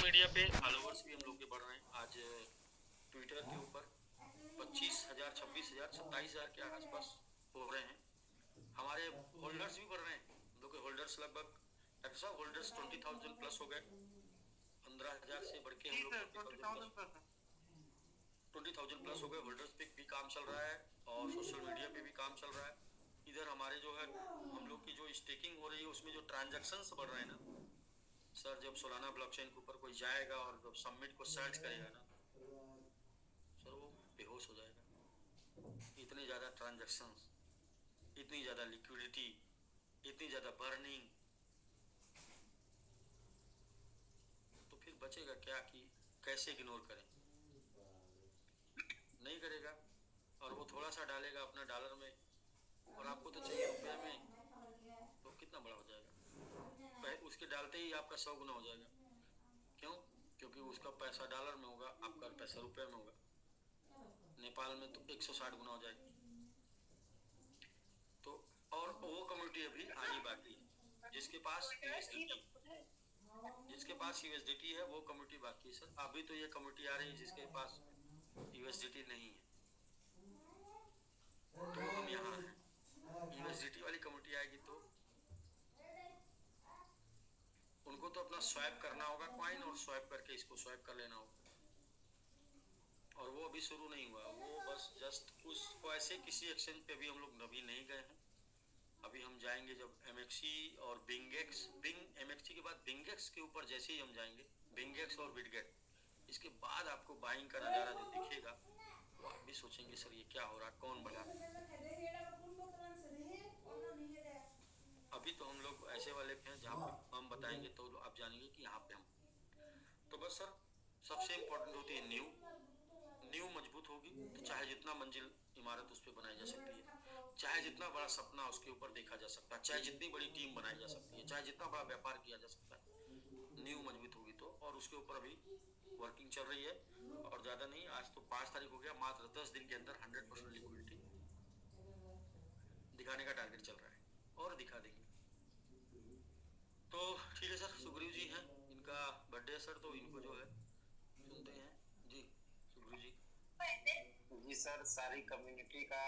Media पे followers भी हम लोग के बढ़ रहे हैं। आज ट्विटर के ऊपर 25,000, 26,000, 27,000 के आसपास हो रहे हैं। हमारे होल्डर्स भी बढ़ रहे हैं। हम लोग के होल्डर्स लगभग डॉक्टर साहब होल्डर्स 20,000 प्लस हो गए। 15,000 से बढ़ के हम लोग 20,000 प्लस हो गए। होल्डर्स पे भी काम चल रहा है और सोशल मीडिया पे भी काम चल रहा है। इधर हमारे जो है हम लोग की जो स्टेकिंग हो रही है उसमें जो ट्रांजैक्शंस बढ़ रहे हैं ना सर, जब सोलाना ब्लॉकचेन के ऊपर कोई जाएगा और जब सबमिट को सर्च करेगा ना सर, वो बेहोश हो जाएगा। इतने ज़्यादा ट्रांजैक्शंस, इतनी ज़्यादा लिक्विडिटी, इतनी ज़्यादा बर्निंग, तो फिर बचेगा क्या कि कैसे इग्नोर करें। नहीं करेगा और वो थोड़ा सा डालेगा अपना डॉलर में और आपको तो चाहिए रुपये में, तो कितना बड़ा हो जाएगा। उसके डालते ही आपका 100 गुना हो जाएगा। क्यों? क्योंकि उसका पैसा डॉलर में होगा, आपका पैसा रुपये में होगा। नेपाल में तो 160 गुना हो जाएगा। तो और वो कम्युनिटी अभी आनी बाकी है। जिसके पास यूएसडीटी है वो कम्युनिटी बाकी है सर। अभी तो ये कम्युनिटी आ रही है जिसके पास यूएसडीटी नहीं है, तो हम यहाँ हैं। यूएसडीटी वाली कम्युनिटी आएगी तो उनको तो अपना स्वैप करना होगा कॉइन और स्वैप करके इसको स्वैप कर लेना होगा। और वो अभी शुरू नहीं हुआ, वो बस जस्ट उस ऐसे किसी एक्सचेंज पे भी हम लोग अभी नहीं गए हैं। अभी हम जाएंगे जब एमएक्सी और बिंगेक्स, एमएक्सी के बाद बिंगेक्स के ऊपर जैसे ही हम जाएंगे, बिंगेक्स और बिटगेट, इसके बाद आपको बाइंग का नज़ारा जो दिखेगा तो आप भी सोचेंगे सर ये क्या हो रहा, कौन बड़ा। अभी तो हम लोग ऐसे वाले पे हैं जहाँ पे हम बताएंगे तो आप जानेंगे कि यहाँ पे हम। तो बस सर, सबसे इम्पोर्टेंट होती है नींव मजबूत होगी तो चाहे जितना मंजिल इमारत उस पर बनाई जा सकती है, चाहे जितना बड़ा सपना उसके ऊपर देखा जा सकता है, चाहे जितनी बड़ी टीम बनाई जा सकती है, चाहे जितना बड़ा व्यापार किया जा सकता है। नींव मजबूत होगी तो, और उसके ऊपर अभी वर्किंग चल रही है। और ज़्यादा नहीं, आज तो 5 तारीख हो गया, मात्र 10 दिन के अंदर 100% लिक्विडिटी दिखाने का टारगेट चल रहा है और दिखा देंगे। तो ठीक है सर, सुग्रीव जी हैं, इनका बर्थडे है सर, तो इनको जो है सुनते हैं जी। सुग्रीव जी। जी सर, सारी कम्युनिटी का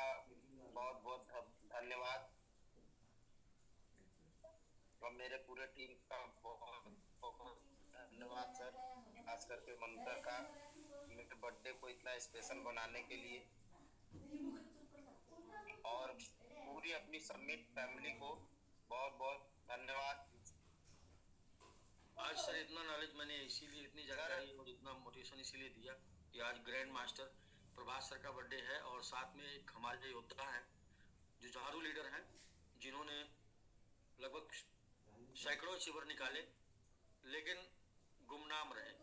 बहुत बहुत धन्यवाद और मेरे पूरे टीम का बहुत बहुत धन्यवाद सर, खास करके ममता का मेरे बर्थडे को इतना स्पेशल बनाने के लिए, और पूरी अपनी समिट फैमिली को बहुत बहुत धन्यवाद। आज सर इतना नॉलेज मैंने इसीलिए, इतनी जानकारी और इतना मोटिवेशन इसीलिए दिया कि आज ग्रैंड मास्टर प्रभास सर का बर्थडे है और साथ में एक हमारे योद्धा हैं, जुझारू लीडर हैं, जिन्होंने लगभग सैकड़ों अचीवर निकाले लेकिन गुमनाम रहे।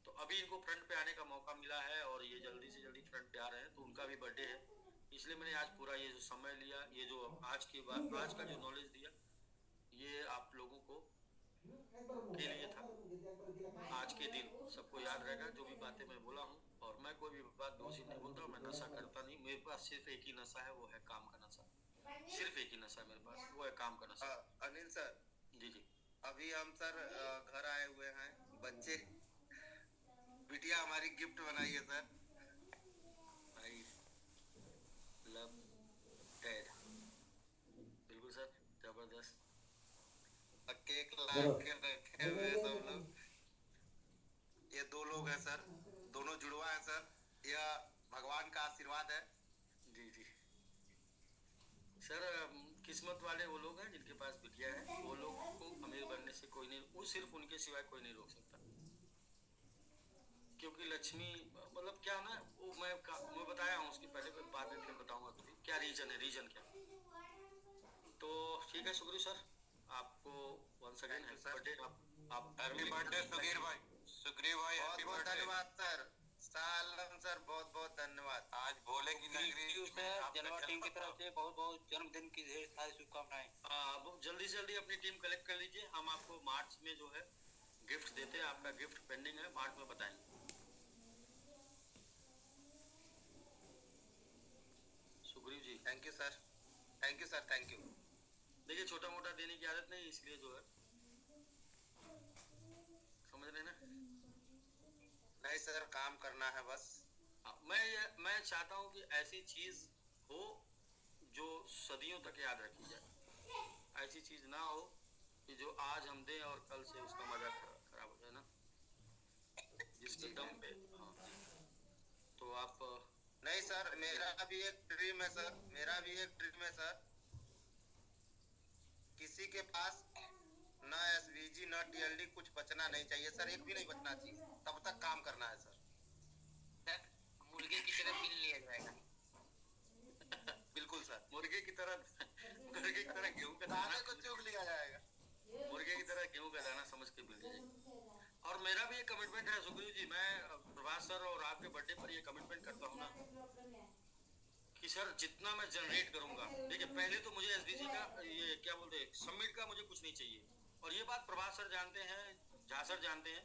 तो अभी इनको फ्रंट पे आने का मौका मिला है और ये जल्दी से जल्दी फ्रंट पे आ रहे हैं, तो उनका भी बर्थडे है। इसलिए मैंने आज पूरा ये जो समय लिया, ये जो आज की बात, आज का जो नॉलेज दिया, ये आप लोगों को के लिए था। आज के दिन सबको याद रहेगा जो भी बातें मैं बोला हूँ, और मैं कोई भी बात दोषी नहीं बोलता हूँ, मैं नशा करता नहीं। मेरे पास सिर्फ एक ही नशा है, वो है काम का नशा। सिर्फ एक ही नशा है मेरे पास, वो है काम का नशा। अनिल सर जी जी। अभी हम सर घर आए हुए हैं, बच्चे बिटिया हमारी गिफ्ट बनाई है सर। I love dad. बिल्कुल सर, जबरदस्त। केक ला के रखे हुए सब लोग। ये 2 लोग हैं सर, दोनों जुड़वा है सर, यह भगवान का आशीर्वाद है। जी जी सर, किस्मत वाले वो लोग हैं जिनके पास बिटिया है। वो लोग को अमीर बनने से कोई नहीं, वो सिर्फ उनके सिवाय कोई नहीं रोक सकता। क्योंकि लक्ष्मी मतलब क्या ना, वो मैं बताया हूँ उसके पहले, बाद में फिर बताऊंगा तो क्या रीजन है, रीजन क्या। तो ठीक है सुग्रीव सर, आपको वंस अगेन हैप्पी बर्थडे। आप हैप्पी बर्थडे सुधीर भाई, सुग्रीव भाई, बहुत बहुत धन्यवाद सर। सालम सर, बहुत बहुत धन्यवाद। आज भोले की नगरी में जनवा टीम की तरफ से बहुत बहुत जन्मदिन की ढेर सारी शुभकामनाएं। आप जल्दी से जल्दी अपनी टीम कलेक्ट कर लीजिए, हम आपको मार्च में जो है गिफ्ट देते हैं। आपका गिफ्ट पेंडिंग है, मार्च में बताएंगे। Sugriv ji. Thank you sir, thank you sir, thank you. देखिए छोटा मोटा देने की आदत नहीं, इसलिए जो है समझ समझ रहे हैं ना? नहीं सर, काम करना है बस। मैं चाहता हूँ कि ऐसी चीज हो जो सदियों तक याद रखी जाए। ऐसी चीज ना हो कि जो आज हम दें और कल से उसका मजा खराब हो जाए ना, जिसके दम पे। हाँ, तो आप नहीं सर, मेरा भी एक ड्रीम है सर, मेरा भी एक ड्रीम है सर। किसी के पास ना एसवीजी ना टीएलडी कुछ बचना नहीं चाहिए सर, एक भी नहीं बचना चाहिए, तब तक काम करना है सर। सर मुर्गे की तरह बिल लिया जाएगा। बिल्कुल सर, मुर्गे की तरह गेहूं का दाना, दाने को चुग लिया जाएगा। मुर्गे की तरह गेहूं का दाना समझ के मिल जाए। और मेरा भी एक कमिटमेंट है सुग्रीव जी, मैं प्रभास सर और आपके बर्थडे पर ये कमिटमेंट करता हूँ ना कि सर जितना मैं जनरेट करूंगा, देखिए पहले तो मुझे एसबीसी का ये क्या बोलते हैं सबमिट का मुझे कुछ नहीं चाहिए, और ये बात प्रभास सर जानते हैं, झा सर जानते हैं,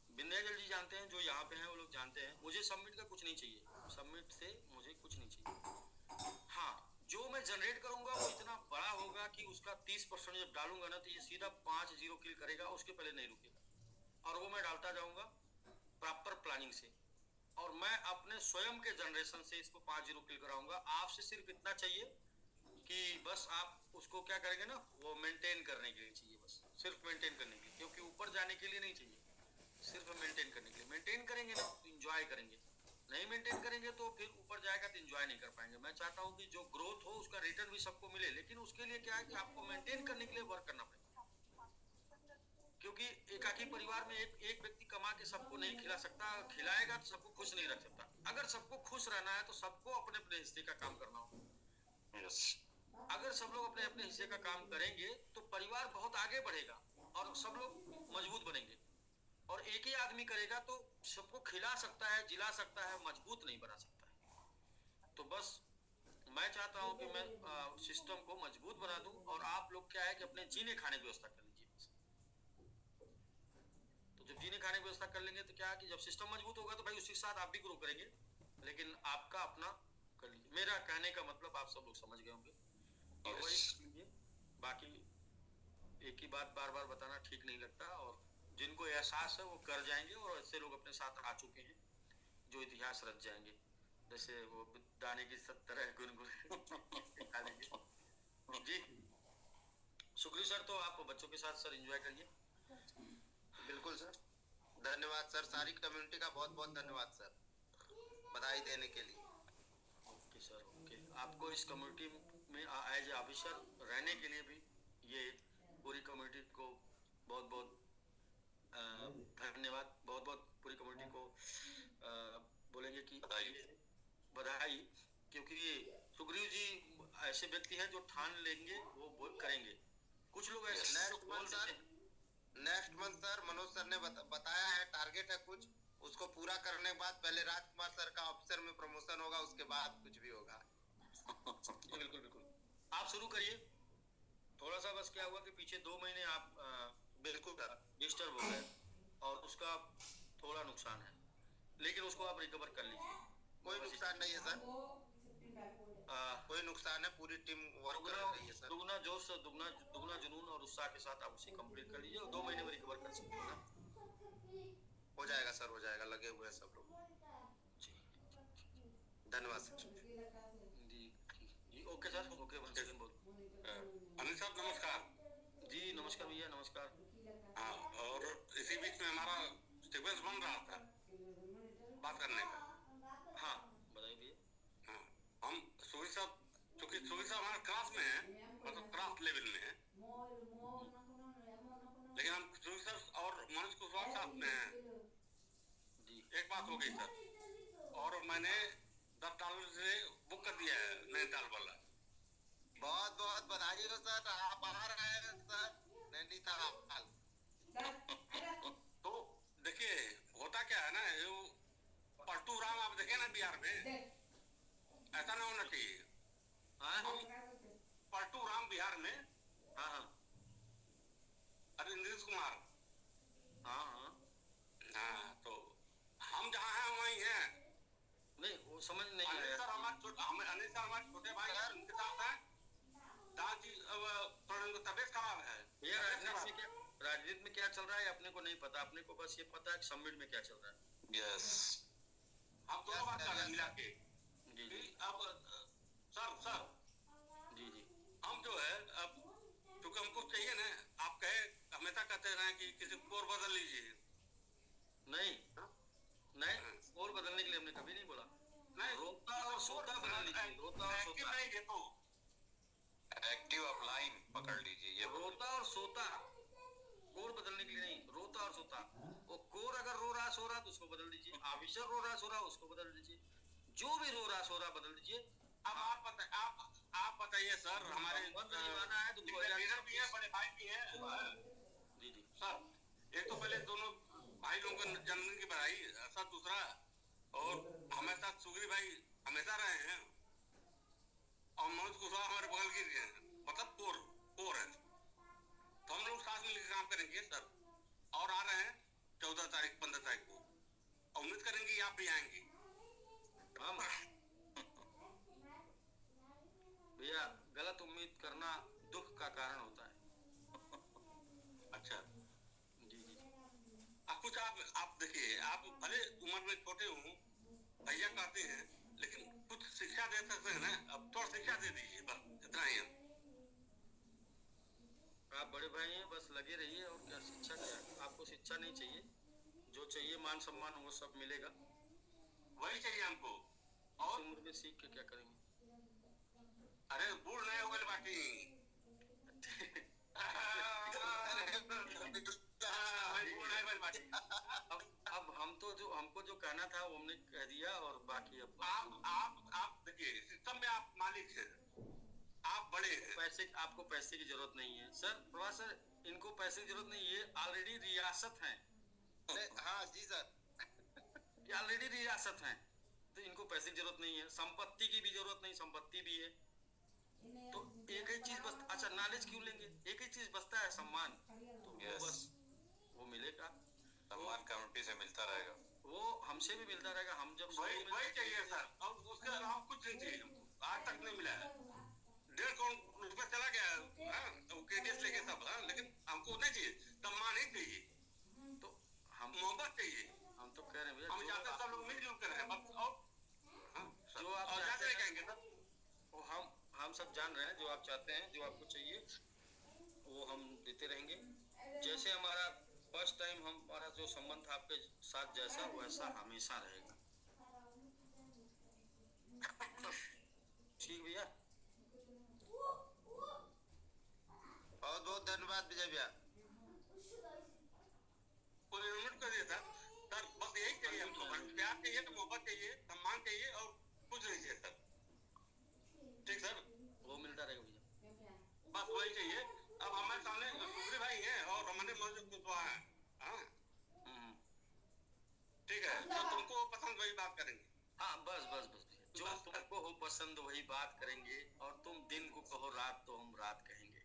विंध्याचल जी जानते हैं, जो यहाँ पे हैं वो लोग जानते हैं, मुझे सबमिट का कुछ नहीं चाहिए, सबमिट से मुझे कुछ नहीं चाहिए। हाँ, जो मैं जनरेट करूंगा वो इतना बड़ा होगा कि उसका 30% जब डालूंगा ना तो ये सीधा 5-0 किल करेगा, उसके पहले नहीं रुकेगा, और वो मैं डालता जाऊंगा प्रॉपर प्लानिंग से, और मैं अपने स्वयं के जनरेशन से इसको 5-0 किल कराऊंगा। आपसे सिर्फ इतना चाहिए कि बस आप उसको क्या करेंगे ना, वो मेंटेन करने के लिए चाहिए, बस सिर्फ मेंटेन करने के लिए, क्योंकि ऊपर जाने के लिए नहीं चाहिए, सिर्फ मेंटेन करने के लिए। मेंटेन करेंगे ना तो इंजॉय करेंगे, नहीं मेंटेन करेंगे तो फिर ऊपर जाएगा तो इंजॉय नहीं कर पाएंगे। मैं चाहता हूँ कि जो ग्रोथ हो उसका रिटर्न भी सबको मिले, लेकिन उसके लिए क्या है कि आपको मेंटेन करने के लिए वर्क करना पड़ेगा, क्योंकि एकाकी परिवार में एक व्यक्ति कमा के सबको नहीं खिला सकता, खिलाएगा तो सबको खुश नहीं रख सकता। अगर सबको खुश रहना है तो सबको अपने अपने हिस्से का काम करना होगा। अगर सब लोग अपने अपने हिस्से का काम करेंगे तो परिवार बहुत आगे बढ़ेगा और सब लोग मजबूत बनेंगे, और एक ही आदमी करेगा तो सबको खिला सकता है, जिला सकता है, मजबूत नहीं बना सकता है। तो बस मैं चाहता हूं कि मैं सिस्टम को मजबूत बना दूं, और आप लोग क्या है कि अपने जीने खाने की व्यवस्था कर लीजिए। तो जब जीने खाने की व्यवस्था कर लेंगे तो क्या है कि जब सिस्टम मजबूत होगा तो भाई उसी के साथ आप भी ग्रो करेंगे, लेकिन आपका अपना कर लीजिए। मेरा कहने का मतलब आप सब लोग समझ गए होंगे, और वही कीजिए। बाकी एक ही बात बार बार बताना ठीक नहीं लगता, और जिनको एहसास है वो कर जाएंगे, और ऐसे लोग अपने साथ आ चुके हैं जो इतिहास रच जाएंगे, जैसे वो दाने की 70 गुनगुन खा लेंगे जी। सुग्रीव सर, तो आप बच्चों के साथ सर एंजॉय करिए। बिल्कुल सर, धन्यवाद सर, सारी कम्युनिटी का बहुत बहुत धन्यवाद सर, बधाई देने के लिए। Okay sir, okay. आपको इस कम्युनिटी में एज ए ऑफिसर रहने के लिए भी ये पूरी कम्युनिटी को बहुत बहुत धन्यवाद, बहुत बहुत पूरी कम्युनिटी को बोलेंगे कि बधाई, क्योंकि सुग्रीव जी ऐसे व्यक्ति हैं जो ठान लेंगे वो करेंगे। कुछ लोग ऐसे next month sir Manoj sir ने बताया है, टारगेट है कुछ, उसको पूरा करने के बाद पहले राजकुमार सर का ऑफिसर में प्रमोशन होगा, उसके बाद कुछ भी होगा। बिल्कुल बिल्कुल, आप शुरू करिए। थोड़ा सा बस क्या हुआ कि पीछे 2 महीने आप बिल्कुल सर डिस्टर्ब हो गए और उसका थोड़ा नुकसान है, लेकिन उसको आप रिकवर कर लीजिए। कोई नुकसान नहीं है सर, कोई नुकसान है, पूरी टीम वर्क कर रही है सर। दुगना जोश, दुगना जुनून और उत्साह के साथ आप उसे कंप्लीट कर लीजिए, और 2 महीने में रिकवर कर सकते हैं ना। हो जाएगा सर, हो जाएगा, लगे हुए हैं सब लोग। धन्यवाद सर जी जी, okay sir, okay. One second बोल। अनिल साहब नमस्कार। जी नमस्कार भैया, नमस्कार। हाँ, और इसी बीच में हमारा सीक्वेंस बन रहा था बात करने का। हाँ बताइए भैया। हाँ, हम सुगी साहब, चूंकि सुगी साहब हमारे क्लास में है, मतलब क्लास लेवल में है, लेकिन हम सुगी साहब और मनोज कुशवाहा साहब में हैं। जी एक बात हो गई सर, और मैंने $10 से बुक कर दिया है नैनीताल वाला। बहुत बहुत बधाई हो सर, आप आ रहे हैं सर नैनीताल। तो देखिए होता क्या है ना, ये पलटू राम आप देखे ना बिहार में, ऐसा ना होना चाहिए। हम पलटू राम बिहार में, हाँ हाँ अरे नीतीश कुमार, हाँ हाँ, तो हम जहाँ हैं वहीं हैं। नहीं वो समझ नहीं अनिल आया। सर हमारे छोटे भाई हैं, उनके साथ हैं। दाल जी थोड़ा उनकी तबीयत खराब है। भैया राजनीति में क्या चल रहा है अपने को नहीं पता, अपने को बस ये पता है कि समिट में क्या चल रहा है। यस हम दोनों बात कर रहे हैं मिला के जी कि जी अब सर जी जी हम जो है अब क्योंकि हमको चाहिए ना, आप कहे हमेशा कहते रहे कि किसी को और बदल लीजिए। नहीं हाँ? नहीं, और बदलने के लिए हमने कभी नहीं बोला। नहीं, रोता और सोता बदल लीजिए, रोता और एक्टिव सोता, नहीं है तो एक्टिव ऑफ लाइन पकड़ लीजिए, ये रोता और सोता, कोर बदलने के लिए नहीं, रोता और सोता। वो कोर अगर रो रहा सो रहा तो उसको बदल दीजिए, ऑफिसर रो रहा सो रहा उसको बदल दीजिए, जो भी रो रहा सो रहा बदल दीजिए। अब आप बताइए सर, हमारे संबंध निभाना है तो लीडर भी है, बड़े भाई भी हैं। जी जी सर एक तो पहले दोनों भाई लोगों का जन्मदिन की बधाई सर, दूसरा और हमारे साथ सुग्री भाई हमेशा रहे हैं और मनोज कुशवाहा हमारे बगल गिर गए हैं, मतलब कोर है, तो हम लोग साथ मिलकर काम करेंगे सर। और आ रहे हैं 14 तारीख 15 तारीख को, और उम्मीद करेंगे कि आप भी आएंगे। हम भैया, गलत उम्मीद करना दुख का कारण होता है। अच्छा, जी जी अब कुछ आप देखिए, आप भले उम्र में छोटे हों, भैया कहते हैं, लेकिन कुछ शिक्षा दे सकते हैं ना, अब थोड़ा शिक्षा दे दीजिए, बस इतना ही है। आप बड़े भाई हैं, बस लगे रहिए, और क्या शिक्षा, क्या आपको शिक्षा नहीं चाहिए, जो चाहिए मान सम्मान वो सब मिलेगा। वही चाहिए हमको। इस और उम्र में सीख के क्या करेंगे। अरे बूढ़ नहीं हो गए बाकी अब हम तो जो हमको जो कहना था वो हमने कह दिया, और बाकी अब आप देखिए, सिस्टम में आप मालिक हैं, आप बड़े हैं। पैसे, आपको पैसे की जरूरत नहीं है सर, प्रभा सर, इनको पैसे की जरूरत नहीं है, ये ऑलरेडी रियासत है। हाँ जी सर, ये ऑलरेडी रियासत है, तो इनको पैसे की जरूरत नहीं है, संपत्ति की भी जरूरत नहीं, संपत्ति भी है। तो एक ही चीज बस, अच्छा नॉलेज क्यों लेंगे, एक ही चीज बचता है, सम्मान, तो वो Yes. बस वो मिलेगा, सम्मान कम्युनिटी से मिलता रहेगा। वो हमसे भी मिलता रहेगा। हम जब वही चाहिए सर, और उसके अलावा कुछ नहीं चाहिए हमको, आज तक नहीं मिला है। 1.5 करोड़ रुपया चला गया है, वो केटीएस लेके सब, लेकिन हमको नहीं चाहिए, सम्मान ही चाहिए, तो हम मोहब्बत चाहिए। हम तो कह रहे हैं हम भैया, चाहते हैं सब लोग मिलजुल कर रहें, बस। और जो आप और चाहते जाते हैं कहेंगे सर, वो हम सब जान रहे हैं, जो आप चाहते हैं, जो आपको चाहिए वो हम देते रहेंगे। जैसे हमारा फर्स्ट टाइम हमारा जो संबंध था आपके साथ, जैसा वैसा हमेशा रहेगा। ठीक भैया, बहुत बहुत धन्यवाद विजय भैया। कोई रिनोवेट कर दिया था सर, बस यही चाहिए हमको, बस प्यार चाहिए, तो मोहब्बत चाहिए, सम्मान चाहिए, और कुछ नहीं चाहिए सर। ठीक सर, वो मिलता रहेगा भैया। बस वही चाहिए। अब हमारे सामने सुग्री भाई हैं और हमारे मनोज कुशवाहा हैं, हाँ ठीक है, जो तुमको पसंद वही बात करेंगे। हाँ बस बस बस भैया, जो तुमको हो पसंद वही बात करेंगे, और तुम दिन को कहो रात तो हम रात कहेंगे।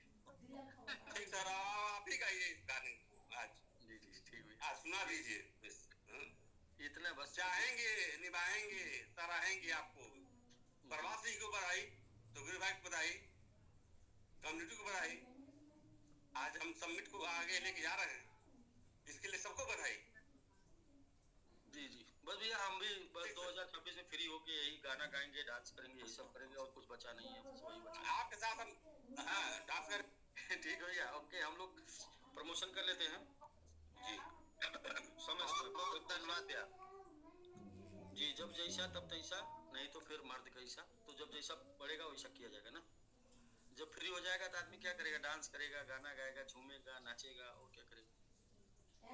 ठीक सर, आप ही गाइए गाने आज। जी जी ठीक भैया, आज सुना दीजिए बस, इतना बस। चाहेंगे, निभाएंगे, सराहेंगे आपको। प्रवासी को बधाई, सुग्री भाई को बधाई, कम्युनिटी को बधाई। आज हम समिट को आगे लेके जा रहे हैं, इसके लिए सबको बधाई। जी जी बस भैया, हम भी बस 2026 में फ्री होके यही गाना गाएंगे, डांस करेंगे, यही सब करेंगे, और कुछ बचा नहीं है, बस वही बचा। आपके साथ हम डांस कर ठीक है भैया, ओके, हम लोग प्रमोशन कर लेते हैं जी। समय बहुत बहुत धन्यवाद भैया। जी, जब जैसा तब तैसा, नहीं तो फिर मर्द कैसा, तो जब जैसा पड़ेगा वैसा किया जाएगा ना। जब फ्री हो जाएगा तो आदमी क्या करेगा, डांस करेगा, गाना गाएगा, झूमेगा, नाचेगा, और क्या करेगा।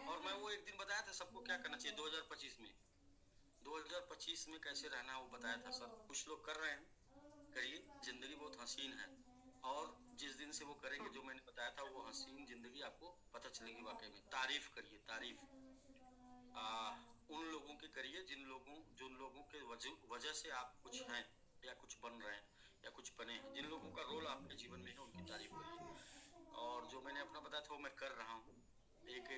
और मैं वो एक दिन बताया था सबको क्या करना चाहिए 2025 में, 2025 में कैसे रहना वो बताया था सर। कुछ लोग कर रहे हैं, करिए, जिंदगी बहुत हसीन है, और जिस दिन से वो करेंगे जो मैंने बताया था, वो हसीन जिंदगी आपको पता चलेगी वाकई में। तारीफ करिए, तारीफ उन लोगों की करिए जिन लोगों के वजह से आप कुछ हैं, या कुछ बन रहे हैं, या कुछ बने हैं, जिन लोगों का रोल आपके जीवन में है, उनकी तारीफ करिए। और जो मैंने अपना बताया था वो मैं कर रहा हूँ। एक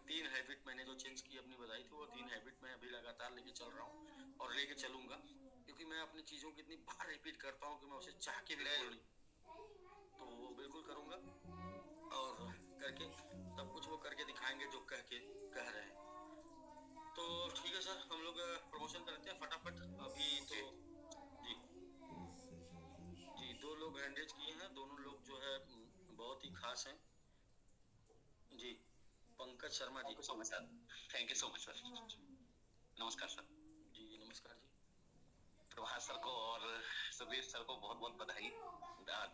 3 हैबिट मैंने जो चेंज की अपनी बताई थी, वो 3 हैबिट मैं अभी लगातार लेके चल रहा हूँ, और लेके चलूंगा, क्योंकि मैं अपनी चीज़ों को इतनी बार रिपीट करता हूँ कि मैं उसे चाह के भी भूल नहीं, तो वो बिल्कुल करूँगा, और करके सब कुछ एंगेज किए हैं। दोनों लोग जो है बहुत ही खास हैं जी। Pankaj Sharma ji. Thank you so much sir. Thank you so much sir. नमस्कार सर। जी नमस्कार जी। प्रभास सर को और सुखबीर सर को बहुत बहुत बधाई,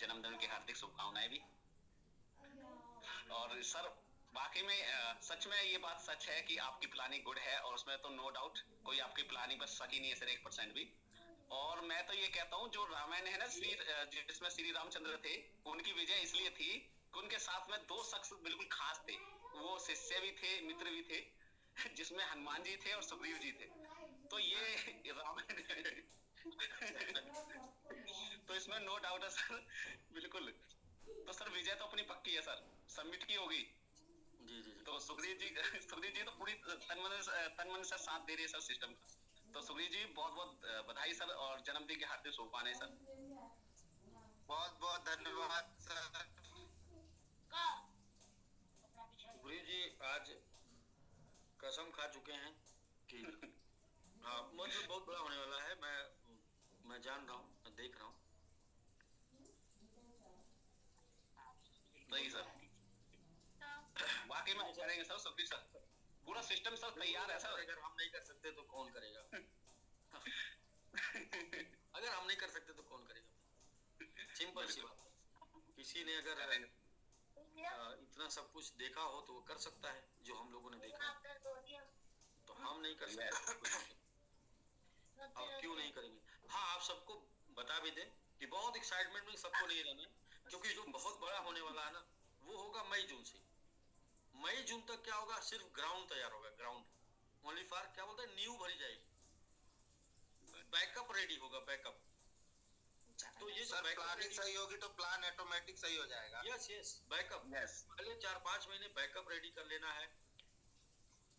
जन्मदिन की हार्दिक शुभकामनाएं भी। और सर वाकई में सच में ये बात सच है कि आपकी प्लानिंग गुड है, और उसमें तो नो डाउट, कोई आपकी प्लानिंग पर शक ही नहीं है सर 1% भी। और मैं तो ये कहता हूँ जो रामायण है ना, जिसमें श्री रामचंद्र थे, उनकी विजय इसलिए थी कि उनके साथ में दो शख्स बिल्कुल खास थे। वो शिष्य भी थे, मित्र भी थे, जिसमें हनुमान जी थे और सुग्रीव जी थे। तो ये रामायण तो इसमें नो डाउट है सर, बिल्कुल। तो सर विजय तो अपनी पक्की है सर, सबमिट की होगी। जी जी। तो सुग्रीव जी तो पूरी तन मन से साथ दे रहे हैं सर सिस्टम का। तो सुग्रीव जी बहुत बहुत बधाई सर, और जन्मदिन की हार्दिक शुभकामनाएं सर। बहुत बहुत धन्यवाद सर। सुग्रीव जी आज कसम खा चुके हैं कि हाँ मतलब बहुत बड़ा होने वाला है। मैं जान रहा हूँ, मैं देख रहा हूँ। सही सर, वाकई में करेंगे सर। सुग्रीव सर पूरा सिस्टम सर तैयार है सर। अगर हम नहीं कर सकते तो कौन करेगा? अगर हम नहीं कर सकते तो कौन करेगा? सिंपल सी बात। किसी ने अगर इतना सब कुछ देखा हो तो वो कर सकता है जो हम लोगों ने देखा है। तो हम नहीं कर सकते अब क्यों नहीं करेंगे? हाँ आप सबको बता भी दें कि बहुत एक्साइटमेंट में सबको नहीं रहना है, क्योंकि जो बहुत बड़ा होने वाला है ना वो होगा मई जून से। मई जून तक क्या होगा? सिर्फ ग्राउंड तैयार होगा, ग्राउंड ओनली फॉर क्या बोलते हैं, नींव भरी जाएगी, बैकअप रेडी होगा, बैकअप। तो ये सर प्लानिंग सही होगी तो प्लान ऑटोमेटिक सही हो जाएगा। Yes yes backup. पहले 4-5 महीने बैकअप रेडी कर लेना है,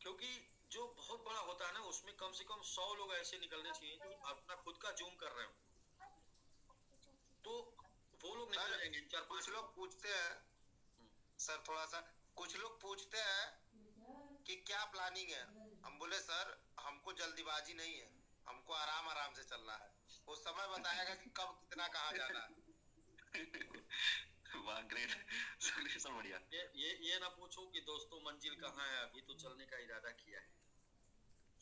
क्योंकि जो बहुत बड़ा होता है ना उसमें कम से कम 100 लोग ऐसे निकलने चाहिए जो अपना खुद का जूम कर रहे हो। तो वो लोग निकल जाएंगे। 4-5 कुछ लोग पूछते हैं सर, थोड़ा सा कुछ लोग पूछते हैं कि क्या प्लानिंग है। हम बोले सर हमको जल्दीबाजी नहीं है, हमको आराम आराम से चलना है। वो समय बताएगा कि कब कितना कहाँ जाना है। वाह ग्रेट सर, बढ़िया। ये ना पूछो कि दोस्तों मंजिल कहाँ है, अभी तो चलने का इरादा किया है।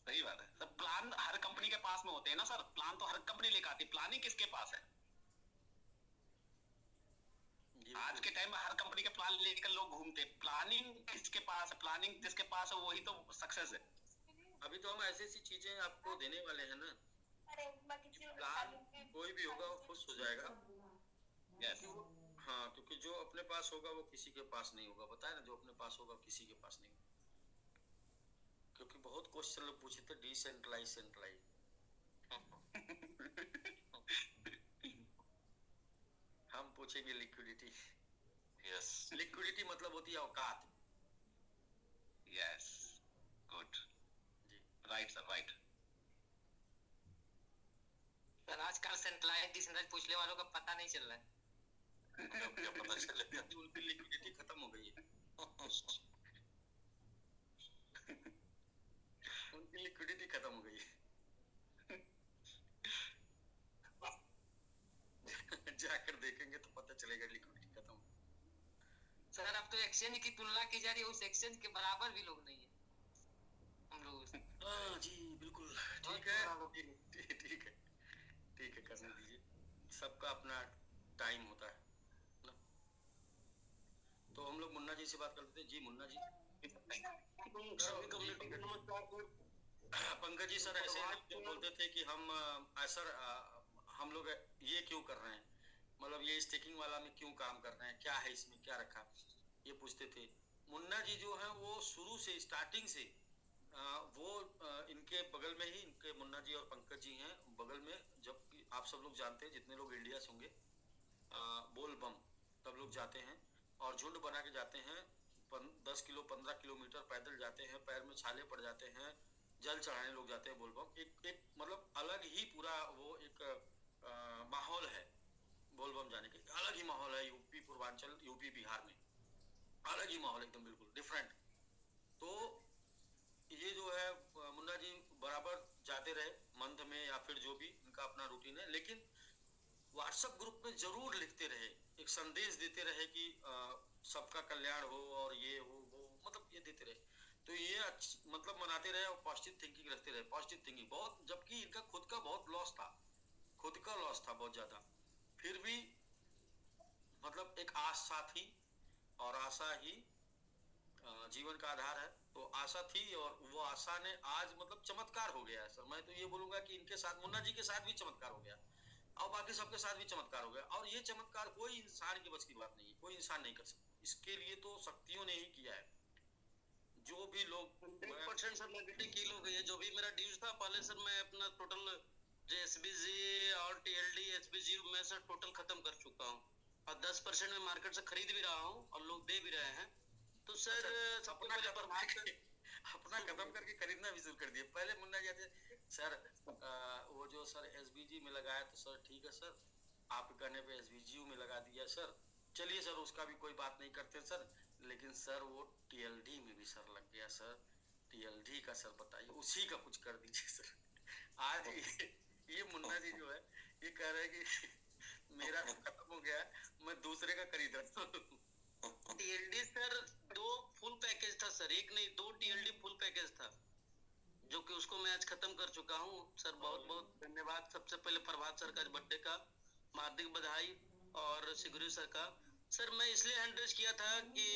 सही बात है सर। प्लान हर कंपनी के पास में होते हैं ना सर, प्लान तो हर कंपनी लेकर आती है, प्लानिंग किसके पास है? आज के टाइम में हर कंपनी के प्लान लेकर लोग घूमते, प्लानिंग किसके पास है? प्लानिंग जिसके पास है वही तो सक्सेस है। अभी तो हम ऐसी ऐसी चीजें आपको देने वाले हैं ना, प्लान कोई भी होगा वो खुश हो जाएगा। यस हाँ क्योंकि जो अपने पास होगा वो किसी के पास नहीं होगा। बताए ना, जो अपने पास होगा किसी के पास नहीं होगा। क्योंकि बहुत क्वेश्चन लोग पूछे थे डिसेंट्रलाइज सेंट्रलाइज। हम पूछेंगे लिक्विडिटी। यस लिक्विडिटी मतलब होती है औकात। यस गुड जी राइट सर, राइट। सर आजकल सेंट्रलाइज डिसेंट्रलाइज पूछने वालों का पता नहीं चल रहा है। क्या पता चले उनकी लिक्विडिटी खत्म हो गई है। उनकी लिक्विडिटी खत्म हो गई है। जाकर देखेंगे तो पता चलेगा लिक्विडिटी खत्म। सर अब तो एक्सचेंज की तुलना की जा रही है, उस एक्सचेंज के बराबर भी लोग नहीं है हम लोग। हाँ जी बिल्कुल ठीक है, ठीक है, ठीक है, करने दीजिए। सबका अपना टाइम होता है ना। तो हम लोग मुन्ना जी से बात करते थे। जी मुन्ना जी। पंकज जी सर ऐसे बोलते थे कि हम सर हम लोग ये क्यों कर रहे हैं, मतलब ये स्टेकिंग वाला में क्यों काम कर रहे हैं, क्या है इसमें, क्या रखा, ये पूछते थे। मुन्ना जी जो है वो शुरू से स्टार्टिंग से वो इनके बगल में ही, इनके मुन्ना जी और पंकज जी हैं बगल में। जब आप सब लोग जानते हैं, जितने लोग इंडिया से होंगे, बोल बम सब लोग जाते हैं और झुंड बना के जाते हैं। 10 किलो 15 किलोमीटर पैदल जाते हैं, पैर में छाले पड़ जाते हैं, जल चढ़ाने लोग जाते हैं बोलबम। एक मतलब अलग ही पूरा वो एक माहौल है बोलबम जाने के, अलग ही माहौल है। यूपी पूर्वांचल, यूपी बिहार में अलग ही माहौल, एकदम बिल्कुल डिफरेंट। तो ये जो है मुन्ना जी बराबर जाते रहे मंथ में, या फिर जो भी इनका अपना रूटीन है, लेकिन व्हाट्सएप ग्रुप में जरूर लिखते रहे एक संदेश देते रहे कि सबका कल्याण हो और ये हो वो, मतलब ये देते रहे, तो ये मतलब मनाते रहे और पॉजिटिव थिंकिंग रखते रहे, पॉजिटिव थिंकिंग बहुत, जबकि इनका खुद का बहुत लॉस था, खुद का लॉस था बहुत ज्यादा, फिर भी मतलब एक आशा थी, और आशा ही जीवन का आधार है, तो आशा थी और वो आशा ने आज मतलब चमत्कार हो गया है सर। मैं तो ये बोलूंगा कि इनके साथ, मुन्ना जी के साथ भी चमत्कार हो गया और बाकी सबके साथ भी चमत्कार हो गया, और ये चमत्कार कोई इंसान की बस की बात नहीं है, कोई इंसान नहीं कर सकता, इसके लिए तो शक्तियों ने ही किया है। जो भी लोग 100% सर नेगेटिव कील हो गई है। जो भी मेरा ड्यूज था पहले सर, मैं अपना टोटल जो एसबीजी और टीएलडी एसबीजी मैं सर टोटल खत्म कर चुका हूँ, और 10% में मार्केट से खरीद भी रहा हूँ और लोग दे भी रहे हैं। तो सर सबसे पहले अपना खत्म करके खरीदना भी शुरू कर दिया। पहले मुन्ना जी आते सर वो जो सर एसबीजी में लगाया तो सर ठीक है सर, आप कहने पे एसबीजी में लगा दिया सर, चलिए सर उसका भी कोई बात नहीं करते सर, लेकिन सर वो टीएलडी में भी सर लग गया सर, टीएलडी का सर बताइए, उसी का कुछ कर दीजिए सर। आज ये मुन्ना जी जो है ये कह रहे हैं कि मेरा खत्म हो गया, मैं दूसरे का खरीद रहा हूँ। टीएलडी सर 2 फुल पैकेज था सर, एक नहीं 2 टीएलडी फुल पैकेज था, जो कि उसको मैं आज खत्म कर चुका हूँ सर। बहुत बहुत धन्यवाद सबसे पहले प्रभात सर का बर्थडे का हार्दिक बधाई, और सिगुरी सर का। सर मैं इसलिए हैंड रेज किया था कि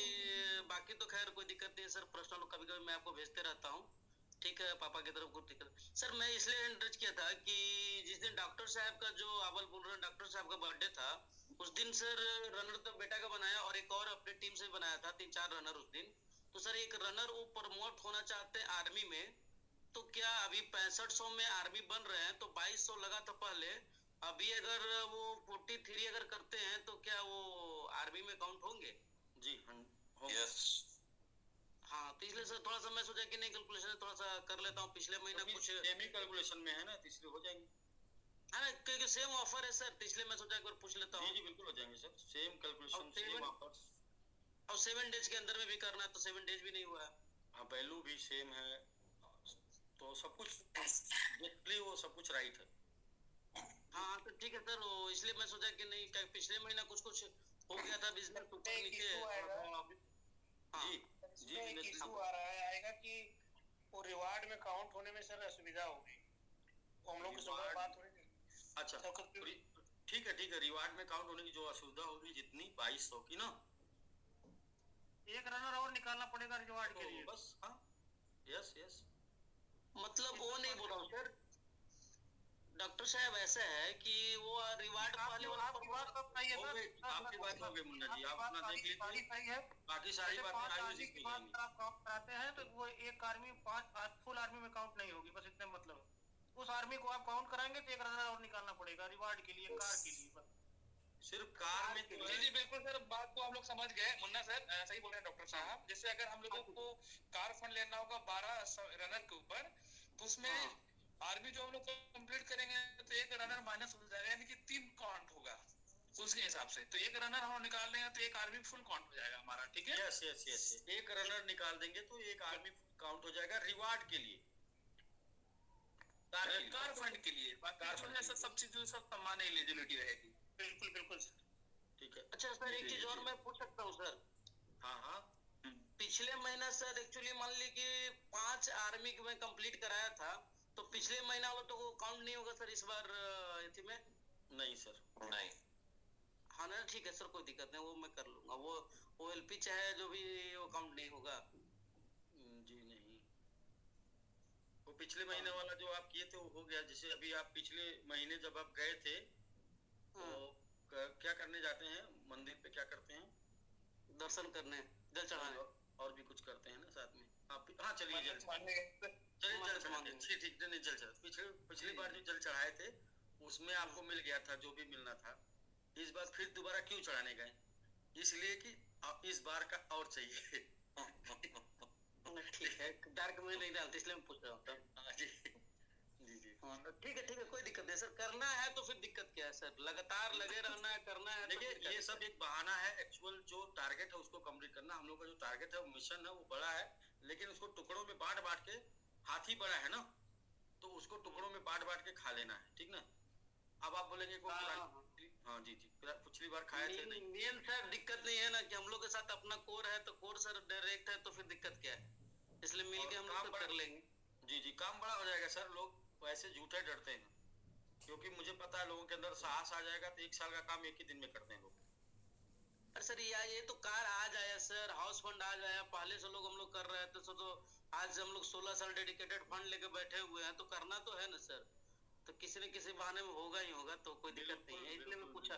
बाकी तो खैर कोई दिक्कत नहीं है सर, पर्सनल कभी कभी मैं आपको भेजते रहता हूँ, ठीक है, पापा की तरफ कुछ दिक्कत सर। मैं इसलिए हैंड रेज किया था कि जिस दिन डॉक्टर साहब का, जो आवल बोल रहे हैं, डॉक्टर साहब का बर्थडे था, उस दिन सर रनर तो बेटा का बनाया और एक और अपनी टीम से बनाया था, 3-4 रनर उस दिन। तो सर एक रनर वो प्रमोट होना चाहते हैं आर्मी में, तो क्या अभी 6500 में आर्मी बन रहे हैं, तो 2200 लगा था पहले, अभी अगर वो 43 अगर करते हैं तो क्या वो आर्मी में काउंट होंगे? जी यस। हाँ, तो इसलिए सर थोड़ा सा मैं सोचा कि नहीं कैलकुलेशन थोड़ा सा कर लेता हूँ, पिछले महीना कुछ सेमी कैलकुलेशन में है ना, तो इसलिए हो जाएंगे। हाँ, क्योंकि सेम ऑफर है सर, तो इसलिए मैं सोचा एक बार पूछ लेता हूँ। जी बिल्कुल हो जाएंगे sir, same calculation, same offers. और 7 डेज के अंदर में भी करना है, तो 7 डेज भी नहीं हुआ है। हाँ, वैल्यू भी सेम है, तो सब कुछ बेसिकली वो सब कुछ राइट है। हाँ तो ठीक है सर, वो इसलिए मैं सोचा कि नहीं, क्या पिछले महीना कुछ कुछ हो गया था बिजनेस ऊपर नीचे। हाँ जी, एक इशू आ रहा है आएगा कि वो रिवार्ड में काउंट होने में सर असुविधा होगी, तो हम लोग की सुबह बात हो रही। अच्छा ठीक है, रिवार्ड में काउंट होने की जो असुविधा होगी जितनी 2200 की ना, एक रनर और निकालना पड़ेगा रिवार्ड के लिए बस। हाँ यस मतलब वो नहीं बोल रहा हूँ सर डॉक्टर साहब, ऐसा है कि वो रिवार्ड वाले आपकी बात तो सही है सर, आपकी बात हो गई मुन्ना जी, आप अपना देख लीजिए, सही है। बाकी सारी बातें आगे के बाद आप काउंट कराते हैं तो वो एक आर्मी 5 फुल आर्मी में काउंट नहीं होगी, बस इतने मतलब उस आर्मी को आप काउंट कराएंगे तो एक रनर और निकालना पड़ेगा रिवार्ड के लिए, कार के लिए, बस सिर्फ कार में। जी जी बिल्कुल सर, बात को आप लोग समझ गए। मुन्ना सर सही बोल रहे हैं डॉक्टर साहब। जैसे अगर हम लोगों को कार फंड लेना होगा 12 रनर के ऊपर, तो उसमें आर्मी जो हम लोग कंप्लीट करेंगे तो एक रनर माइनस हो जाएगा, यानी कि 3 काउंट होगा उसके हिसाब से। तो एक रनर हम निकाल लेंगे तो एक आर्मी फुल काउंट हो जाएगा हमारा, ठीक है। यस एक रनर निकाल देंगे तो एक आर्मी काउंट हो जाएगा रिवार्ड के लिए, कार फंड के लिए। बाकी सब चीजों सब समान एलिजिबिलिटी रहेगी। बिल्कुल बिल्कुल ठीक है। अच्छा सर एक चीज और मैं पूछ सकता हूँ सर? हाँ पिछले महीना सर एक्चुअली मान ली कि 5 आर्मी में कंप्लीट कराया था, तो पिछले महीना वाला तो काउंट नहीं होगा सर इस बार इसी में? नहीं सर, नहीं। हाँ ना, ठीक है सर, कोई दिक्कत नहीं, वो मैं कर लूंगा, वो एलपी चाहे जो भी वो काउंट नहीं होगा। जी नहीं, वो पिछले महीने वाला जो आप किए थे वो हो गया। जैसे अभी आप पिछले महीने जब आप गए थे तो क्या करने जाते हैं मंदिर पे, क्या करते हैं? दर्शन करने, जल चढ़ाने, और भी कुछ करते हैं ना साथ में आप? हाँ चलिए जल जल पिछली बार जो जल चढ़ाए थे उसमें आपको मिल गया था जो भी मिलना था, इस बार फिर दोबारा क्यों चढ़ाने गए? इसलिए कि इस बार का और चाहिए। ठीक है, डार्क में नहीं डालते इसलिए मैं पूछ रहा हूँ। जी ठीक है, कोई दिक्कत नहीं सर, करना है तो फिर दिक्कत क्या है सर, लगातार लगे रहना है, करना है। देखिए ये सब एक बहाना है, एक्चुअल जो टारगेट है उसको कंप्लीट करना। हम लोग का जो टारगेट है, वो मिशन है, वो बड़ा है, लेकिन उसको टुकड़ों में बांट के, हाथी बड़ा है ना, तो उसको टुकड़ों में बांट के खा लेना है, ठीक ना? अब आप बोलेंगे हाँ जी जी, पिछली बार खाए थे नहीं। मेन सर दिक्कत नहीं है ना कि हम लोग के साथ अपना कोर है, तो कोर सर डायरेक्ट है, तो फिर दिक्कत क्या है? इसलिए मिल के हम लोग सब कर लेंगे। जी जी, काम बड़ा हो जाएगा सर। लोग वैसे झूठे डरते हैं, क्योंकि मुझे पता है लोगों के अंदर साहस आ जाएगा तो 1 साल का काम एक ही दिन में करते हैं लोग। अरे सर ये तो कार आज आया सर, हाउस फंड आज आया, पहले से लोग हम लोग कर रहे थे सर, तो आज हम लोग 16 साल डेडिकेटेड फंड लेके बैठे हुए हैं, तो करना तो है ना सर। तो किसी न किसी बहाने में होगा ही होगा, तो कोई दिक्कत नहीं है, इसलिए मैं पूछा।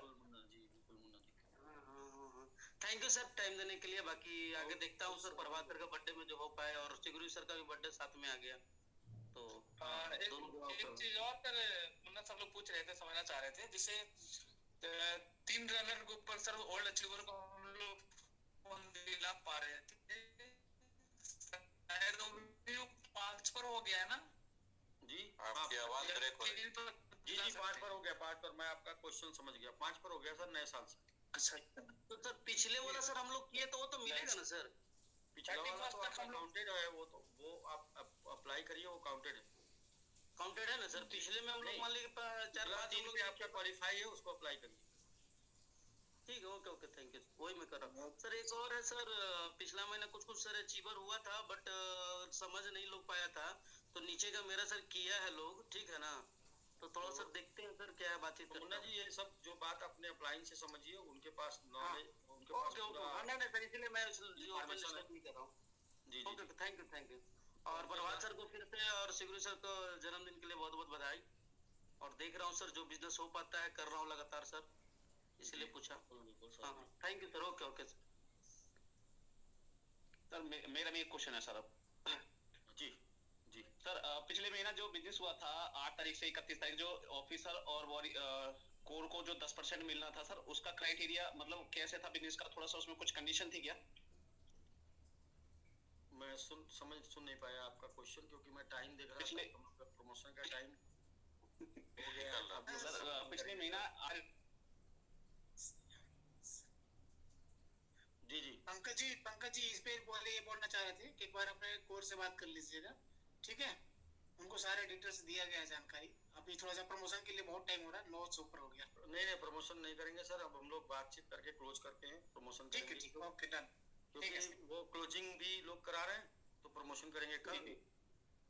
थैंक यू सर टाइम देने के लिए। बाकी आगे देखता हूँ सर, प्रभात सर का बर्थडे में जो हो पाए, और सिगुरी सर का भी बर्थडे साथ में आ गया तो एक चीज और सर, मुन्ना सब लोग पूछ रहे थे, समझना चाह रहे थे, जैसे 3 रनर के ऊपर सर ओल्ड अचीवर को हम लोग फोन दिला पा रहे थे, शायद वो 5 पर हो गया है ना जी? आपकी आवाज ब्रेक हो रही है। जी जी, 5 पर हो गया, 5 पर। मैं आपका क्वेश्चन समझ गया, 5 पर हो गया सर, नए साल से। अच्छा, तो सर पिछले वाला सर हम लोग किए तो वो तो मिलेगा ना सर? पिछला वाला तो आपका काउंटेड है, वो आप अप्लाई करिए, वो काउंटेड है। काउंटेड है ना सर? पिछले में हम लोग मान लीजिए 4-5 3 पे आपका क्वालिफाई है, उसको अप्लाई करिए। ठीक है, ओके ओके, थैंक यू, वही मैं कर रहा हूँ सर। एक और है सर, पिछला महीना कुछ सर अचीवर हुआ था, बट समझ नहीं लोग पाया था, तो नीचे का मेरा सर किया है लोग, ठीक है ना? तो थोड़ा सर देखते हैं सर क्या है बातचीत मुन्ना जी, ये सब जो बात अपने अप्लाइंग से समझिए, उनके पास नॉलेज, उनके पास ओके ओके, नहीं सर, इसलिए मैं ओपन डिस्कस नहीं कर रहा हूँ। जी ओके, थैंक यू। और प्रभात सर को फिर से, और सिगुरी सर को जन्मदिन के लिए बहुत बहुत बधाई। और देख रहा हूँ सर, जो बिजनेस हो पाता है कर रहा हूँ लगातार सर, इसलिए पूछा। हाँ, thank you sir, okay okay sir. मेरा भी एक क्वेश्चन है सर अब। जी जी सर, पिछले महीना जो बिजनेस हुआ था 8 तारीख से 31 तारीख, जो ऑफिसर और कोर को जो 10% मिलना था सर, उसका क्राइटेरिया मतलब कैसे था बिजनेस का? थोड़ा सा उसमें कुछ कंडीशन थी क्या? मैं सुन नहीं पाया आपका क्वेश्चन, क्योंकि मैं टाइम देख रहा था, प्रमोशन का टाइम हो गया सर। पिछले महीना जी जी, पंकज जी इस पे ये बोलना चाह रहे थे कि एक बार अपने कोर से बात कर लीजिएगा, ठीक है? उनको सारे डिटेल्स दिया गया है, जानकारी। अभी थोड़ा सा प्रमोशन के लिए बहुत टाइम हो रहा है, 9 से ऊपर हो गया। नहीं, प्रमोशन नहीं करेंगे सर, अब हम लोग बातचीत करके क्लोज करते हैं, प्रमोशन करेंगे। ठीक है, ओके, डन। क्योंकि वो क्लोजिंग भी लोग करा रहे हैं, तो प्रमोशन करेंगे कल।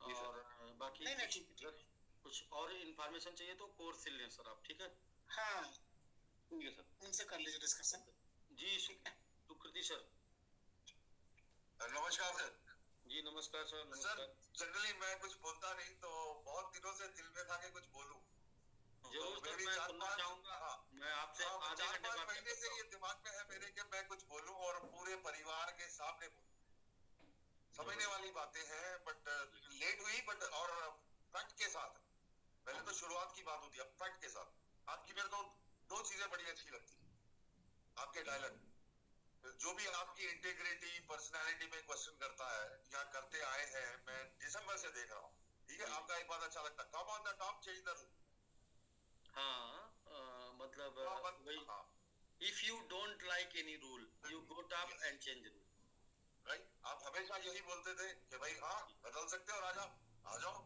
और बाकी कुछ और इन्फॉर्मेशन चाहिए तो कोर्स से लें सर आप, ठीक है? हाँ, ठीक है सर, उनसे कर लीजिए डिस्कशन। जी, सुकृति सर। नमस्कार सर। जी नमस्कार सर। सर, जनरली मैं कुछ बोलता नहीं, तो बहुत दिनों से दिल में था कि कुछ बोलूं। जरूर सर, मैं सुनना चाहूंगा। मैं आपसे आधे घंटे बाद 4-5 महीने से ये दिमाग में है मेरे कि मैं कुछ बोलूं और पूरे परिवार के सामने बोलूं। समझने वाली बातें हैं, बट लेट हुई, बट और फ्रंट के साथ। पहले तो शुरुआत की बात होती है, अब फ्रंट के साथ। आपकी मेरे को 2 चीजें बड़ी अच्छी लगती है, आपके डायलॉग। जो भी आपकी इंटीग्रिटी, पर्सनालिटी में क्वेश्चन करता है या करते आए हैं, मैं दिसंबर से देख रहा हूँ, ठीक है? आपका एक बात अच्छा लगता है, come on the top, change the rule. हाँ, मतलब वही, if you don't like any rule, you go top and change rule, right? आप हमेशा यही बोलते थे कि भाई हाँ, बदल सकते हो राजा, आ जाओ।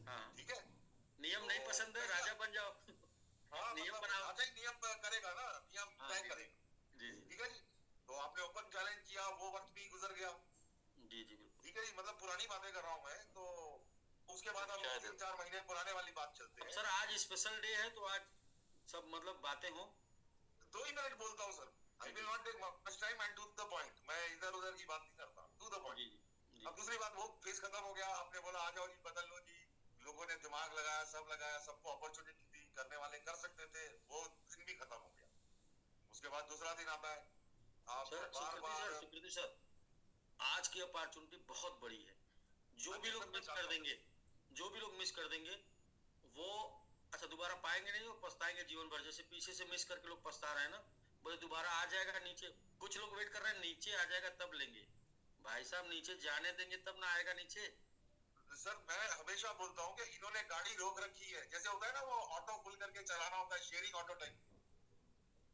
हाँ, ठीक है, नियम नहीं पसंद है, राजा बन जाओ। हाँ, नियम बनाओ। राजा ही नियम करेगा ना, नियम तय करेगा। जी ठीक है जी। तो आपने ओपन चैलेंज किया, वो वक्त भी गुजर गया। जी जी, बिल्कुल। ठीक है जी, मतलब पुरानी बातें कर रहा हूँ मैं, तो उसके बाद अब 3-4 महीने पुराने वाली बात चलते हैं। सर आज स्पेशल डे है, तो आज सब मतलब बातें हो। 2 ही मिनट बोलता हूँ sir, I will not take much time and to the point. मैं इधर उधर की बात नहीं करता, टू द पॉइंट। जी अब दूसरी बात, वो फेज खत्म हो गया, आपने बोला आ जाओ जी, बदल लो जी। लोगों ने दिमाग लगाया, सब लगाया, सबको अपॉर्चुनिटी दी, करने वाले कर सकते थे, वो दिन भी खत्म हो गया। उसके बाद दूसरा दिन आता है, आप बार-बार। सुकृति सर, आज की अपॉर्चुनिटी बहुत बड़ी है। जो भी लोग मिस कर देंगे वो अच्छा दोबारा पाएंगे नहीं, वो पछताएंगे जीवन भर। जैसे पीछे से मिस करके लोग पछता रहे हैं ना, बोले दोबारा आ जाएगा नीचे। कुछ लोग वेट कर रहे हैं नीचे आ जाएगा तब लेंगे। भाई साहब, नीचे जाने देंगे तब ना आएगा नीचे। सर, मैं हमेशा बोलता हूँ कि इन्होंने गाड़ी रोक रखी है, जैसे होता है ना वो ऑटो खुल करके चलाना होता है, शेयरिंग ऑटो टाइप।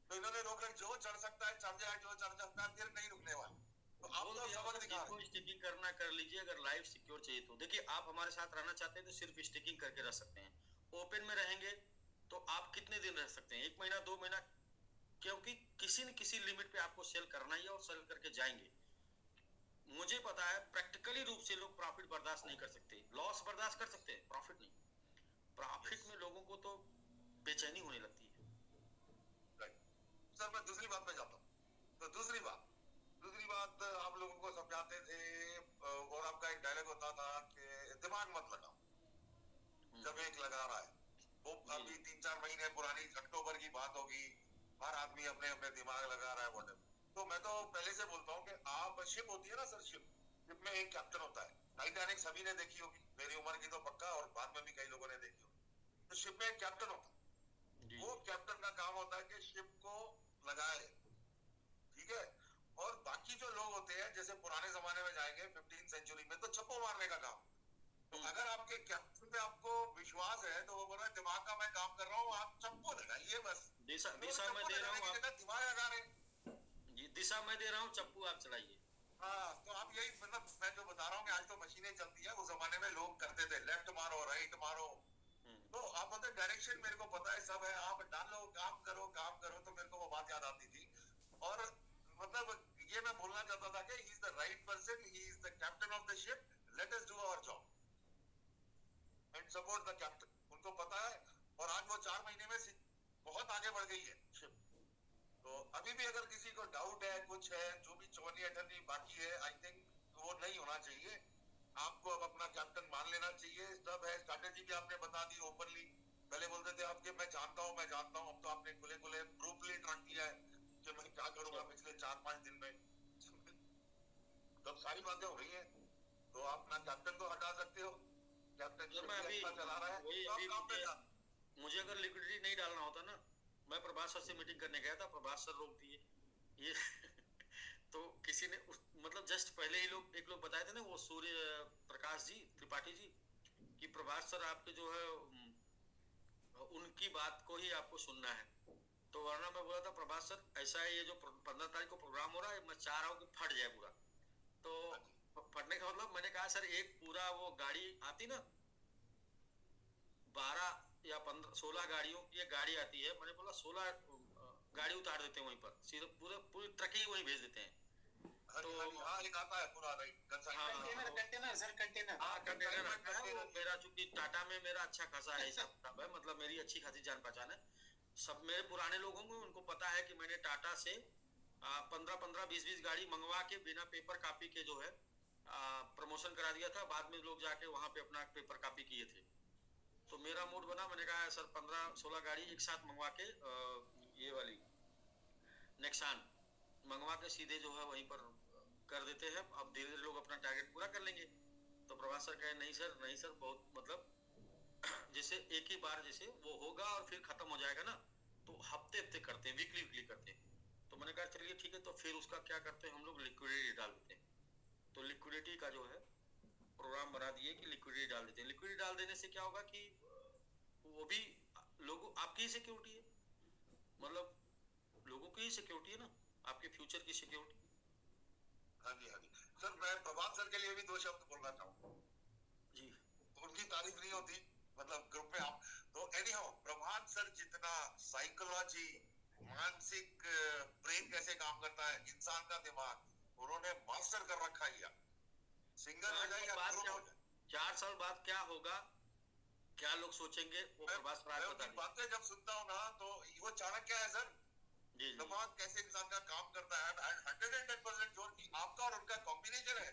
तो इन्होंने रोक रखी, जो चढ़ सकता है चढ़ जाए, जो चढ़ सकता है फिर नहीं रुकने वाले। तो आप तो सबक दिखा रहे हैं। स्टिकिंग करना कर लीजिए, अगर लाइफ सिक्योर चाहिए तो। देखिए, आप हमारे साथ रहना चाहते हैं तो सिर्फ स्टिकिंग करके रह सकते हैं। ओपन में रहेंगे तो आप कितने दिन रह सकते हैं, 1 महीना 2 महीना, क्योंकि किसी न किसी लिमिट पे आपको सेल करना ही है और सेल करके जाएंगे। मुझे पता है प्रैक्टिकली रूप से लोग प्रॉफिट बर्दाश्त नहीं कर सकते, लॉस बर्दाश्त कर सकते हैं, प्रॉफिट नहीं। प्रॉफिट में लोगों को तो बेचैनी होने लगती है। सर मैं दूसरी बात पे जाता हूँ। तो दूसरी बात आप लोगों को समझाते थे और आपका एक डायलॉग होता था कि दिमाग मत लगाओ जब एक लगा रहा है। वो अभी 3-4 महीने पुरानी अक्टूबर की बात होगी, हर आदमी अपने अपने दिमाग लगा रहा है whatever। तो मैं तो पहले से बोलता हूँ कि आप शिप होती है ना सर, शिप में एक कैप्टन होता है। टाइटैनिक सभी ने देखी होगी, मेरी उम्र की तो पक्का, और बाद में भी कई लोगों ने देखी होगी। तो शिप में एक कैप्टन होता है, वो कैप्टन का काम होता है कि शिप को लगाए, ठीक है। और बाकी जो लोग होते हैं, जैसे पुराने जमाने में जाएंगे 15वीं सेंचुरी में, तो चप्पो मारने का काम। तो अगर आपके कैप्टन पे आपको विश्वास है तो वो बोल रहा है दिमाग का मैं काम कर रहा हूँ, आप चप्पो लगाइए बस। दिशा मैं दे रहा हूँ, दिमाग लगा रहे जी दिशा मैं दे रहा हूँ, चप्पू आप चलाइए। हाँ, तो आप यही मतलब मैं जो बता रहा हूँ कि आज तो मशीनें चलती है, उस जमाने में लोग करते थे लेफ्ट मारो राइट मारो। तो आप बोलते डायरेक्शन मेरे को पता है सब है, आप डालो काम करो। तो मेरे को वो बात याद आती थी। और मतलब ये मैं बोलना चाहता था कि he is the right person, he is the captain of the ship, let us do our job and support the captain. उनको पता है, और आज वो 4 महीने में बहुत आगे बढ़ गई है शिप। तो अभी भी अगर किसी को डाउट है, कुछ है, जो भी चौनी अठन्नी बाकी है, आई थिंक वो नहीं होना चाहिए। आपको अब अपना कैप्टन मान लेना चाहिए। सब है, स्ट्रैटेजी भी आपने बता दी ओपनली। पहले बोलते थे आपके मैं जानता हूँ, अब तो आपने खुले खुले प्रूफली रख दिया है कि मैं क्या करूंगा पिछले 4-5 दिन में। तब सारी बातें हो गई हैं, तो आप अपना कैप्टन को हटा सकते हो। कैप्टन अच्छा चला रहा है तो आप काम पे जा। मुझे अगर लिक्विडिटी नहीं डालना होता ना, मैं प्रभास सर से मीटिंग करने गया था, प्रभास सर रोक दिए ये तो किसी ने मतलब जस्ट पहले ही एक लोग बताए थे ना, वो सूर्य प्रकाश जी त्रिपाठी जी, कि प्रभास सर आपके जो है उनकी बात को ही आपको सुनना है। तो वरना मैं बोला था प्रभास सर ऐसा है, ये जो 15 तारीख को प्रोग्राम हो रहा है, मैं चाह रहा हूँ कि फट जाए पूरा। तो फटने का मतलब मैंने कहा सर एक पूरा वो गाड़ी आती ना 12 या 16 गाड़ियों की एक गाड़ी आती है, मैंने बोला 16 गाड़ी उतार देते हैं वहीं पर, सीधे पूरी ट्रक ही वहीं भेज देते हैं। तो एक आता है पूरा कंटेनर सर, कंटेनर आता है। वो मेरा चूंकि टाटा में मेरा अच्छा खासा है हिसाब किताब है, मतलब मेरी अच्छी खासी जान पहचान है। सब मेरे पुराने लोगों को उनको पता है कि मैंने टाटा से 15-15, 20-20 गाड़ी मंगवा के बिना पेपर कॉपी के जो है प्रमोशन करा दिया था। बाद में लोग जाके वहां पे अपना पेपर कॉपी किए थे। तो मेरा मूड बना, मैंने कहा सर 15-16 गाड़ी एक साथ मंगवा के ये वाली नेक्सान मंगवा के सीधे जो है वहीं पर कर देते हैं, अब धीरे धीरे लोग अपना टारगेट पूरा कर लेंगे। तो प्रभास सर कहे नहीं सर बहुत मतलब जैसे एक ही बार जैसे वो होगा और फिर खत्म हो जाएगा ना, तो हफ्ते करते हैं, वीकली करते हैं। तो मैंने कहा चलिए ठीक है, तो फिर उसका क्या करते हैं हम लोग, लिक्विडिटी डाल देते हैं। तो लिक्विडिटी का जो है प्रोग्राम बना दिए कि लिक्विडिटी डाल देते हैं। लिक्विडिटी डाल देने से क्या होगा कि वो भी लोगों आपकी सिक्योरिटी है, मतलब लोगों की सिक्योरिटी है ना, आपके फ्यूचर की सिक्योरिटी। हाँ जी सर, मैं प्रभात सर के लिए भी 2 शब्द बोलना चाहूंगा जी। उनकी तारीफ नहीं होती मतलब ग्रुप में आप तो एनीहाउ, प्रभात सर जितना साइकोलॉजी, मानसिक ब्रेन कैसे काम करता है, इंसान का दिमाग उन्होंने मास्टर कर रखा है। सिंगल हो जाए या ग्रुप हो जाए, 4 साल बाद क्या होगा, क्या लोग सोचेंगे, वो प्रभास सर बता दें। बातें जब सुनता हूँ ना तो वो चाणक्य है सर। दिमाग कैसे इंसान का काम करता है, 110% जोर की आपका और उनका कॉम्बिनेशन है,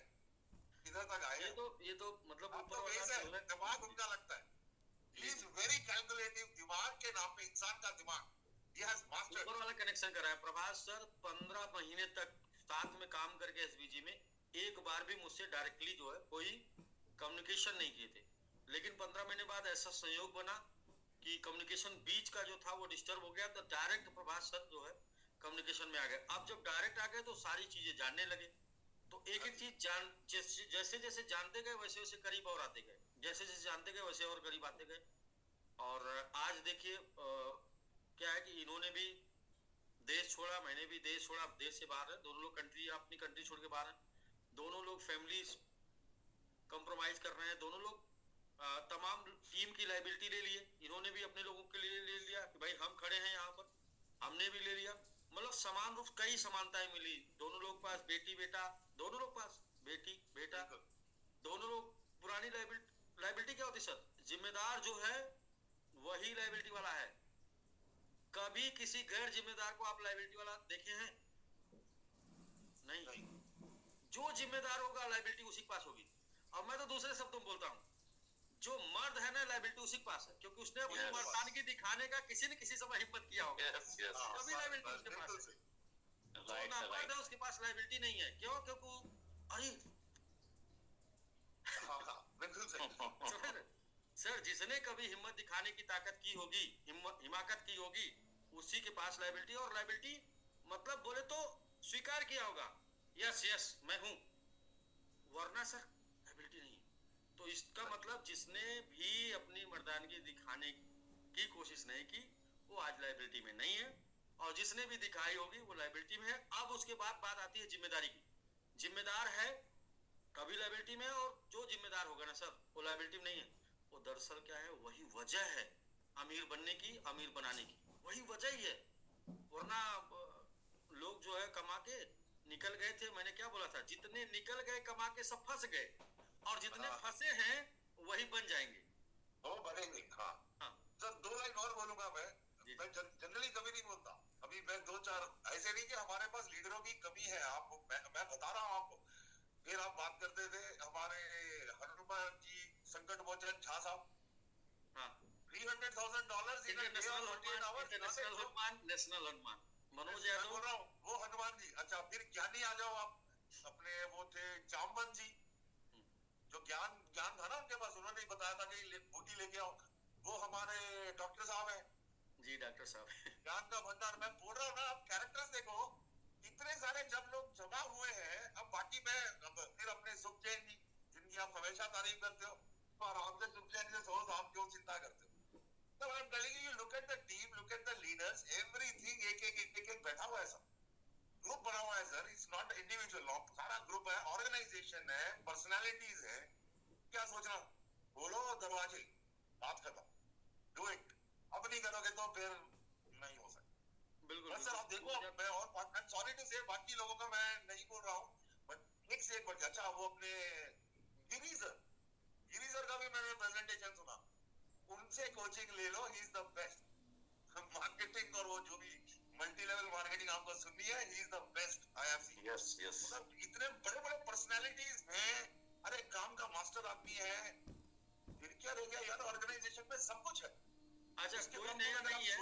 इधर तक आए। ये तो मतलब ऊपर वाला दिमाग उनका लगता है। He is very calculative। दिमाग के नाम पे इंसान का दिमाग, he has mastered। ऊपर वाला कनेक्शन करा है प्रभास सर। 15 महीने तक साथ में काम करके एसबीजी में एक बार भी मुझसे डायरेक्टली जो है कोई कम्युनिकेशन नहीं किए थे, लेकिन 15 महीने बाद ऐसा संयोग बना कि कम्युनिकेशन बीच का जो था वो डिस्टर्ब हो गया, तो डायरेक्ट प्रभास सर जो है कम्युनिकेशन में आ गए। अब जब डायरेक्ट आ गए तो सारी चीजें जानने लगे, तो एक एक चीज जैसे जैसे जानते गए वैसे वैसे करीब और आते गए, जैसे जैसे जानते गए वैसे और करीब आते गए। और आज देखिए क्या है कि इन्होंने भी देश छोड़ा, मैंने भी देश छोड़ा, देश से बाहर है, दोनों लोग कंट्री अपनी कंट्री छोड़ के बाहर है, दोनों लोग फैमिली कंप्रोमाइज कर रहे हैं, दोनों लोग तमाम टीम की लाइबिलिटी ले लिए, इन्होंने भी अपने लोगों के लिए ले लिया कि भाई हम खड़े हैं यहाँ पर, हमने भी ले लिया। मतलब समान रूप कई समानताएं मिली, दोनों लोग पास बेटी बेटा, दोनों लोग पास बेटी बेटा, दोनों लोग। पुरानी लाइबिलिटी क्या होती सर, जिम्मेदार जो है वही लाइबिलिटी वाला है। कभी किसी गैर जिम्मेदार को आप लाइबिलिटी वाला देखे हैं? नहीं। जो जिम्मेदार होगा लाइबिलिटी उसी के पास होगी। और मैं तो दूसरे शब्दों में बोलता हूँ, जो मर्द है ना लाइबिलिटी उसी के पास है, क्योंकि उसने अपनी मर्दानगी दिखाने का किसी न किसी समय हिम्मत किया होगा। कभी लाइबिलिटी उसके पास है। जो ना मर्द है उसके पास लाइबिलिटी नहीं है। क्यों? क्योंकि अरे सर जिसने कभी हिम्मत दिखाने की ताकत की होगी, हिमाकत की होगी, उसी के पास लाइबिलिटी। और लाइबिलिटी मतलब बोले तो स्वीकार किया होगा, यस यस मैं हूं, वरना सर लाइबिलिटी नहीं। तो इसका मतलब जिसने भी अपनी मर्दानगी दिखाने की कोशिश नहीं की वो आज लाइबिलिटी में नहीं है, और जिसने भी दिखाई होगी वो लाइबिलिटी में है। अब उसके बाद बात आती है जिम्मेदारी की। जिम्मेदार है कभी लाइबिलिटी में, और जो जिम्मेदार होगा ना सर वो लाइबिलिटी में नहीं है। वो दरअसल क्या है, वही वजह है अमीर बनने की, अमीर बनाने की, वही वजह ही है। वरना लोग जो है कमा के निकल गए थे, मैंने क्या बोला था, जितने निकल गए कमा के सब फंस गए, और जितने फंसे हैं वही बन जाएंगे, वो बनेंगे। हाँ सर, 2 लाइन और बोलूंगा मैं जनरली कभी नहीं बोलता। अभी मैं 2-4 ऐसे नहीं कि हमारे पास लीडरों की कमी है, आपको मैं बता रहा हूँ आपको। फिर आप बात करते थे हमारे हनुमान जी संकट मोचन झा साहब, $300,000 नेशनल हनुमान मनोज यादव, वो हनुमान जी। अच्छा, फिर ज्ञानी आ जाओ आप, अपने वो थे जामवन जी, जो ज्ञान था ना उनके पास, उन्होंने बताया था कि बूटी लेके आओ। वो हमारे डॉक्टर साहब हैं जी, डॉक्टर साहब ज्ञान का भंडार। मैं बोल रहा हूँ ना, आप कैरेक्टर्स देखो, इतने सारे जब लोग जमा हुए हैं। अब बाकी मैं फिर अपने सुखचैन जी, जिनकी आप हमेशा तारीफ करते हो, और आपसे सुखचैन जी सोच आप क्यों चिंता करते हो? तब I am telling you, look at the team, look at the leaders, everything एक बैठा हुआ है सर, ग्रुप बना हुआ है सर। इट्स नॉट इंडिविजुअल, सारा ग्रुप है, ऑर्गेनाइजेशन है, पर्सनालिटीज है। क्या सोचना, बोलो दरवाजे, बात खत्म, डू इट। अब नहीं करोगे तो फिर नहीं हो सकता। बिल्कुल सर आप देखो, मैं और सॉरी टू से बाकी लोगों का मैं नहीं बोल रहा हूँ, बट एक से एक बढ़ गया। अच्छा, वो अपने गिरी सर का भी मैंने प्रेजेंटेशन सुना, उनसे कोचिंग ले लो, he is the best. Marketing और वो जो भी मल्टी लेवल मार्केटिंग आपको सुननी है, ही is the best I have seen. Yes मतलब इतने बड़े पर्सनालिटीज हैं, अरे काम का मास्टर आदमी है। फिर क्या रह गया यार, ऑर्गेनाइजेशन में सब कुछ है। अच्छा, कोई नया नहीं है,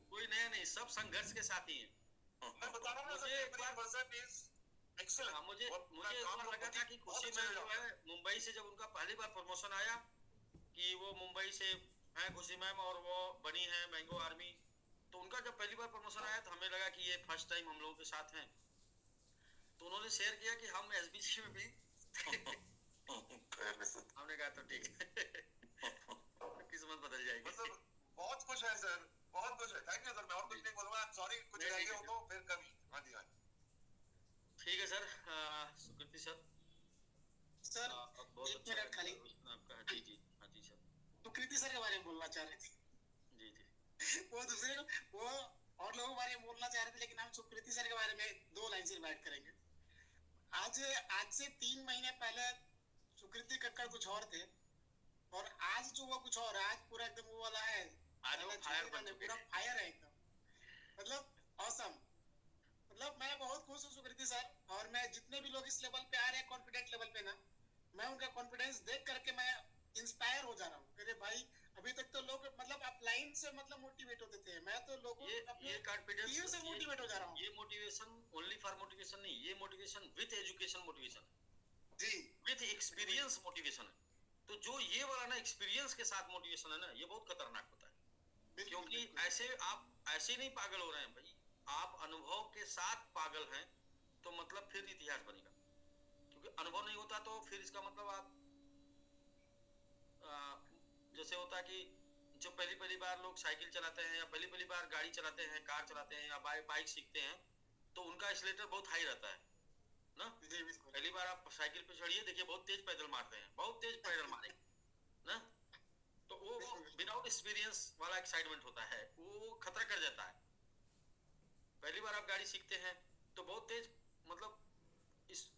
कोई नया नहीं, सब संघर्ष के साथ ही है। मैं बता रहा हूँ ना, मुझे एक बार एक्सीलेंट। मुझे एक बार लगा था कि खुशी मैम जो है मुंबई से, जब उनका पहली बार प्रमोशन आया कि वो मुंबई से हैं खुशी मैम, और वो बनी है मैंगो आर्मी, तो उनका जब पहली बार प्रमोशन आया तो हमें लगा कि ये फर्स्ट टाइम हम लोगों के साथ हैं। तो उन्होंने शेयर किया कि हम एसबीसी में भी हमने कहा तो ठीक है, किस्मत बदल जाएगी। मतलब बहुत कुछ है सर, बहुत कुछ है। थैंक यू सर, मैं और कुछ नहीं बोलूंगा, सॉरी कुछ रह गया हो तो फिर कभी। हाँ जी, हाँ ठीक है सर। सुकृति सर, बहुत एक मिनट खाली आपका। जी जी, हाँ जी सर। सुकृति सर के बारे में बोलना चाह रहे थे। जी जी, वो दूसरे वो और लोगों के बारे में बोलना चाह रहे थे, लेकिन हम सुकृति सर के बारे में 2 लाइन से बात करेंगे। आज से 3 महीने पहले सुकृति कक्कड़ कुछ और थे, और आज जो वो कुछ और है, आज पूरा एकदम वो वाला है, आज वो फायर बन पूरा फायर है एकदम, मतलब ऑसम। मतलब मैं बहुत खुश हूँ सुकृति सर, और मैं जितने भी लोग इस लेवल पे आ रहे हैं कॉन्फिडेंट लेवल पे ना, मैं उनका कॉन्फिडेंस देख करके मैं इंस्पायर हो जा रहा हूँ। अरे भाई, अभी तक तो लोग मतलब अपलाइन से मतलब मोटिवेट होते थे, मैं तो लोगों ये कॉन्फिडेंस से मोटिवेट हो जा रहा हूँ। ये मोटिवेशन ओनली फॉर मोटिवेशन नहीं, ये मोटिवेशन विद एजुकेशन मोटिवेशन जी, विद एक्सपीरियंस मोटिवेशन है। तो जो ये वाला ना एक्सपीरियंस के साथ मोटिवेशन है ना, ये बहुत खतरनाक होता है, क्योंकि ऐसे आप ऐसे नहीं पागल हो रहे हैं भाई, आप अनुभव के साथ पागल हैं, तो मतलब फिर इतिहास बनेगा। क्योंकि अनुभव नहीं होता तो फिर इसका मतलब आप जैसे होता कि जो पहली बार लोग साइकिल चलाते हैं, या पहली बार गाड़ी चलाते हैं, कार चलाते हैं, या बाइक सीखते हैं, तो उनका एक्सीलरेटर बहुत हाई रहता है ना। पहली बार आप साइकिल पे चढ़िए, देखिए बहुत तेज पैदल मारते हैं, बहुत तेज पैदल मारेंगे ना, वो विदाउट एक्सपीरियंस वाला एक्साइटमेंट होता है, वो खतरा कर जाता है। पहली बार आप गाड़ी सीखते हैं तो बहुत तेज, मतलब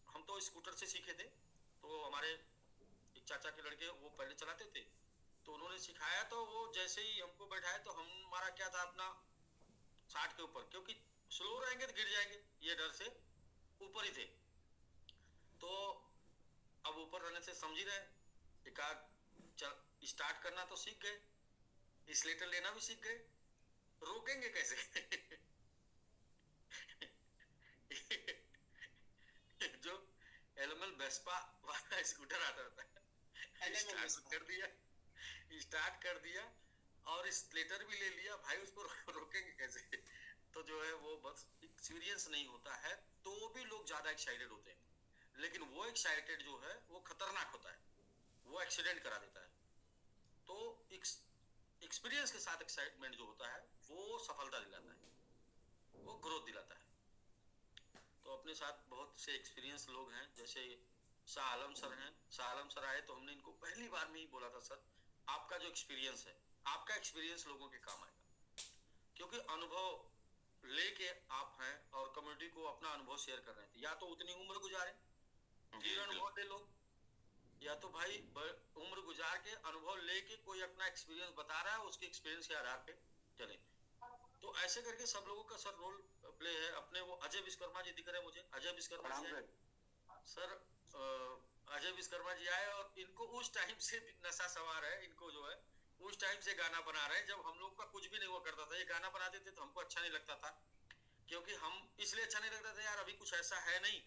हम तो स्कूटर से सीखे थे, तो हमारे एक चाचा के लड़के वो पहले चलाते थे, तो उन्होंने सिखाया, तो वो जैसे ही हमको बैठाया तो हमारा क्या था, अपना 60 के ऊपर, क्योंकि स्लो रहेंगे तो गिर जाएंगे, ये डर से ऊपर ही थे। तो अब ऊपर रहने से समझ ही रहे, एक आध स्टार्ट करना तो सीख गए, एक्सीलेटर लेना भी सीख गए, रोकेंगे कैसे? जो एलएमएल वेस्पा वाला स्कूटर आता था, स्टार्ट कर दिया और एक्सीलेटर भी ले लिया, भाई उसको रोकेंगे कैसे? तो जो है वो बस एक्सपीरियंस नहीं होता है, तो भी लोग ज्यादा एक्साइटेड होते हैं, लेकिन वो एक्साइटेड जो है वो खतरनाक होता है, वो एक्सीडेंट करा देता है। तो एक्सपीरियंस के साथ एक्साइटमेंट जो होता है वो सफलता दिलाता है, वो ग्रोथ दिलाता है। तो अपने साथ बहुत से एक्सपीरियंस लोग हैं, जैसे शाह आलम सर हैं। शाह आलम सर आए तो हमने इनको पहली बार में ही बोला था, सर आपका जो एक्सपीरियंस है, आपका एक्सपीरियंस लोगों के काम आएगा, क्योंकि अनुभव लेके आप हैं और कम्युनिटी को अपना अनुभव शेयर कर रहे हैं। या तो उतनी उम्र गुजारे, फिर अनुभव ले लो, या तो भाई उम्र गुजार के अनुभव लेके कोई अपना एक्सपीरियंस बता रहा है, उसके एक्सपीरियंस के आधार पे चले। तो ऐसे करके सब लोगों का सर रोल प्ले है। अपने वो अजय विश्वकर्मा जी दिख रहे हैं मुझे, अजय विश्वकर्मा जी सर, अजय विश्वकर्मा जी आए और इनको उस टाइम से नशा सवार है, इनको जो है उस टाइम से गाना बना रहे हैं, जब हम लोग का कुछ भी नहीं हुआ करता था। ये गाना बना देते तो हमको अच्छा नहीं लगता था, क्योंकि हम इसलिए अच्छा नहीं लगता था, यार अभी कुछ ऐसा है नहीं,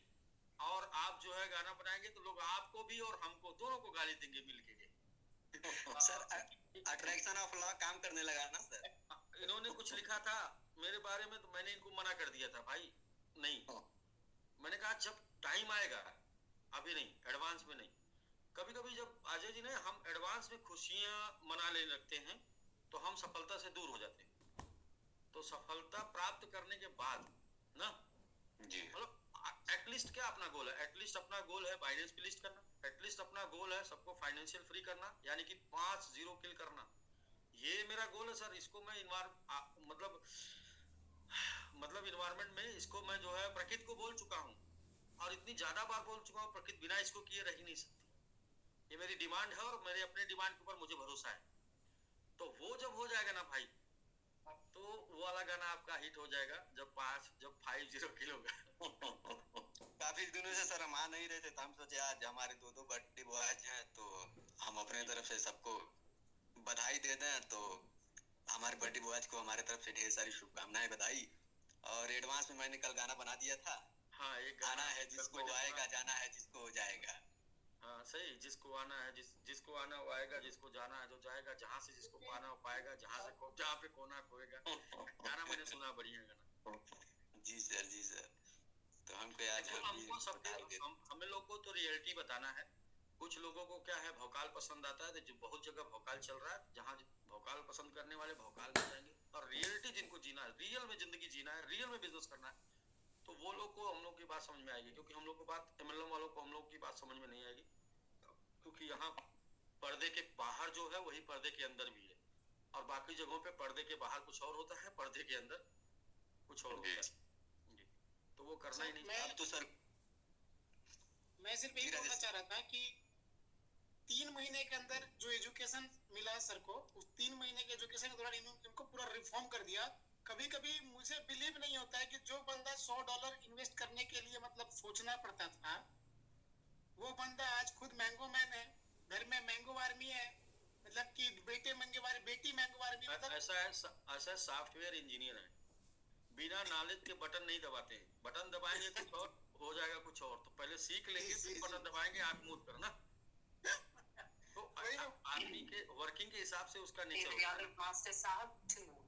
और आप जो है गाना बनाएंगे तो लोग आपको भी और हमको दोनों को गाली देंगे मिलके के। सर अट्रैक्शन ऑफ लॉ काम करने लगा ना सर। इन्होंने कुछ लिखा था मेरे बारे में, तो मैंने इनको मना कर दिया था, भाई नहीं, मैंने कहा जब टाइम आएगा, अभी नहीं, एडवांस में नहीं। कभी कभी जब अजय जी ने हम एडवांस में खुशियां मना लेने लगते हैं तो हम सफलता से दूर हो जाते हैं। तो सफलता प्राप्त करने के बाद ना जी, मतलब एटलीस्ट क्या अपना गोल है, एटलीस्ट अपना गोल है बाइनेंस पे लिस्ट करना, एटलीस्ट अपना गोल है सबको फाइनेंशियल फ्री करना, यानी कि 5 0 किल करना, ये मेरा गोल है सर। इसको मैं मतलब इन्वायरमेंट में इसको मैं जो है प्रकृति को बोल चुका हूँ, और इतनी ज्यादा बार बोल चुका हूँ, प्रकृति बिना इसको किए रह ही नहीं सकती। ये मेरी डिमांड है और मेरे अपने डिमांड के ऊपर मुझे भरोसा है। तो वो जब हो जाएगा ना भाई, तो वो वाला गाना आपका हिट हो जाएगा, जब 5 0 किल होगा। काफी दिनों से सर हम आ नहीं रहे थे, तो हम सोचे आज हमारे 2 बर्थडे बॉयज हैं, तो हम अपने तरफ से सबको बधाई दे दें। तो हमारे बर्थडे बॉयज को हमारे तरफ से ढेर सारी शुभकामनाएं, बधाई। और एडवांस में मैंने कल गाना बना दिया था। हाँ, एक गाना है जिसको आएगा, जाना है जिसको हो जाएगा। हाँ सही, जिसको आना है जिसको आना वो आएगा, जिसको जाना है जो जाएगा, जहाँ से जिसको पाना वो पाएगा, जहाँ पे खोना खोएगा। गाना मैंने सुना, बढ़िया गाना। जी सर, जी सर। तो हमको आज हमें लोग को तो रियलिटी बताना है। कुछ लोगों को क्या है, भौकाल पसंद आता है, तो बहुत जगह भौकाल चल रहा है, जहाँ भौकाल पसंद करने वाले भौकाल में जाएंगे, और रियलिटी जिनको जीना है, रियल में जिंदगी जीना है, रियल में बिजनेस करना है, तो वो लोग को हम लोग की बात समझ में आएगी। क्योंकि हम लोग को बात, एमएलएम वालों को हम लोग की बात समझ में नहीं आएगी, क्योंकि यहाँ पर्दे के बाहर जो है वही पर्दे के अंदर भी है, और बाकी जगहों पे पर्दे के बाहर कुछ और होता है, पर्दे के अंदर कुछ और होता है जी। तो वो करना ही नहीं। अब तो सर मैं सिर्फ यही बोलना चाह रहा था कि 3 महीने के अंदर जो एजुकेशन मिला सर को, उस 3 महीने के एजुकेशन के दौरान इनको पूरा रिफॉर्म कर दिया। कभी कभी मुझे बिलीव नहीं होता है कि जो बंदा $100 इन्वेस्ट करने के लिए मतलब सोचना पड़ता था, वो बंदा आज खुद मैंगो मैन है, घर में मैंगो आर्मी है, मतलब कि बेटी मैंगो आर्मी। मतलब ऐसा सॉफ्टवेयर इंजीनियर है, बिना नॉलेज के बटन नहीं दबाते हैं। बटन दबाएंगे कुछ और हो जाएगा कुछ और, तो पहले सीख लेंगे फिर बटन दबाएंगे, आंख मूंद कर ना। तो आदमी के वर्किंग के हिसाब से उसका नेचर।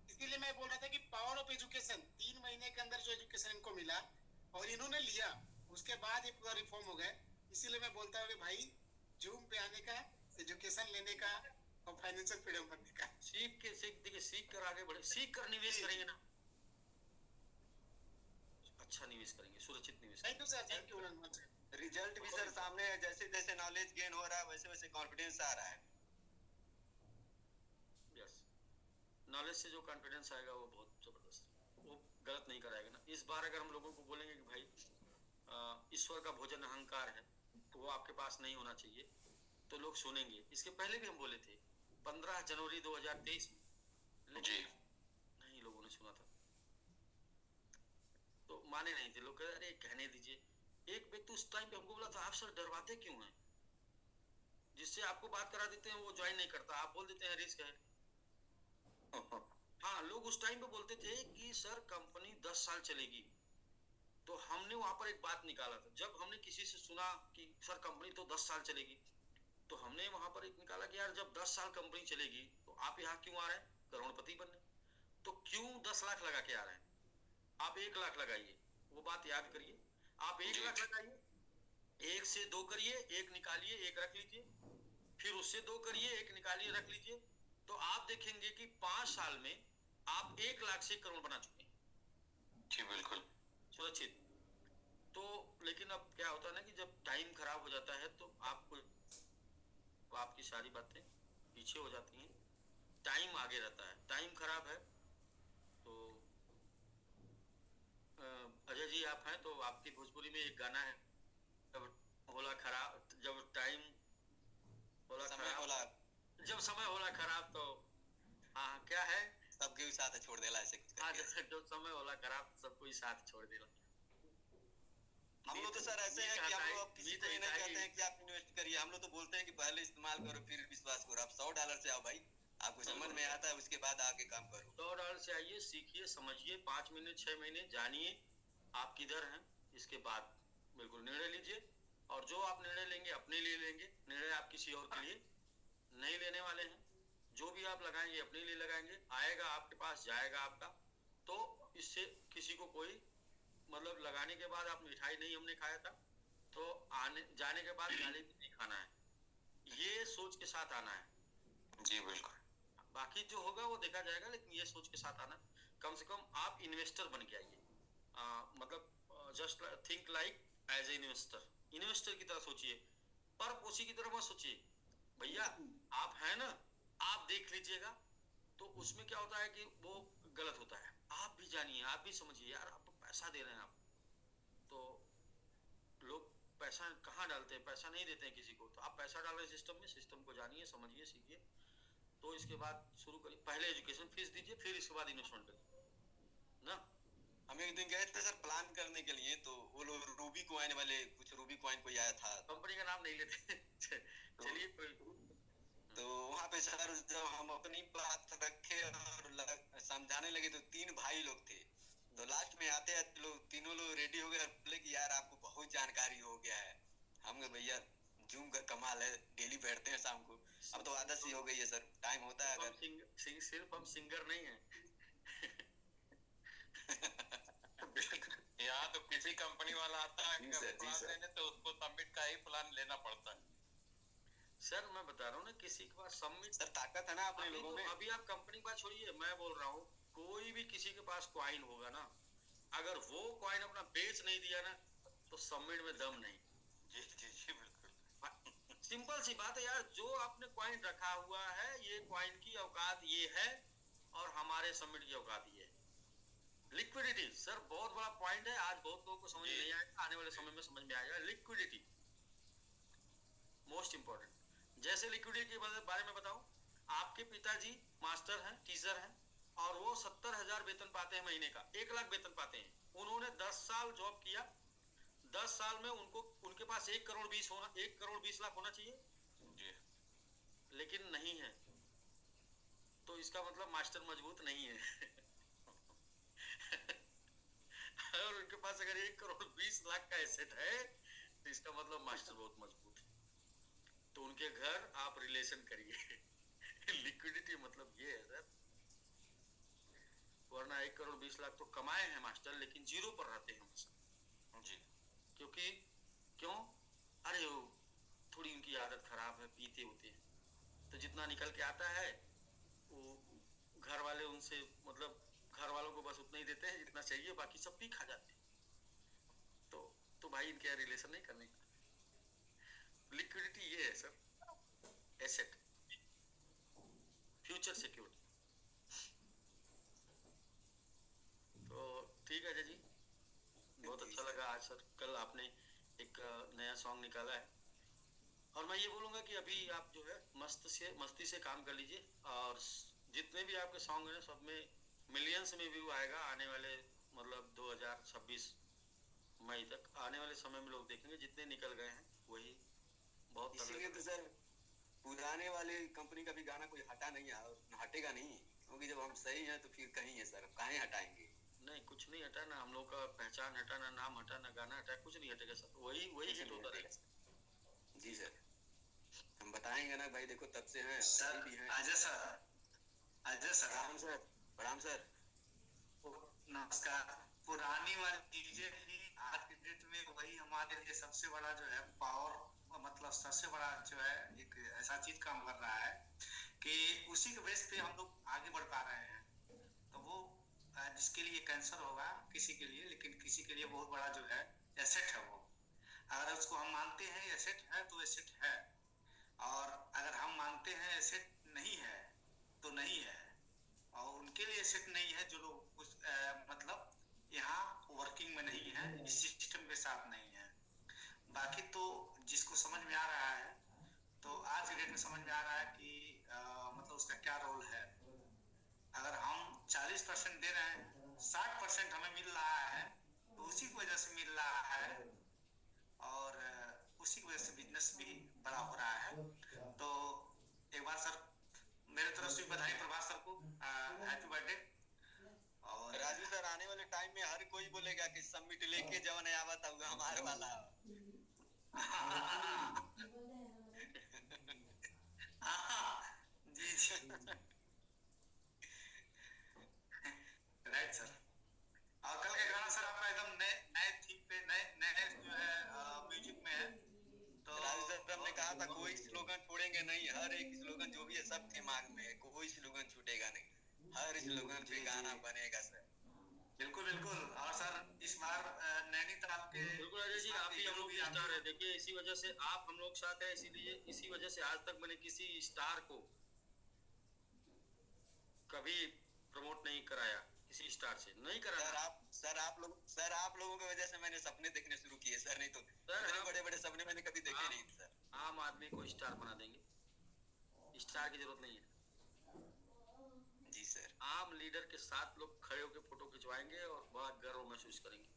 इसीलिए मैं बोल रहा था कि पावर ऑफ एजुकेशन, 3 महीने के अंदर जो एजुकेशन इनको मिला और इन्होंने लिया, उसके बाद ये पूरा रिफॉर्म हो गए। इसीलिए मैं बोलता हूँ कि भाई जूम पे आने का, एजुकेशन लेने का और फाइनेंशियल फ्रीडम बनने का, सीख कर आगे बढ़े, सीख कर निवेश करेंगे ना, अच्छा निवेश करेंगे, सुरक्षित निवेश। Thank you sir, thank you very much. Result भी सर सामने है, जैसे जैसे नॉलेज गेन हो रहा है वैसे वैसे कॉन्फिडेंस आ रहा है। नॉलेज से जो कॉन्फिडेंस आएगा वो बहुत जबरदस्त, वो गलत नहीं कराएगा ना। इस बार अगर हम लोगों को बोलेंगे कि भाई ईश्वर का भोजन अहंकार है, तो वो आपके पास नहीं होना चाहिए, तो लोग सुनेंगे। इसके पहले भी हम बोले थे 15 जनवरी 2023 में, लेकिन नहीं लोगों ने सुना था, तो माने नहीं थे लोग। अरे कहने दीजिए। एक व्यक्ति उस टाइम पे हमको बोला था, आप सर डरवाते क्यों हैं? जिससे आपको बात करा देते हैं वो ज्वाइन नहीं करता, आप बोल देते हैं रिस्क है। हाँ, लोग उस टाइम पे बोलते थे कि सर कंपनी 10 साल चलेगी, तो हमने वहां पर एक बात निकाला था। जब हमने किसी से सुना कि सर कंपनी तो 10 साल चलेगी, तो हमने वहां पर एक निकाला कि यार जब 10 साल कंपनी चलेगी तो आप यहाँ क्यों आ रहे हैं करोड़पति बनने? तो क्यों 10 लाख लगा के आ रहे हैं? आप 1 लाख लगाइए, वो बात याद करिए। आप 1 लाख लगाइए, 1 से 2 करिए, 1 निकालिए, 1 रख लीजिए, फिर उससे 2 करिए, 1 निकालिए, रख लीजिए, तो आप देखेंगे कि 5 साल में आप 1 लाख से करोड़ बना चुके हैं। जी बिल्कुल सुरक्षित। तो लेकिन अब क्या होता है ना कि जब टाइम खराब हो जाता है तो आपको आपकी सारी बातें पीछे हो जाती हैं, टाइम आगे रहता है। टाइम खराब है तो अजय जी आप हैं तो आपकी भोजपुरी में एक गाना है, जब होला खराब, जब टाइम होला खराब, जब समय होला खराब, तो हाँ क्या है, सबके साथ छोड़ देला ऐसे कुछ हाँ करके। जब समय होला खराब सबको ही साथ छोड़ देला। हम लोग तो सर ऐसे हैं कि हम लोग किसी को ये नहीं कहते हैं कि आप इन्वेस्ट करिए, हम लोग तो बोलते हैं कि पहले इस्तेमाल करो फिर विश्वास करो। आप $100 से आओ भाई, आपको समझ में आता है उसके बाद आके काम करो। $100 से आइए, सीखिए, समझिए, 5 महीने 6 महीने जानिए आप किधर हैं, इसके बाद बिल्कुल निर्णय लीजिए। और जो आप निर्णय लेंगे अपने लिए लेंगे, निर्णय आप किसी और के लिए नहीं लेने वाले हैं। जो भी आप लगाएंगे अपने लिए लगाएंगे, आएगा आपके पास, जाएगा आपका। तो इससे किसी को कोई मतलब लगाने के बाद आप मिठाई नहीं हमने खाया था तो आने जाने के बाद गाली भी नहीं खाना है, ये सोच के साथ आना है। जी बिल्कुल। बाकी जो होगा वो देखा जाएगा, लेकिन ये सोच के साथ आना। कम से कम आप इन्वेस्टर बन के आइए, मतलब just think like as a investor, investor की तरह सोचिए, पर उसी की तरह मत सोचिए। भैया आप हैं ना, आप देख लीजिएगा, तो उसमें क्या होता है कि वो गलत होता है। आप भी जानिए, आप भी समझिए, यार आप पैसा दे रहे हैं आप, तो लोग पैसा कहाँ डालते हैं, पैसा नहीं देते हैं किसी को। तो आप पैसा डाल रहे हैं सिस्टम में, सिस्टम को जानिए, समझिए, सीखिए, तो इसके बाद शुरू करिए। पहले एजुकेशन फीस दीजिए, फिर इसके बाद इन्वेस्टमेंट करिए ना। हम एक दिन गए थे सर प्लान करने के लिए, तो वो लोग रूबी कॉइन वाले, कुछ रूबी कॉइन कोई आया था, कंपनी का नाम नहीं लेते चलिए कोई। तो वहाँ पे सर जब हम अपनी बात रखे और समझाने लगे तो 3 भाई लोग थे। तो लास्ट में आते आते लोग तीनों लोग रेडी हो गए, बोले कि यार आपको बहुत जानकारी हो गया है। हम कहे भैया जूम का कमाल है, डेली बैठते हैं शाम को, अब तो आदत सी हो गई है सर, टाइम होता है अगर। सिर्फ हम सिंगर नहीं है यहाँ तो किसी कंपनी वाला आता है प्लान लेने तो उसको सबमिट का ही प्लान लेना पड़ता है। सर मैं बता रहा हूँ ना, किसी के पास सबमिट सर ताकत है ना अपने लोगों में। अभी आप कंपनी की बात छोड़िए, मैं बोल रहा हूँ कोई भी किसी के पास क्वाइन होगा ना, अगर वो क्वाइन अपना बेच नहीं दिया ना तो सबमिट में दम नहीं। जी जी जी बिल्कुल। सिंपल सी बात है यार, जो आपने क्वाइन रखा हुआ है, ये क्वाइन की औकात ये है और हमारे सबमिट की औकात ये है। लिक्विडिटी सर बहुत बड़ा पॉइंट है, आज बहुत लोगों को समझ नहीं आएगा, आने वाले समय में समझ में आएगा। Liquidity most important. जैसे लिक्विडिटी के बारे में बताऊं, आपके पिताजी मास्टर हैं, टीचर हैं, और वो 70,000 वेतन पाते हैं महीने का, 1 लाख वेतन पाते हैं। उन्होंने 10 साल जॉब किया, 10 साल में उनको उनके पास 1 करोड़ 20 लाख होना चाहिए जी, लेकिन नहीं है, तो इसका मतलब मास्टर मजबूत नहीं है और उनके पास अगर 1 करोड़ 20 लाख का एसेट है तो इसका मतलब मास्टर बहुत मजबूत है। तो उनके घर आप रिलेशन करिए लिक्विडिटी मतलब ये है सर, वरना 1 करोड़ 20 लाख तो कमाए हैं मास्टर, लेकिन जीरो पर रहते हैं हमेशा जी। क्योंकि क्यों, अरे वो थोड़ी उनकी आदत खराब है, पीते होते हैं, तो जितना निकल के आता है वो घर वाले उनसे मतलब घर वालों को बस उतना ही देते हैं जितना चाहिए, बाकी सब पी खा जाते हैं। तो भाई इनके रिलेशन नहीं करने का। लिक्विडिटी ये है सर, एसेट, फ्यूचर सिक्योरिटी। ठीक है अजय जी, बहुत अच्छा लगा आज सर। कल आपने एक नया सॉन्ग निकाला है और मैं ये बोलूँगा कि अभी आप जो है मस्ती से काम कर लीजिए और जितने भी आपके सॉन्ग हैं सब में मिलियंस में व्यू आएगा आने वाले मतलब 2026 मई तक। आने वाले समय में लोग देखेंगे, जितने निकल गए हैं वही बहुत इसीलिए तो सर पुराने वाले कंपनी का भी गाना कोई हटा नहीं है और हटेगा नहीं, क्योंकि जब हम सही हैं तो फिर कहीं है सर, काहे हटाएंगे। नहीं, कुछ नहीं हटा ना, हम लोग का पहचान हटा ना, नाम हटा ना, गाना हटा, कुछ नहीं हटेगा सर, वही वही हिट होता रहेगा। जी सर, हम बताएंगे ना भाई, देखो तब से हैं सर अभी भी हैं। अजय सर, अजय सर, प्रणाम सर। प्रणाम सर। नमस्कार। पुरानी वाली चीजें ही आज के डेट में वही हमारे लिए सबसे बड़ा जो है पावर, मतलब सबसे बड़ा जो है एक ऐसा चीज काम कर रहा है कि उसी के बेस पे हम लोग आगे बढ़ पा रहे हैं। तो वो जिसके लिए कैंसर होगा किसी के लिए, लेकिन किसी के लिए बहुत बड़ा जो है एसेट है वो। अगर उसको हम मानते हैं एसेट है तो एसेट है, और अगर हम मानते हैं एसेट नहीं है तो नहीं है। और उनके लिए एसेट नहीं है जो लोग उस मतलब यहाँ वर्किंग में नहीं है, इस सिस्टम के साथ नहीं है। बाकी तो जिसको समझ में आ रहा है, तो आज की डेट में समझ में आ रहा है कि मतलब उसका क्या रोल है। अगर हम 40% दे रहे हैं, 60% हमें मिल रहा है, तो उसी की वजह से मिल रहा है और उसी की वजह से बिजनेस भी बड़ा हो रहा है। तो एक बार सर मेरे तरफ से बधाई प्रभास सर को, हैप्पी बर्थडे। और राजू सर आने वाले टाइम में हर कोई बोलेगा कि सबमिट लेके जवन है आवत होगा हमारे वाला। जी जी राइट सर। और कल का गाना सर आपका एकदम नए नए थीम पे, नए नए जो है म्यूजिक में है। तो राजू सर हमने कहा था कोई स्लोगन छोड़ेंगे नहीं, हर एक स्लोगन जो भी है सब दिमाग में है, कोई स्लोगन छूटेगा नहीं, हर स्लोगन पे गाना बनेगा सर। बिल्कुल बिल्कुल। और सर इस बार नैनीताल के बिल्कुल अजय जी, आप ही हम लोग की स्टार है। देखिए इसी वजह से आप हम लोग साथ है, इसीलिए इसी वजह से आज तक मैंने किसी स्टार को कभी प्रमोट नहीं कराया, किसी स्टार से नहीं कराया। सर आप लोगों की वजह से मैंने सपने देखने शुरू किए सर, नहीं तो इतने बड़े बड़े सपने मैंने कभी देखे नहीं सर। आम आदमी को स्टार बना देंगे, स्टार की जरूरत नहीं है। जी सर। आम लीडर के साथ लोग खड़े होकर फोटो खिंचवाएंगे और बड़ा गर्व महसूस करेंगे।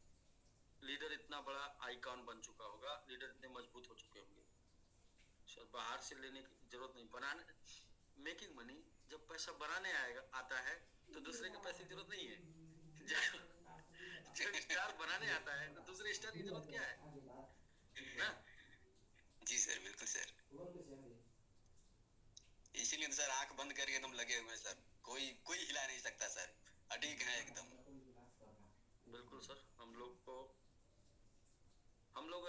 लीडर इतना बड़ा आइकॉन बन चुका होगा, लीडर इतने मजबूत हो चुके होंगे सर, बाहर से लेने की जरूरत नहीं। बनाने मेकिंग मनी, जब पैसा बनाने आएगा आता है तो दूसरे के पैसे की जरूरत नहीं है। जब स्टार बनाने आता है तो दूसरे स्टार की जरूरत क्या है ना? जी सर, बिल्कुल सर। इसीलिए तो सर आंख बंद करके एकदम लगे हुए हैं सर, कोई हिला नहीं सकता सर, अडिग है एकदम। बिल्कुल सर, हम लोग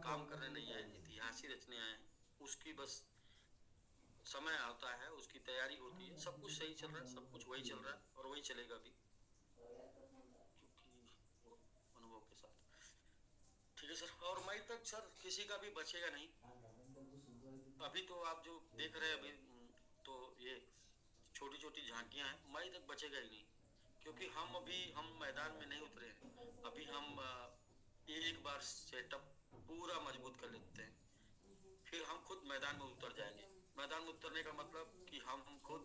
काम करने नहीं आए, इतिहास ही रचने आए हैं। उसकी बस समय आता है, उसकी तैयारी होती है। सब कुछ सही चल रहा है, सब कुछ वही चल रहा है और वही चलेगा भी, क्योंकि वो अनुभव के साथ। ठीक है सर, और मई तक सर किसी का भी बचेगा नहीं। अभी तो आप जो देख रहे हैं अभी तो ये छोटी छोटी झांकियां हैं, मई तक बचेगा ही नहीं, क्योंकि हम मैदान में नहीं उतरे हैं। अभी हम एक बार सेटअप पूरा मजबूत कर लेते हैं, फिर हम खुद मैदान में उतर जाएंगे। मैदान में उतरने का मतलब कि हम खुद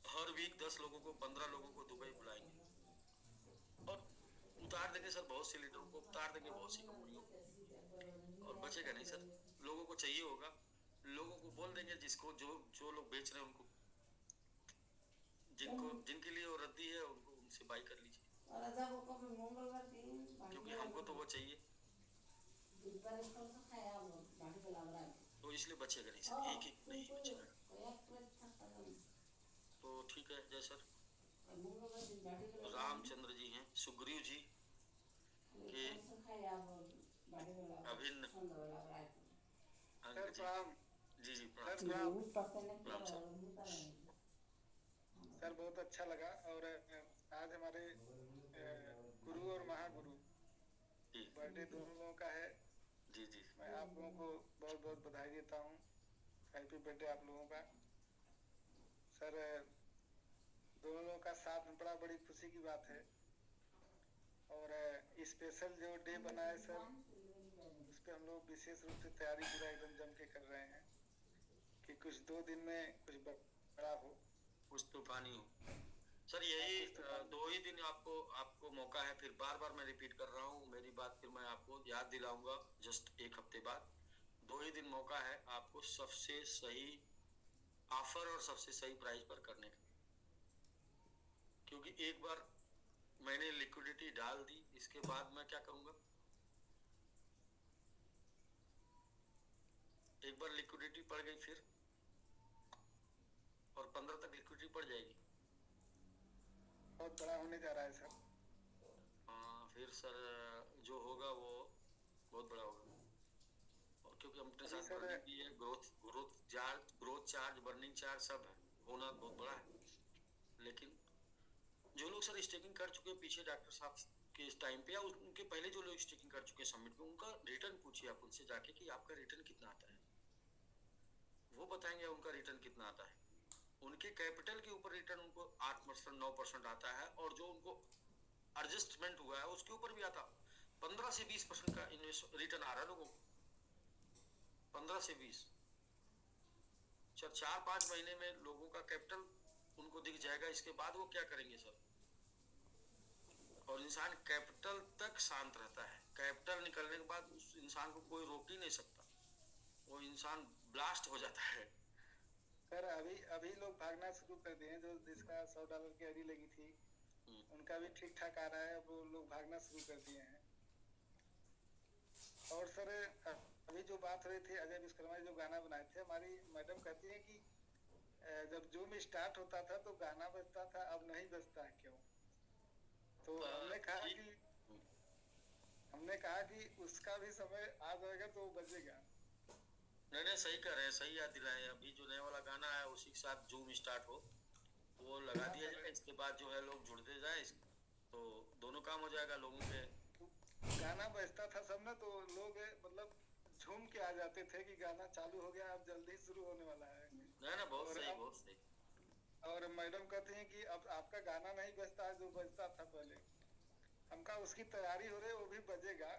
हर वीक 10 लोगों को 15 लोगों को दुबई बुलाएंगे और उतार देंगे सर, बहुत से लीडरों को उतार देंगे, बहुत सी कंपनियों को, और बचेगा नहीं सर। लोगों को चाहिए होगा, लोगों को बोल देंगे, जिसको जो लोग बेच रहे हैं उनको, जिनके लिए वो रद्दी है उनको, उनसे बाई कर लीजिए, क्योंकि हमको तो वो चाहिए। तो इसलिए बचेगा नहीं सर, एक नहीं बचेगा। तो ठीक है जय सर। रामचंद्र जी हैं, सुग्रीव जी के अभिन्न अंग जी। जी प्रणाम सर। सर बहुत अच्छा लगा। और आज हमारे गुरु और महागुरु बर्थडे दोनों लोगों का है। जी जी, मैं आप लोगों को बहुत बहुत बधाई देता हूँ। हैप्पी बर्थडे आप लोगों का। सर दोनों लोगों का साथ में बड़ा बड़ी खुशी की बात है। और स्पेशल जो डे बना है सर, उस पर हम लोग विशेष रूप से तैयारी पूरा एकदम जम के कर रहे हैं कि कुछ 2 दिन में कुछ बड़ा हो, कुछ तूफानी हो। सर यही 2 ही दिन आपको मौका है। फिर बार बार मैं रिपीट कर रहा हूँ, मेरी बात फिर मैं आपको याद दिलाऊंगा जस्ट 1 हफ्ते बाद। 2 ही दिन मौका है आपको सबसे सही ऑफर और सबसे सही प्राइस पर करने का, क्योंकि एक बार मैंने लिक्विडिटी डाल दी, इसके बाद मैं क्या करूंगा? एक बार लिक्विडिटी पड़ गई फिर, और 15 तक लिक्विडिटी पड़ जाएगी। बहुत बड़ा होने जा रहा है सर। हाँ फिर सर जो होगा वो बहुत बड़ा होगा, और क्योंकि हम अपने साथ बर्निंग भी है, ग्रोथ चार्ज बर्निंग चार्ज सब है, होना बहुत बड़ा है। लेकिन जो लोग सर स्टेकिंग कर चुके हैं पीछे डॉक्टर साहब के इस टाइम पे, या उनके पहले जो लोग स्टेकिंग कर चुके हैं समिट में, उनका रिटर्न पूछिए आप उनसे जाके कि आपका रिटर्न कितना आता है। वो बताएंगे उनका रिटर्न कितना आता है। उनके कैपिटल के ऊपर रिटर्न उनको 8% 9% आता है, और जो उनको एडजस्टमेंट हुआ है उसके ऊपर भी आता 15 से 20% का इन्वेस्ट रिटर्न आ रहा है लोगों को। 15 से 20 सर 4-5 महीने में लोगों का कैपिटल उनको दिख जाएगा। इसके बाद वो क्या करेंगे सर? और इंसान कैपिटल तक शांत रहता है, कैपिटल निकलने के बाद उस इंसान को कोई रोक ही नहीं सकता, वो इंसान ब्लास्ट हो जाता है। सर अभी लोग भागना शुरू कर दिए हैं, जो जिसका $100 की अड़ी लगी थी उनका भी ठीक ठाक आ रहा है, अब वो लोग भागना शुरू कर दिए हैं। और सर अभी जो बात हो रही थी, अजय विश्वकर्मा जो गाना बनाए थे, हमारी मैडम कहती है कि जब जूम स्टार्ट होता था तो गाना बजता था, अब नहीं बजता है क्यों? तो हमने कहा कि उसका भी समय आ जाएगा तो बजेगा। नहीं सही कर रहे हैं, सही याद दिलाए। अभी जो नया वाला गाना है उसी के साथ जूम स्टार्ट हो वो लगा दिया जाए, इसके बाद जो है लोग जुड़ते जाए तो दोनों काम हो जाएगा लोगों के। गाना बजता था सब ना, तो लोग मतलब झूम के आ जाते थे कि गाना चालू हो गया, अब जल्दी शुरू होने वाला है। ना बहुत सही, बहुत सही। और मैडम कहती हैं कि अब आपका गाना नहीं बजता है जो बजता था पहले। हम कहा उसकी तैयारी हो रही है, वो भी बजेगा,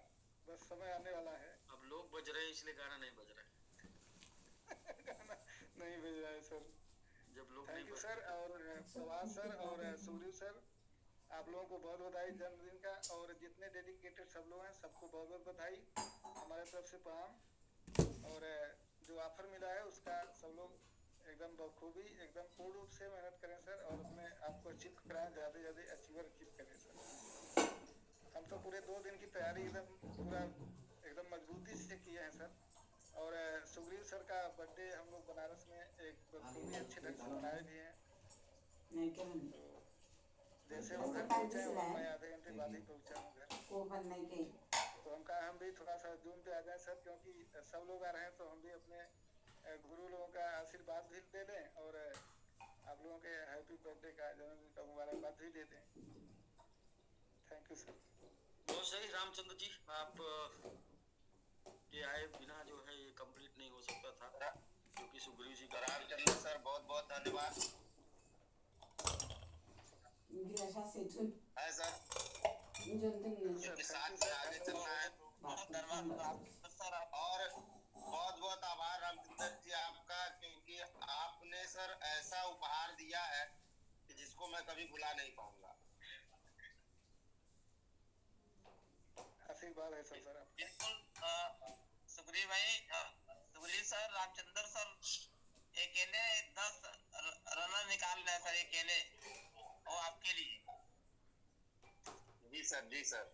बस समय आने वाला है। अब लोग बज रहे हैं इसलिए गाना नहीं बज रहा है। गाना नहीं बज रहा है सर। जब लोग थैंक यू सर, और प्रभात सर और सूर्य सर, आप लोगों को बहुत बधाई जन्मदिन का, और जितने डेडिकेटेड सब लोग हैं सबको बहुत बहुत बधाई, हमारे तरफ से प्रणाम। और जो ऑफर मिला है उसका सब लोग एकदम बखूबी एकदम पूर्ण रूप से मेहनत करें सर, और अपने आपको अचीव कराएं, ज़्यादा से ज़्यादा अचीवर अचीव करें सर। हम तो पूरे 2 दिन की तैयारी पूरा एकदम मजबूती से किए हैं सर। और सुग्रीव सर का बर्थडे हम लोग बनारस में एक बखूबी अच्छे ढंग से मनाए भी हैं। तो जैसे वो घर पहुँचे और मैं आधे घंटे बाद ही पहुँचा हूँ घर। तो हम कहा हम भी थोड़ा सा जूम पे आ जाए सर, क्योंकि सब लोग आ रहे हैं तो हम भी अपने गुरु लोगों का आशीर्वाद भी दे दें, और आप लोगों के हैप्पी बर्थडे का जन्मदिन का मुबारकबाद भी दे दें। Thank you sir. बहुत सही रामचंद्र जी, आप ये आए बिना जो है ये कंप्लीट नहीं हो सकता था, क्योंकि सुग्रीव जी का। रामचंद्र सर बहुत बहुत धन्यवाद है सर, क्योंकि साथ में आगे चलना है तो धन्यवाद सर, और बहुत बहुत आभार रामचंद्र जी आपका, क्योंकि आपने सर ऐसा उपहार दिया है कि जिसको मैं कभी भुला नहीं पाऊंगा। आशीर्वाद है सर आपका। बिल्कुल सुग्रीव भाई, सुग्रीव सर, रामचंद्र सर अकेले 10 रनर निकाल रहे हैं सर अकेले, और आपके लिए। जी सर, जी सर।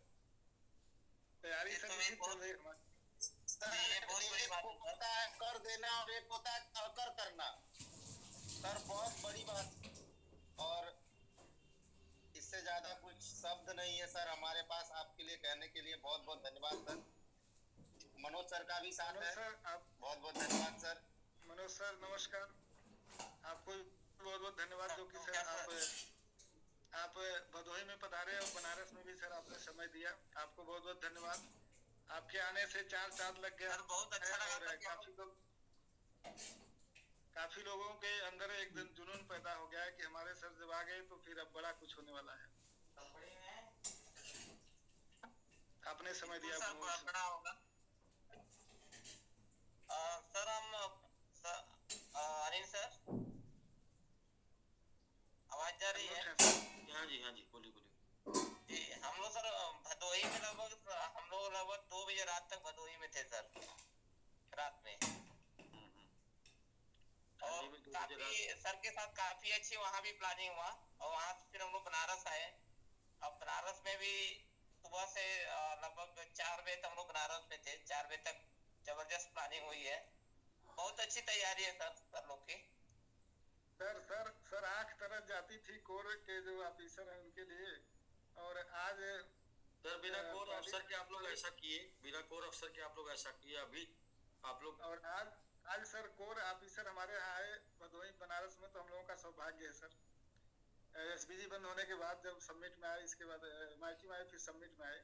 तैयारी सर ये चल रही है। ये बहुत बड़ी बात होता है कर देना, और एक होता है कर करना सर, बहुत बड़ी बात। और इससे ज्यादा कुछ शब्द नहीं है सर हमारे पास आपके लिए कहने के लिए। बहुत बहुत धन्यवाद सर। मनोज सर का भी साथ है सर, आप बहुत बहुत धन्यवाद सर। मनोज सर नमस्कार, आपको बहुत बहुत धन्यवाद, जो कि सर आप भदोही में पधारे और बनारस में भी सर आपने समय दिया, आपको बहुत बहुत धन्यवाद। आपके आने से 4 चांद लग गया। बहुत अच्छा लगा। काफी लोगों के अंदर एक दिन जुनून पैदा हो गया है कि हमारे सर जब आ गए तो फिर अब बड़ा कुछ होने वाला है। आपने समय दिया। सर बड़ा होगा सर। अनिल सर आवाज जा रही है? हाँ जी बोलिए बोलिए। जी हम लोग सर भदोही में लगभग 2 बजे रात तक भदोही में थे सर, रात में। और काफी सर के साथ काफी अच्छी वहाँ भी प्लानिंग हुआ, और वहाँ से फिर हम लोग बनारस आए। अब बनारस में भी सुबह से लगभग 4 बजे तक हम लोग बनारस में थे। 4 बजे तक जबरदस्त प्लानिंग हुई है, बहुत अच्छी तैयारी है सर लोग की। सर आंख तरफ जाती थी कोर के जो ऑफिसर हैं उनके लिए। और आज सर बिना कोर अफसर के आप लोग ऐसा किए, अभी आप लोग। और आज सर कोर ऑफिसर हमारे यहाँ आए भदोही बनारस में, तो हम लोगों का सौभाग्य है सर। एसपीजी बंद होने के बाद जब सबमिट में आए, इसके बाद माइटी में आए, फिर सबमिट में आए,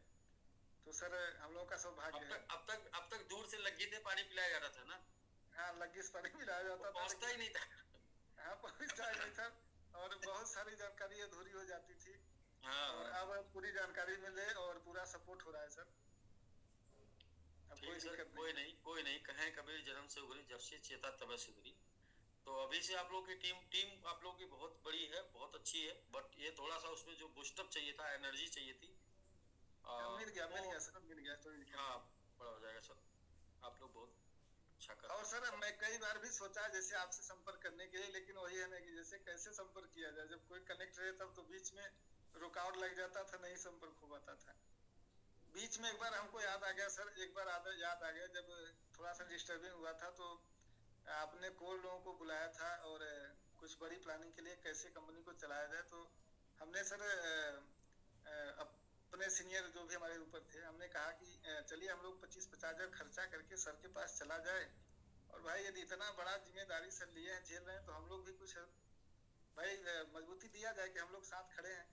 तो सर हम लोगों का सौभाग्य है। अब तक दूर से लग्गी से पानी पिलाया जाता था ना? हाँ, लग्गी से पानी पिलाया जाता था, पहुंचता ही नहीं था। हाँ, पहुंचता ही नहीं था, और बहुत सारी जानकारी अधूरी हो जाती थी। हाँ, और अब पूरी जानकारी मिले और पूरा सपोर्ट हो रहा है सर। अब कोई दिक्कत कोई नहीं कहें कबीर जन्म से उगरी, जब से चेता तब से उगरी। तो अभी से आप लोगों की टीम आप लोगों की बहुत बड़ी है, बहुत अच्छी है, बट ये थोड़ा सा उसमें जो बूस्टअप चाहिए था, एनर्जी चाहिए थी, मिल गया सर, मिल गया। हाँ, बड़ा हो जाएगा सर, आप लोग बहुत अच्छा कर। और सर मैं कई बार भी सोचा जैसे आपसे संपर्क करने के लिए, लेकिन वही है ना कि जैसे कैसे संपर्क किया जाए, जब कोई कनेक्ट रहे तब तो बीच में रुकावट लग जाता था, नहीं संपर्क हो पाता था। बीच में एक बार हमको याद आ गया सर, याद आ गया जब थोड़ा सा डिस्टर्बिंग हुआ था, तो आपने कोर लोगों को बुलाया था और कुछ बड़ी प्लानिंग के लिए कैसे कंपनी को चलाया जाए। तो हमने सर अपने सीनियर जो भी हमारे ऊपर थे, हमने कहा कि चलिए हम लोग 25-50 हज़ार खर्चा करके सर के पास चला जाए, और भाई यदि इतना बड़ा जिम्मेदारी सर लिए हैं, झेल रहे हैं, तो हम लोग भी कुछ भाई मजबूती दिया जाए कि हम लोग साथ खड़े हैं।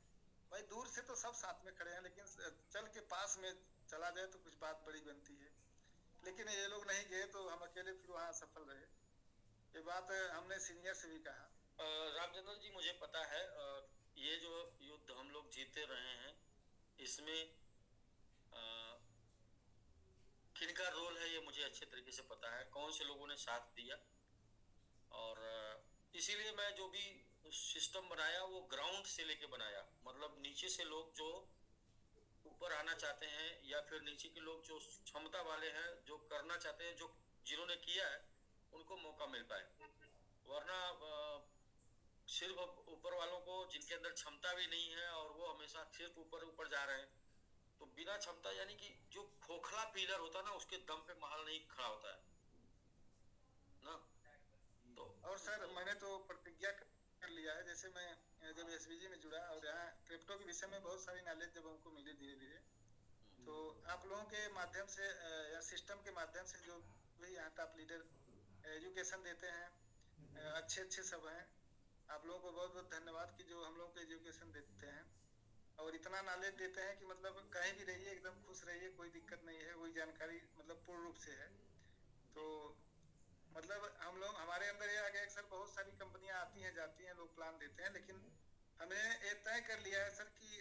भाई दूर से तो सब साथ में खड़े हैं, लेकिन चल के पास में चला जाए तो कुछ बात बड़ी बनती है। लेकिन ये लोग नहीं गए, तो हम अकेले फिर वहाँ सफल रहे। ये बात हमने सीनियर से भी कहा। रामचंद्र जी, मुझे पता है ये जो युद्ध हम लोग जीते रहे हैं, इसमें किनका रोल है ये मुझे अच्छे तरीके से पता है, कौन से लोगों ने साथ दिया। और इसीलिए मैं जो भी सिस्टम बनाया वो ग्राउंड से लेके बनाया, मतलब नीचे से लोग जो ऊपर आना चाहते हैं, या फिर नीचे के लोग जो क्षमता वाले हैं, जो करना चाहते हैं, जो जिन्होंने किया है, उनको मौका मिल पाए। वरना सिर्फ ऊपर वालों को, जिनके अंदर क्षमता भी नहीं है और वो हमेशा सिर्फ ऊपर जा रहे हैं, तो बिना क्षमता, यानी कि जो खोखला पिलर होता है ना, उसके दम पे महल नहीं खड़ा होता है ना। तो और सर मैंने तो प्रतिज्ञा कर लिया है, जैसे मैं जब एसबीजी में जुड़ा और यहाँ क्रिप्टो के विषय में बहुत सारी नॉलेज जब हमको मिली धीरे धीरे, तो आप लोगों के माध्यम से या सिस्टम के माध्यम से जो भी यहाँ टॉप लीडर एजुकेशन देते हैं, अच्छे सब हैं, आप लोगों को बहुत बहुत धन्यवाद कि जो हम लोगों को एजुकेशन देते हैं और इतना नॉलेज देते हैं कि मतलब कहीं भी रहिए एकदम खुश रहिए, कोई दिक्कत नहीं है, वही जानकारी मतलब पूर्ण रूप से है। तो मतलब हम लोग, हमारे अंदर ये आ गया सर, बहुत सारी कंपनियां आती हैं जाती हैं, लोग प्लान देते हैं, लेकिन हमने ये तय कर लिया है सर कि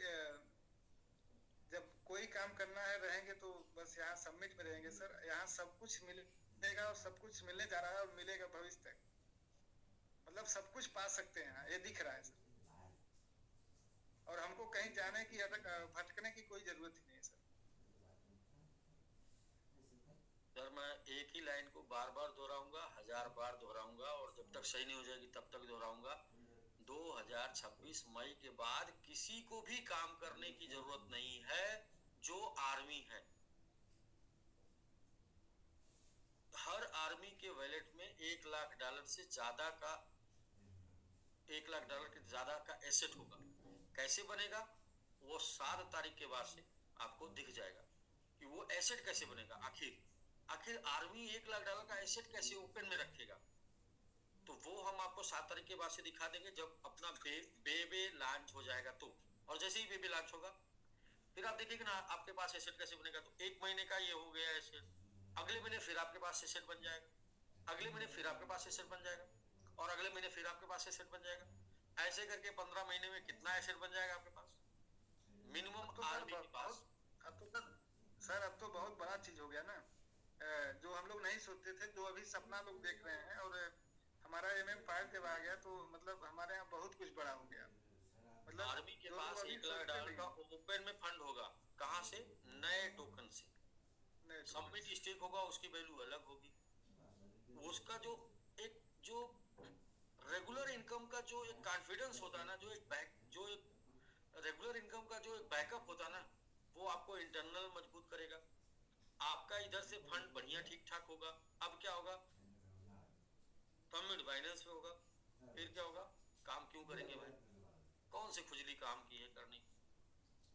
जब कोई काम करना है रहेंगे तो बस यहाँ सबमिट में रहेंगे सर। यहाँ सब कुछ मिलेगा और सब कुछ मिलने जा रहा है और मिलेगा भविष्य तक, मतलब सब कुछ पा सकते हैं, ये दिख रहा है सर। और हमको कहीं जाने की, भटकने की कोई जरूरत ही नहीं है सर। सर मैं एक ही लाइन को बार बार दोहराऊंगा, 1000 बार दोहराऊंगा, और जब तक सही नहीं हो जाएगी तब तक दोहराऊंगा। 2026 मई के बाद किसी को भी काम करने की जरूरत नहीं है जो आर्मी है। हर आर्मी के वैलेट में $1 लाख से ज्यादा का, $1 लाख के ज्यादा का एसेट होगा। कैसे बनेगा वो 7 तारीख के बाद से आपको दिख जाएगा कि वो एसेट कैसे बनेगा। आखिर आर्मी $1 लाख का एसेट कैसे ओपन में रखेगा, तो वो हम आपको 7 तारीख के बाद से दिखा देंगे, जब अपना बेबे लॉन्च हो जाएगा तो। और जैसे ही बेबे लॉन्च होगा फिर आप देखिएगा ना आपके पास एसेट कैसे बनेगा। तो 1 महीने का ये हो गया एसेट, अगले महीने फिर आपके पास एसेट बन जाएगा, अगले महीने फिर आपके पास एसेट बन जाएगा, और अगले महीने फिर आपके पास एसेट बन जाएगा। ऐसे करके 15 महीने में कितना एसेट बन जाएगा आपके पास मिनिमम आर्मी के पास। अब तो सर अब तो बहुत बड़ा चीज हो गया ना, जो हम लोग नहीं सोचते थे, जो अभी सपना लोग देख रहे हैं, और हमारा MM5 जब आ गया तो मतलब हमारे यहाँ बहुत कुछ बड़ा हो गया। मतलब आर्मी के जो लोग पास अभी 1 लाख सोचते डॉलर का नहीं, ओपन में फंड होगा। कहाँ से? नए टोकन से। नहीं तो सबमिट स्टेक होगा, उसकी वैल्यू अलग होगी। उसका जो एक जो रेगुलर इनकम का जो एक कॉन्फिडेंस होता है ना, जो एक रेगुलर इनकम का जो एक बैकअप होता है ना, वो आपको इंटरनल मजबूत करेगा। आपका इधर से फंड बढ़िया ठीक ठाक होगा। अब क्या होगा? सबमिट बाइनेंस पे होगा। फिर क्या होगा? काम क्यों करेंगे भाई? कौन सी खुजली काम की है करनी?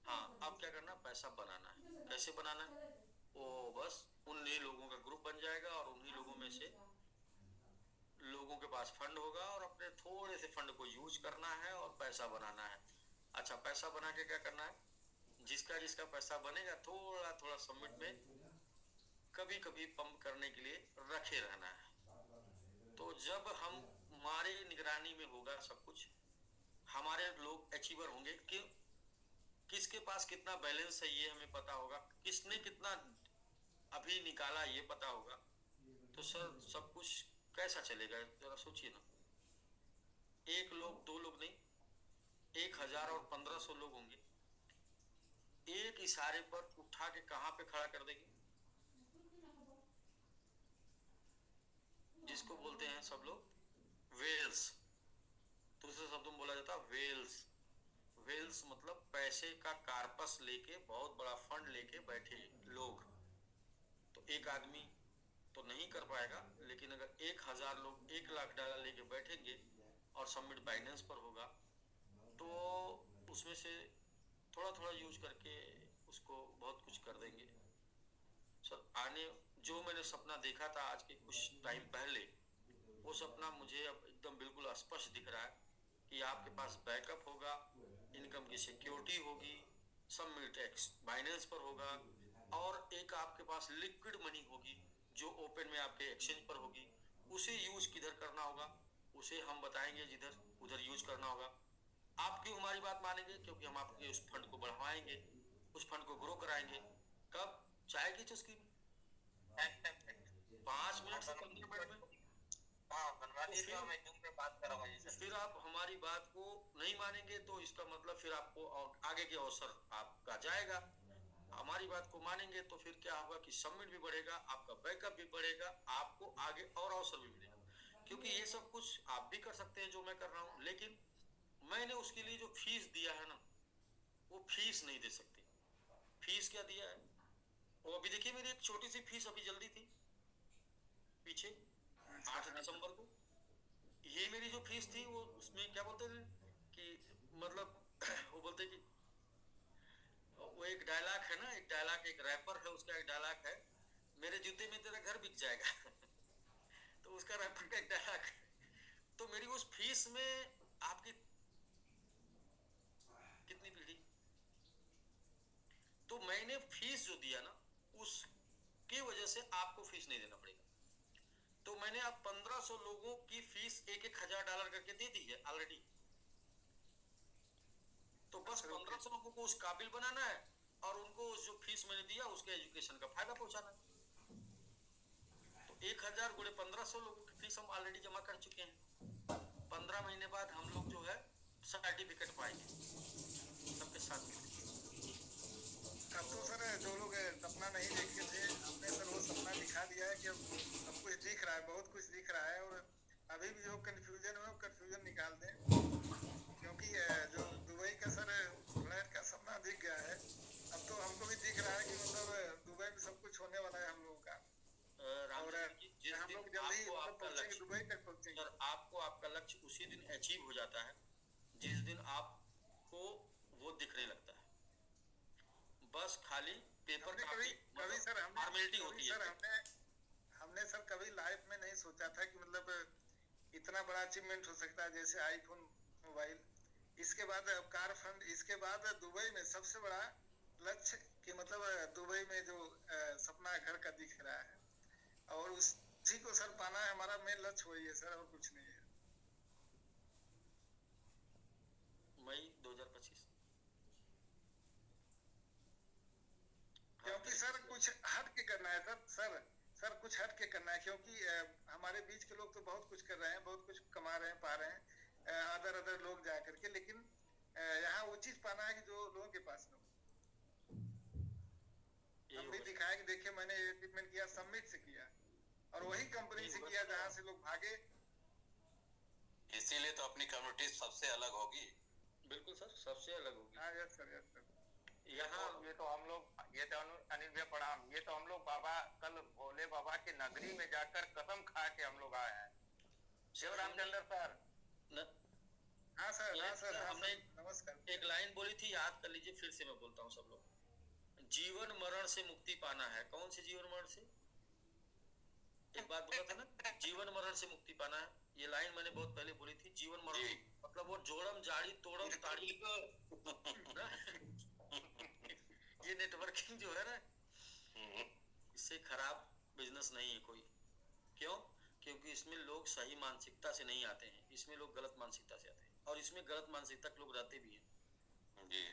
हाँ, अब क्या करना? पैसा बनाना है। कैसे बनाना है? वो बस उन्हीं लोगों का ग्रुप बन जाएगा और उन्हीं लोगों में से लोगों के पास फंड होगा और अपने थोड़े से फंड को यूज करना है और पैसा बनाना है। अच्छा, पैसा बना के क्या करना है? जिसका जिसका पैसा बनेगा थोड़ा थोड़ा सबमिट में कभी कभी पंप करने के लिए रखे रहना है। तो जब हम हमारे निगरानी में होगा सब कुछ, हमारे लोग अचीवर होंगे कि किसके पास कितना बैलेंस है ये हमें पता होगा, किसने कितना अभी निकाला ये पता होगा। तो सर सब कुछ कैसा चलेगा जरा सोचिए ना। 1 लोग 2 लोग नहीं, 1000 और 1500 लोग होंगे, एक इशारे पर उठा के कहाँ पे खड़ा कर देंगे? जिसको बोलते हैं सब लोग वेल्स, दूसरे शब्दों में बोला जाता वेल्स। वेल्स मतलब पैसे का कार्पस लेके बहुत बड़ा फंड लेके बैठे लोग। तो एक आदमी तो नहीं कर पाएगा, लेकिन अगर 1000 लोग 1 लाख डॉलर लेके बैठेंगे और सबमिट बाइनेंस पर होगा तो उसमें से थोड़ा थोड़ा यूज करके उसको बहुत कुछ कर देंगे। सर आने जो मैंने सपना देखा था आज के कुछ टाइम पहले, वो सपना मुझे अब एकदम बिल्कुल स्पष्ट दिख रहा है कि आपके पास बैकअप होगा, इनकम की सिक्योरिटी होगी, सबमिट एक्स बाइनेंस पर होगा और एक आपके पास लिक्विड मनी होगी जो ओपन में आपके एक्सचेंज पर होगी। उसे यूज किधर करना होगा उसे हम बताएंगे, जिधर उधर यूज करना होगा। आप क्यों हमारी बात मानेंगे? क्योंकि हम आपके उस फंड को बढ़ाएंगे, उस फंड को ग्रो कराएंगे। कब? चाय की चुस्की में 5 मिनट से 15 मिनट में। फिर आप हमारी बात को नहीं मानेंगे तो इसका मतलब फिर आपको आगे के अवसर आपका जाएगा। हमारी बात को मानेंगे तो फिर क्या होगा कि सबमिट भी बढ़ेगा, आपका बैकअप भी बढ़ेगा, आपको आगे और अवसर भी मिलेगा। क्योंकि ये सब कुछ आप भी कर सकते हैं जो मैं कर रहा हूँ, लेकिन मैंने उसके लिए जो फीस दिया है ना, वो फीस नहीं दे सकते। फीस क्या दिया है वो अभी देखिए, मेरी एक छोटी सी फीस अभी जल्दी थी पीछे 8 दिसंबर को। ये मेरी जो फीस थी वो उसमें क्या बोलते थे कि मतलब वो बोलते कि वो एक डायलॉग है ना, एक डायलॉग, एक रैपर है, उसका एक डायलॉग है, मेरे जूते में तेरा घर बिक जाएगा तो उसका रैपर का एक डायलॉग। तो मेरी उस फीस में आपकी कितनी पीढ़ी, तो मैंने फीस जो दिया ना उसकी वजह से आपको फीस नहीं देना पड़ेगा। तो मैंने अब 1500 लोगों की फीस 1-1000 डॉलर करके दे दी है ऑलरेडी। तो बस 1500 लोगों को उस काबिल बनाना है और उनको जो फीस मैंने दिया उसके एजुकेशन का फायदा पहुंचाना है। तो 1000 गुणे 1500 लोगों की फीस हम ऑलरेडी जमा कर चुके हैं। 15 महीने बाद हम लोग जो है सर्टिफिकेट पाएंगे सबके साथ मिलकर। अब तो सर जो लोग सपना नहीं देखे थे, हमने सर वो सपना दिखा दिया है कि अब सब कुछ दिख रहा है, बहुत कुछ दिख रहा है। और अभी भी जो कंफ्यूजन है वो कंफ्यूजन निकाल दें, क्योंकि जो दुबई का सर फ्लैट का सपना दिख गया है, अब तो हमको भी दिख रहा है कि मतलब दुबई में सब कुछ होने वाला है हम लोगों का। और हम लोग जल्दी पहुंचेंगे, दुबई तक पहुंचेंगे। सर आपको आपका लक्ष्य उसी दिन अचीव हो जाता है जिस दिन आपको वो दिखने लगता है। बस खाली पेपर कभी सर फॉर्मेलिटी होती है। हमने सर कभी लाइफ में नहीं सोचा था कि मतलब इतना बड़ा अचीवमेंट हो सकता है, जैसे आईफोन मोबाइल, इसके बाद कार फंड, इसके बाद दुबई में सबसे बड़ा लक्ष्य कि मतलब दुबई में जो सपना घर का दिख रहा है, और उसी को सर पाना है। हमारा मेन लक्ष्य वही है सर, और कुछ नहीं है। मई 2025। क्योंकि सर कुछ हट के करना है सर कुछ हट के करना है, क्योंकि हमारे बीच के लोग तो बहुत कुछ कर रहे हैं, बहुत कुछ कमा रहे हैं, पा रहे हैं अदर लोग जा करके, लेकिन यहाँ वो चीज पाना है कि जो लोगों के पास न हो। हम भी दिखाया कि देखिए मैंने ट्रीटमेंट किया, सबमिट से किया और वही कंपनी से किया जहाँ से लोग भागे। इसीलिए तो अपनी कम्युनिटी सबसे अलग होगी। बिल्कुल सर, सबसे अलग होगी। हाँ यस सर। यहाँ ये तो हम लोग, ये तो अनिल भैया प्रणाम, ये तो हम लोग बाबा कल भोले बाबा के नगरी में जाकर कसम खा के हम लोग आए हैं। शिव रामचंद्र सर। हाँ सर हमने नमस्कार। एक लाइन बोली थी, याद कर लीजिए, फिर से मैं बोलता हूँ सब लोग। जीवन मरण से मुक्ति पाना है। कौन से जीवन मरण से? एक बात बोला था ना, जीवन मरण से मुक्ति पाना है। ये लाइन मैंने बहुत पहले बोली थी। जीवन मरण मतलब वो जोड़म जाड़ी तोड़म ताड़ी ये नेटवर्किंग जो है ना, इससे खराब बिजनेस नहीं है कोई। क्यों? क्योंकि इसमें लोग सही मानसिकता से नहीं आते हैं, इसमें लोग गलत मानसिकता से आते हैं, और इसमें गलत मानसिकता के लोग रहते भी हैं जी।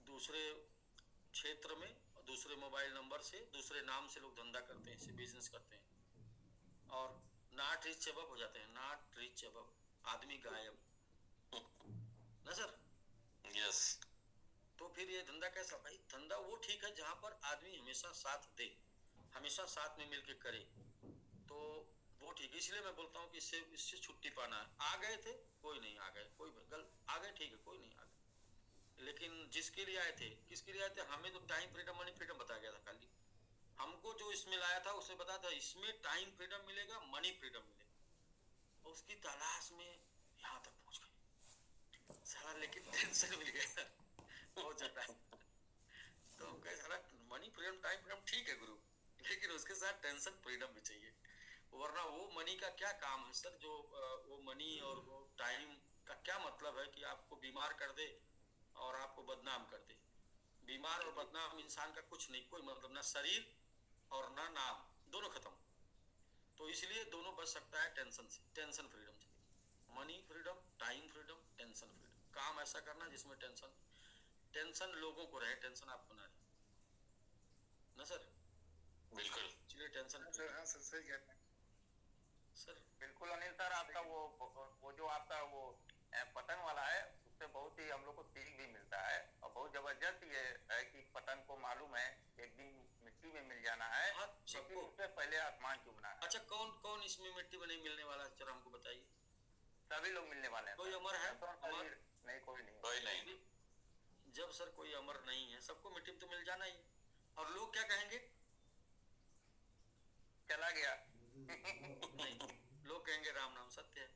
दूसरे क्षेत्र में, दूसरे मोबाइल नंबर से, दूसरे नाम से लोग धंधा करते हैं, इससे बिजनेस करते हैं और नॉट रीच अबव हो जाते हैं। नॉट रीच अबव, आदमी गायब ना सर। यस। तो फिर ये धंधा कैसा? भाई धंधा वो ठीक है जहां पर आदमी हमेशा साथ दे, हमेशा साथ में मिलके करे, तो वो ठीक है। इसलिए मैं बोलता हूँ कि इससे छुट्टी पाना है। आ गए थे, कोई नहीं आ गए, कोई आ गए ठीक है, कोई नहीं आ गए, लेकिन जिसके लिए आए थे, किसके लिए आए थे? हमें तो टाइम फ्रीडम, मनी फ्रीडम बताया गया था खाली। हमको जो इसमें लाया था उसने बताया था इसमें टाइम फ्रीडम मिलेगा, मनी फ्रीडम मिलेगा। उसकी तलाश में यहाँ तक पहुंच गए सारा, लेकिन टेंशन मिल गया बहुत ज्यादा। तो हम कहे सारा मनी फ्रीडम, टाइम फ्रीडम ठीक है गुरु, लेकिन उसके साथ टेंशन फ्रीडम भी चाहिए, वरना वो मनी का क्या काम है सर? जो वो मनी और वो टाइम का क्या मतलब है कि आपको बीमार कर दे और आपको बदनाम कर दे? बीमार और बदनाम इंसान का कुछ नहीं, कोई मतलब ना शरीर और ना नाम, दोनों खत्म। तो इसलिए दोनों बच सकता है टेंशन से। टेंशन फ्रीडम चाहिए, money freedom, time freedom, tension freedom. काम ऐसा करना जिसमें टेंशन लोगों को रहे, टेंशन आपको ना रहे ना सर। बिल्कुल। इसलिए टेंशन हाँ सर सही कहते हैं सर। बिल्कुल अनिल सर, आपका वो जो आपका वो पतन वाला है, उससे बहुत ही हम लोग को सीख भी मिलता है और बहुत जबरदस्त ये है कि पतन को मालूम है एक दिन मिट्टी में मिल जाना है, लेकिन उससे पहले आसमान चूमना है। अच्छा, कौन कौन इसमें मिट्टी में नहीं मिलने वाला है? जरा हमको बताइए। सभी लोग मिलने वाले हैं। कोई अमर है? अमर नहीं, कोई नहीं, कोई नहीं। जब सर कोई अमर नहीं है, सबको मिट्टी में तो मिल जाना ही है। और लोग क्या कहेंगे? चला गया नहीं, लोग कहेंगे राम नाम सत्य है।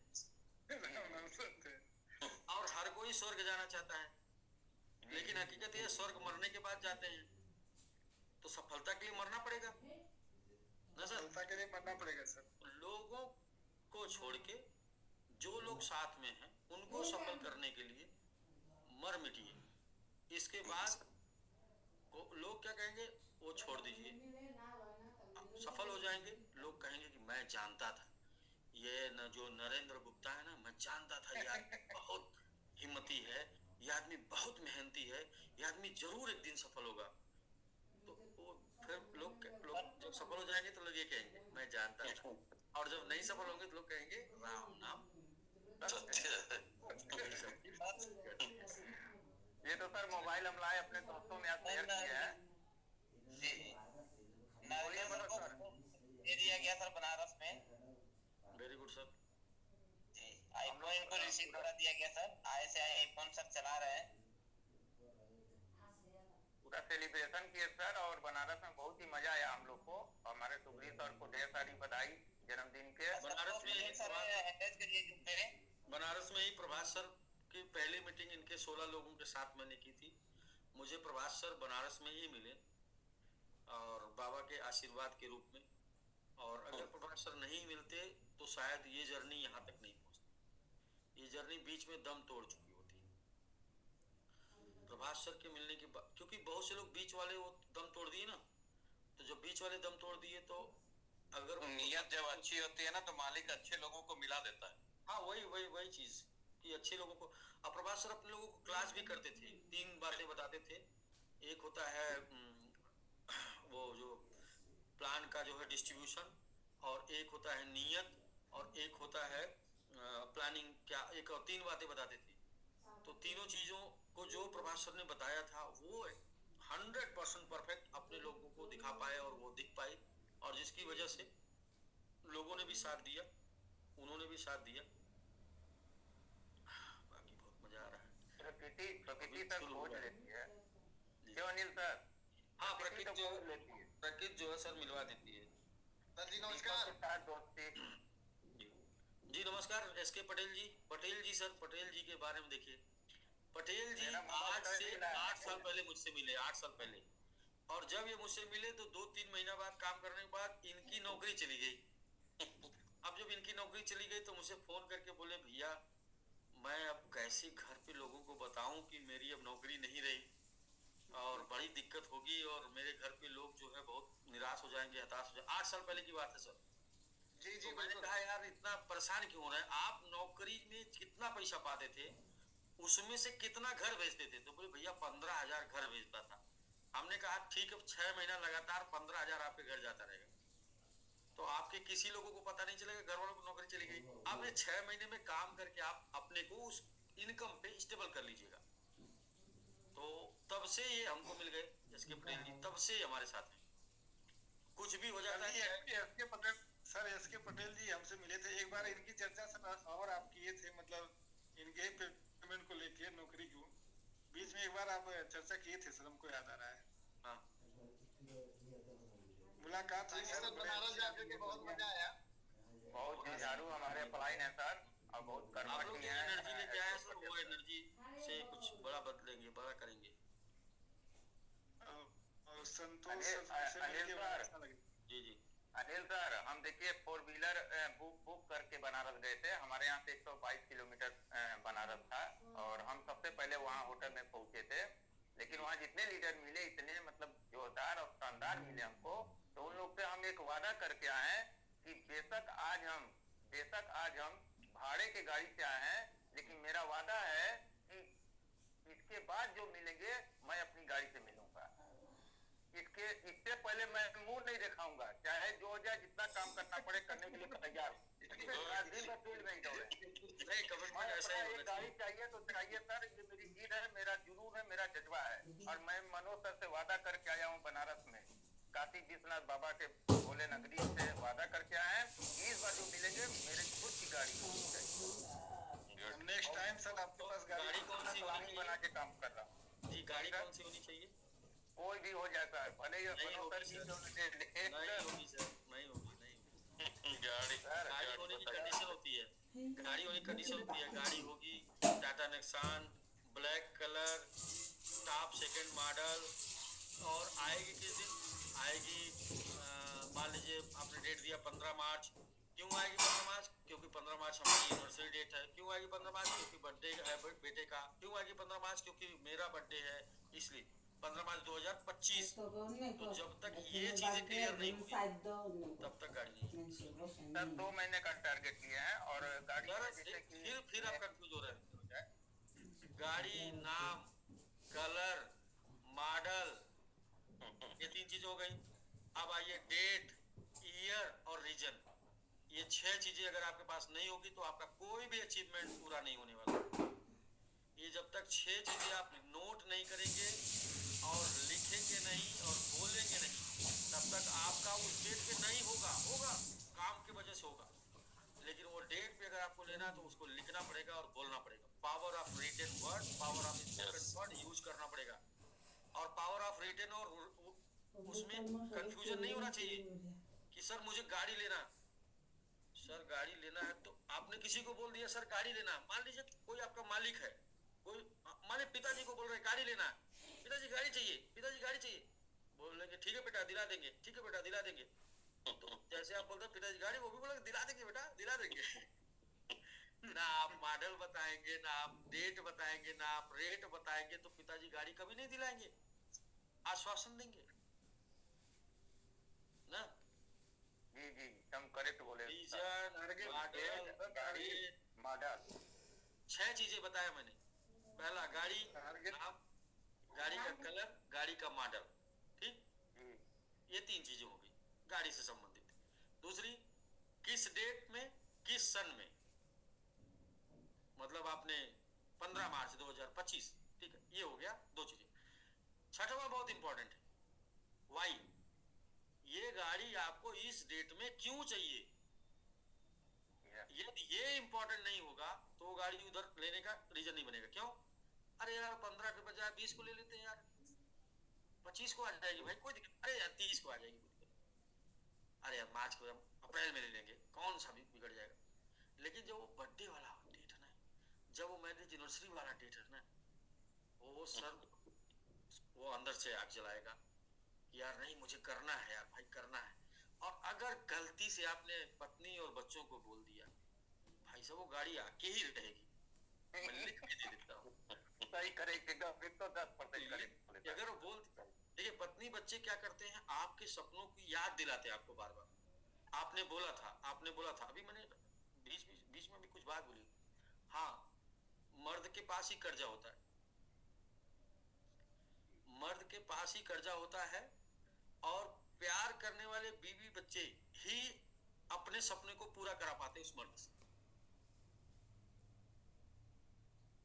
राम नाम सत्य है। और हर कोई स्वर्ग जाना चाहता है, लेकिन हकीकत ये स्वर्ग मरने के बाद जाते हैं, तो सफलता के लिए मरना पड़ेगा ना सर। सफलता के लिए मरना पड़ेगा सर। लोगों को छोड़ के जो लोग साथ में हैं उनको सफल करने के लिए मर मिटिए। इसके बाद लोग क्या कहेंगे? वो छोड़ दीजिए, सफल हो जाएंगे। लोग कहेंगे कि मैं जानता था ये न जो नरेंद्र गुप्ता है ना, मैं जानता था ये आदमी बहुत हिम्मती है, ये आदमी बहुत मेहनती है, ये आदमी जरूर एक दिन सफल होगा। तो वो फिर लोग जब सफल हो जाएंगे तो लोग ये कहेंगे मैं जानता था, और जब नहीं सफल होंगे तो लोग कहेंगे राम नाम। ये तो सर मोबाइल हम लाए अपने दोस्तों में आज शेयर किए हैं जी। दे दिया गया सर बनारस में। वेरी गुड सर जी। आईफोन इनको रिसीव करा दिया गया सर। आए से आए आईफोन सर चला रहे हैं, पूरा सेलिब्रेशन किए सर, और बनारस में बहुत ही मजा आया हम लोग को। हमारे सुग्रीव सर को ढेर सारी बधाई जन्मदिन के। बनारस में ही अटैच करिए जुटे। बनारस में ही प्रभास सर की पहली मीटिंग इनके 16 लोगों के साथ मैंने की थी। मुझे प्रभास सर बनारस में ही मिले और बाबा के आशीर्वाद के रूप में, और अगर प्रभास सर नहीं मिलते तो शायद ये जर्नी यहाँ तक नहीं पहुँचती। ये जर्नी बीच में दम तोड़ चुकी होती। प्रभास सर के मिलने के बाद, क्योंकि बहुत से लोग बीच वाले वो दम तोड़ दिए ना, तो जब बीच वाले दम तोड़ दिए तो अगर नीयत जब अच्छी होती है ना तो मालिक अच्छे लोगों को मिला देता है। हाँ, वही चीज कि अच्छे लोगों को। अब प्रभास सर अपने लोगों को क्लास भी करते थे, 3 बातें बताते थे। एक होता है वो जो प्लान का जो है डिस्ट्रीब्यूशन, और एक होता है नियत, और एक होता है प्लानिंग। क्या एक और 3 बातें बताते थे। तो तीनों चीज़ों को जो प्रभात सर ने बताया था वो 100% परफेक्ट अपने लोगों को दिखा पाए, और वो दिख पाए, और जिसकी वजह से लोगों ने भी साथ दिया, उन्होंने भी साथ दिया। बाकी बहुत मजा आ रहा है। प्रकृति सर शुरू हो खोज गया। लेती है, क्यों अनिल सर? हाँ, प्रकृति प्रकृति तो जो खोज लेती है। प्रकृति जो है सर मिलवा देती है। सर जी दीपक नमस्कार। के साथ दोस्ती। जी नमस्कार एसके पटेल जी। पटेल जी सर, पटेल जी के बारे में देखिए, पटेल जी मेरा मोबाइल आज कर से मिला है। 8 साल पहले मुझसे मिले, 8 साल पहले। और जब ये मुझसे मिले तो 2-3 महीना बाद काम करने के बाद इनकी नौकरी चली गई। अब जब इनकी नौकरी चली गई तो मुझे फोन करके बोले, भैया मैं अब कैसे घर पे लोगों को बताऊं कि मेरी अब नौकरी नहीं रही, और बड़ी दिक्कत होगी, और मेरे घर पे लोग जो है बहुत निराश हो जाएंगे, हताश हो जाएंगे। 8 साल पहले की बात है सर। जी जी तो मैंने कहा यार इतना परेशान क्यों हो रहे हैं आप, नौकरी में कितना पैसा पाते थे, उसमें से कितना घर भेजते थे? तो बोले भैया 15,000 घर भेजता था। हमने कहा ठीक है, 6 महीना लगातार 15,000 आपके घर जाता रहेगा, तो आपके किसी लोगों को पता नहीं चलेगा, घर वालों को नौकरी चली गई। अब ये 6 महीने में काम करके आप अपने को उस इनकम पे स्टेबल कर लीजिएगा। तो तब से ये हमको मिल गए एसके पटेल जी, तब से हमारे साथ हैं। कुछ भी हो जाता है। SK Patel sir, SK Patel ji हमसे मिले थे एक बार, इनकी चर्चा सर और आप किए थे, मतलब इनके पेमेंट को लेके, नौकरी को बीच में एक बार आप चर्चा किए थे सर, हमको याद आ रहा है। हाँ, मुलाकात हुई सर, बनारस जाकर के बहुत मजा आया। बहुत जुझारू हमारे अप्लाई है सर, और बहुत आप लोग कर्मठी जो हैं। एनर्जी लेके आए हैं सर, वो एनर्जी से कुछ बड़ा बदलेंगे, बड़ा करेंगे। और संतोष अनिल- सर से अनिल मिलके सर। बड़ा अच्छा लगा। जी जी। अनिल सर, हम देखिए 4 व्हीलर बुक करके बनारस गए थे। हमारे यहाँ से 122 किलोमीटर बनारस था, और हम सबसे पहले वहाँ होटल में पहुंचे थे। लेकिन वहाँ जितने लीडर मिले, इतने मतलब जोरदार और शानदार मिले हमको। तो उन लोग से हम एक वादा करके आए हैं कि बेशक आज हम भाड़े के गाड़ी से आए हैं, लेकिन मेरा वादा है कि इसके बाद जो मिलेंगे मैं अपनी गाड़ी से मिलूंगा। इससे पहले मैं मुंह नहीं दिखाऊंगा, चाहे जो हो जाए, जितना काम करना पड़े करने के लिए तैयार हूं। दिन भर फील्ड में ही दौड़े। नहीं, कमिटमेंट ऐसा ही होना गाड़ी चाहिए। चाहिए तो चाहिए सर, ये मेरी जिद है, मेरा जुनून है, मेरा जज्बा है। और मैं मनोज सर से वादा करके आया हूँ बनारस में, काशी विश्वनाथ बाबा के भोले नगरी से वादा करके आए हैं कि इस बार जो मिलेंगे मेरे खुद की गाड़ी होनी चाहिए। नेक्स्ट टाइम सर आपके पास गाड़ी कौन सी होनी प्लानिंग बना के काम कर रहा हूँ। जी, गाड़ी कौन सी होनी चाहिए? कोई भी हो जाए सर, भले ही नहीं मनोज सर होगी जी सर, जो नहीं होगी सर, नहीं होगी, नहीं होगी। गाड़ी गाड़ी होने की कंडीशन होती है, गाड़ी होने की कंडीशन होती है। गाड़ी होगी Tata Nexon, black colour, top second model, और आएगी किस दिन आएगी? मान लीजिए आपने डेट दिया 15 मार्च। क्यों आएगी 15 मार्च? क्योंकि 15 मार्च हमारी यूनिवर्सरी डेट है। क्यों आएगी 15 मार्च? क्योंकि बर्थडे है बेटे का। क्यों आएगी 15 मार्च? क्योंकि मेरा बर्थडे है, इसलिए 15 मार्च 2025। तो जब तक ये चीजें क्लियर नहीं होगी तब तक गाड़ी नहीं। सर 2 महीने का टारगेट लिए हैं, और गाड़ी सर, जैसे कि फिर आप कंफ्यूज हो रहे हैं। गाड़ी, नाम, कलर, मॉडल, ये 3 चीज हो गई। अब आइए डेट, ईयर और रीजन। ये 6 चीजें अगर आपके पास नहीं होगी तो आपका कोई भी अचीवमेंट पूरा नहीं होने वाला। ये जब तक 6 चीजें आप नोट नहीं करेंगे और लिखेंगे नहीं और बोलेंगे नहीं, तब तक आपका उस डेट पे नहीं होगा काम की वजह से होगा। लेकिन वो डेट पे अगर आपको लेना है तो उसको लिखना पड़ेगा और बोलना पड़ेगा। Power of written word, power of spoken word use करना पड़ेगा। और पावर ऑफ रिटन और उसमें कंफ्यूजन नहीं होना चाहिए कि सर मुझे गाड़ी लेना। सर गाड़ी लेना है तो आपने किसी को बोल दिया सर गाड़ी लेना। मान लीजिए कोई आपका मालिक है, कोई माने पिताजी को बोल रहे गाड़ी लेना, पिताजी गाड़ी चाहिए, पिताजी गाड़ी चाहिए। बोलेंगे ठीक है बेटा दिला देंगे, ठीक है बेटा दिला देंगे। तो जैसे आप बोलते पिताजी गाड़ी, वो भी बोलेंगे दिला देंगे बेटा दिला देंगे। ना आप मॉडल बताएंगे, ना आप डेट बताएंगे, ना आप रेट बताएंगे, तो पिताजी गाड़ी कभी नहीं दिलाएंगे, आश्वासन देंगे ना। जी जी एकदम करेक्ट बोले। रीजन, मॉडल, गाड़ी, मॉडल, 6 चीजें बताया मैंने। पहला गाड़ी, नाम, गाड़ी का कलर, गाड़ी का मॉडल, ठीक। ये 3 चीजें हो गई गाड़ी से संबंधित। दूसरी, किस डेट में, किस सन में, मतलब आपने 15 मार्च 2025, ठीक है, ये हो गया 2 चीजें। छठवां बहुत इंपॉर्टेंट है, वाई, ये गाड़ी आपको इस डेट में क्यों चाहिए। यदि ये इंपॉर्टेंट नहीं होगा तो वो गाड़ी उधर लेने का रीजन नहीं बनेगा। क्यों? अरे यार 15 के बजाय 20 को ले लेते हैं यार, 25 को आ जाएगी भाई, कोई दिक्कत, अरे यार 30 को आ जाएगी, कोई दिक्कत, अरे यार मार्च को, अप्रैल में ले लेंगे, कौन सा भी बिगड़ जाएगा। लेकिन जब वो बर्थडे वाला डेट है ना, जब वो मैरिज एनिवर्सरी वाला डेट है ना, वो सर वो अंदर से आग जलाएगा कि यार नहीं मुझे करना है यार भाई, करना है। और अगर गलती से आपने पत्नी और बच्चों को बोल दिया, भाई साहब वो गाड़ी आके ही रहेगी, मैं लिख के दे देता हूँ। सही करेगा फिर तो 10% करेगा। अगर वो बोल, देखिए पत्नी बच्चे क्या करते हैं, आपके सपनों की याद दिलाते हैं आपको बार बार। आपने बोला था, आपने बोला था, अभी मैंने बीच में भी कुछ बात बोली। हाँ, मर्द के पास ही कर्जा होता है, मर्द के पास ही कर्जा होता है, और प्यार करने वाले बीवी बच्चे ही अपने सपने को पूरा करा पाते उस मर्द से।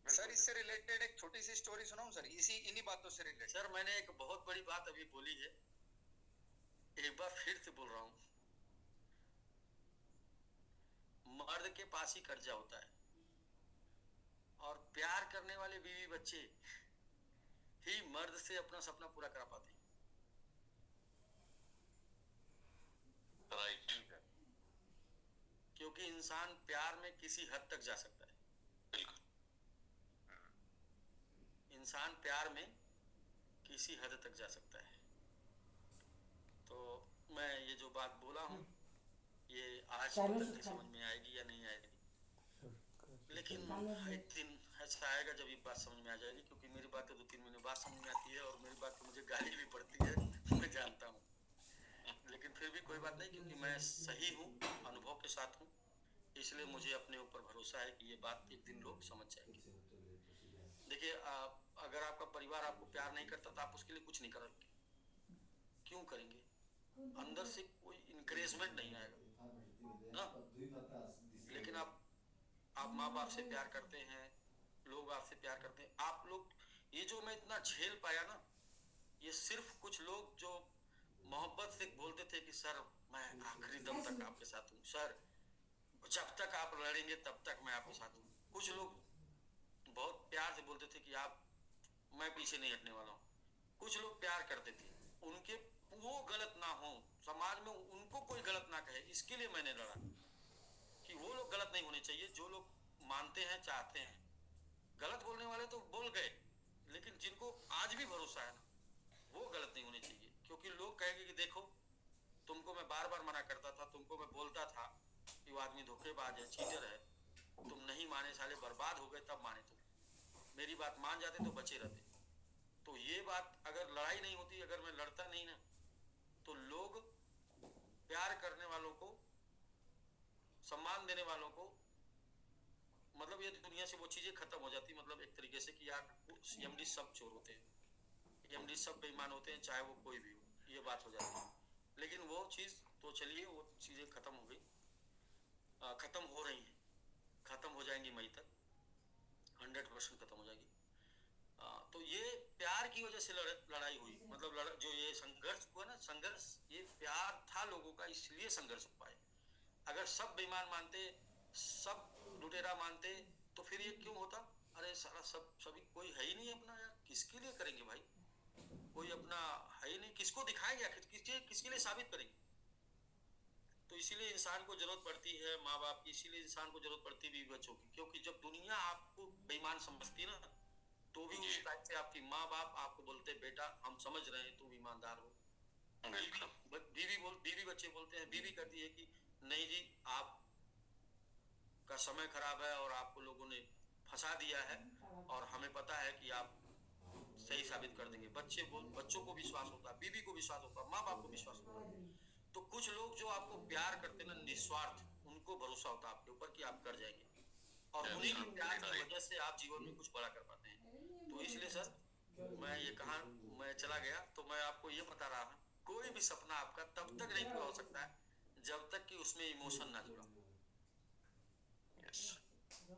सर इससे रिलेटेड एक छोटी सी स्टोरी सुनाऊं सर, इन्हीं बातों से रिलेटेड। सर मैंने एक बहुत बड़ी बात अभी बोली है, एक बार फिर से बोल रहा हूं, मर्द के पास ही कर्जा होता है, और प्यार करने वाले बीवी बच्चे ही मर्द से अपना सपना पूरा करा पाते हैं। क्योंकि इंसान प्यार में किसी हद तक जा सकता है, इंसान प्यार में किसी हद तक जा सकता है। तो मैं ये जो बात बोला हूँ, ये आज तक समझ में आएगी या नहीं आएगी, लेकिन एक दिन ऐसा आएगा जब ये बात समझ में आ जाएगी। क्योंकि मेरी बात तो 2-3 महीने बाद समझ में आती है, और मेरी बात तो मुझे गाली भी पड़ती है, मैं जानता हूँ, लेकिन फिर भी कोई बात नहीं, क्योंकि मैं सही हूँ, अनुभव के साथ हूँ, इसलिए मुझे अपने ऊपर भरोसा है कि ये बात एक दिन लोग समझ जाएंगे। देखिए अगर आपका परिवार आपको प्यार नहीं करता तो आप उसके लिए कुछ नहीं करेंगे, क्यों करेंगे? अंदर से कोई इंकरेजमेंट नहीं आएगा ना। लेकिन आप माँ बाप से प्यार करते हैं, लोग आपसे प्यार करते हैं, आप लोग, ये जो मैं इतना झेल पाया ना, ये सिर्फ कुछ लोग जो मोहब्बत से बोलते थे कि सर मैं आखिरी दम तक आपके साथ हूँ, सर जब तक आप लड़ेंगे तब तक मैं आपके साथ हूँ। कुछ लोग बहुत प्यार से बोलते थे कि आप, मैं पीछे नहीं हटने वाला हूँ। कुछ लोग प्यार करते थे, उनके वो गलत ना हो, समाज में उनको कोई गलत ना कहे, इसके लिए मैंने लड़ा कि वो लोग गलत नहीं होने चाहिए जो लोग मानते हैं, चाहते हैं। गलत बोलने वाले तो बोल गए, लेकिन जिनको आज भी भरोसा है ना, वो गलत नहीं होने चाहिए। क्योंकि लोग कहेंगे कि देखो तुमको मैं बार बार मना करता था, तुमको मैं बोलता था कि वो आदमी धोखेबाज है, चीटर है, तुम नहीं माने, साले बर्बाद हो गए, तब माने तुम, मेरी बात मान जाते तो बचे रहते। तो ये बात अगर लड़ाई नहीं होती, अगर मैं लड़ता नहीं ना, तो लोग प्यार करने वालों को, सम्मान देने वालों को, मतलब ये दुनिया से वो चीजें खत्म हो जाती, मतलब एक तरीके से कि यार एमडी सब चोर होते हैं, एमडी सब बेईमान होते हैं, चाहे वो कोई भी हो, ये बात हो जाती है। लेकिन वो चीज तो चलिए, वो चीजें खत्म हो गई, खत्म हो रही हैं, खत्म हो जाएंगी मई तक, 100% खत्म हो जाएगी। तो ये प्यार की वजह से लड़ाई हुई, मतलब जो ये संघर्ष हुआ ना, संघर्ष ये प्यार था लोगों का, इसलिए संघर्ष हो पाए। अगर सब बेईमान मानते, सब लुटेरा मानते, तो फिर ये क्यों होता? अरे सारा सभी कोई है ही नहीं अपना यार, किसके लिए करेंगे भाई, कोई अपना है ही नहीं, किसको दिखाएंगे आखिर, किसके लिए साबित करेंगे? तो इसीलिए इंसान को जरूरत पड़ती है माँ बाप की, इसीलिए इंसान को जरूरत पड़ती है बीवी बच्चों की। क्योंकि जब दुनिया आपको बेईमान समझती ना, तो भी उस टाइम से आपकी माँ बाप आपको बोलते हैं बेटा हम समझ रहे हैं तुम ईमानदार हो। बीवी बच्चे बोलते हैं, बीवी कहती है कि नहीं जी आप का समय खराब है और आपको लोगों ने फंसा दिया है, और हमें पता है कि आप सही साबित कर देंगे। बच्चों को विश्वास होता है, बीवी को विश्वास होता है, माँ बाप को विश्वास होता है। तो कुछ लोग जो आपको प्यार करते हैं ना निस्वार्थ, उनको भरोसा होता है आपके ऊपर कि आप कर जाएंगे, और उन्हीं की प्यार की वजह से आप जीवन में कुछ बड़ा कर पाते हैं। तो इसलिए सर मैं ये कहा, मैं चला गया, तो मैं आपको ये बता रहा हूँ कोई भी सपना आपका तब तक नहीं पूरा हो सकता है जब तक कि उसमें इमोशन ना जुड़ा।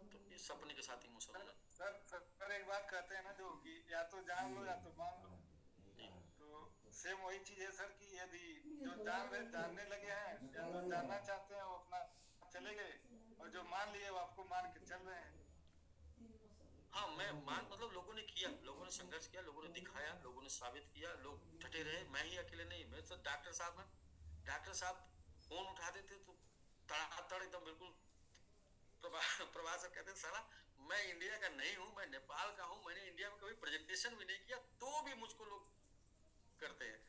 तो इस सपने के साथ इमोशन होना। सर एक बात कहते हैं ना जो कि या तो जान लो या तो मान लो, तो सेम वही चीज है सर कि यदि जो जानने लगे हैं या तो जानना चाहते हैं वो अपना चले गए, और जो मान लिए वो आपको मान के चल रहे हैं। हाँ, मैं मान मतलब लोगों ने किया, लोगों ने संघर्ष किया, लोगों ने दिखाया, लोगों ने साबित किया, लोग डटे रहे। मैं ही अकेले नहीं, मेरे साथ डॉक्टर साहब हैं। डॉक्टर साहब फोन उठाते थे तो तड़ातड़ एकदम बिल्कुल। प्रभास सर कहते हैं साला मैं इंडिया का नहीं हूँ, मैं नेपाल का हूँ, मैंने इंडिया में कभी प्रेजेंटेशन भी नहीं किया, तो भी मुझको लोग करते हैं।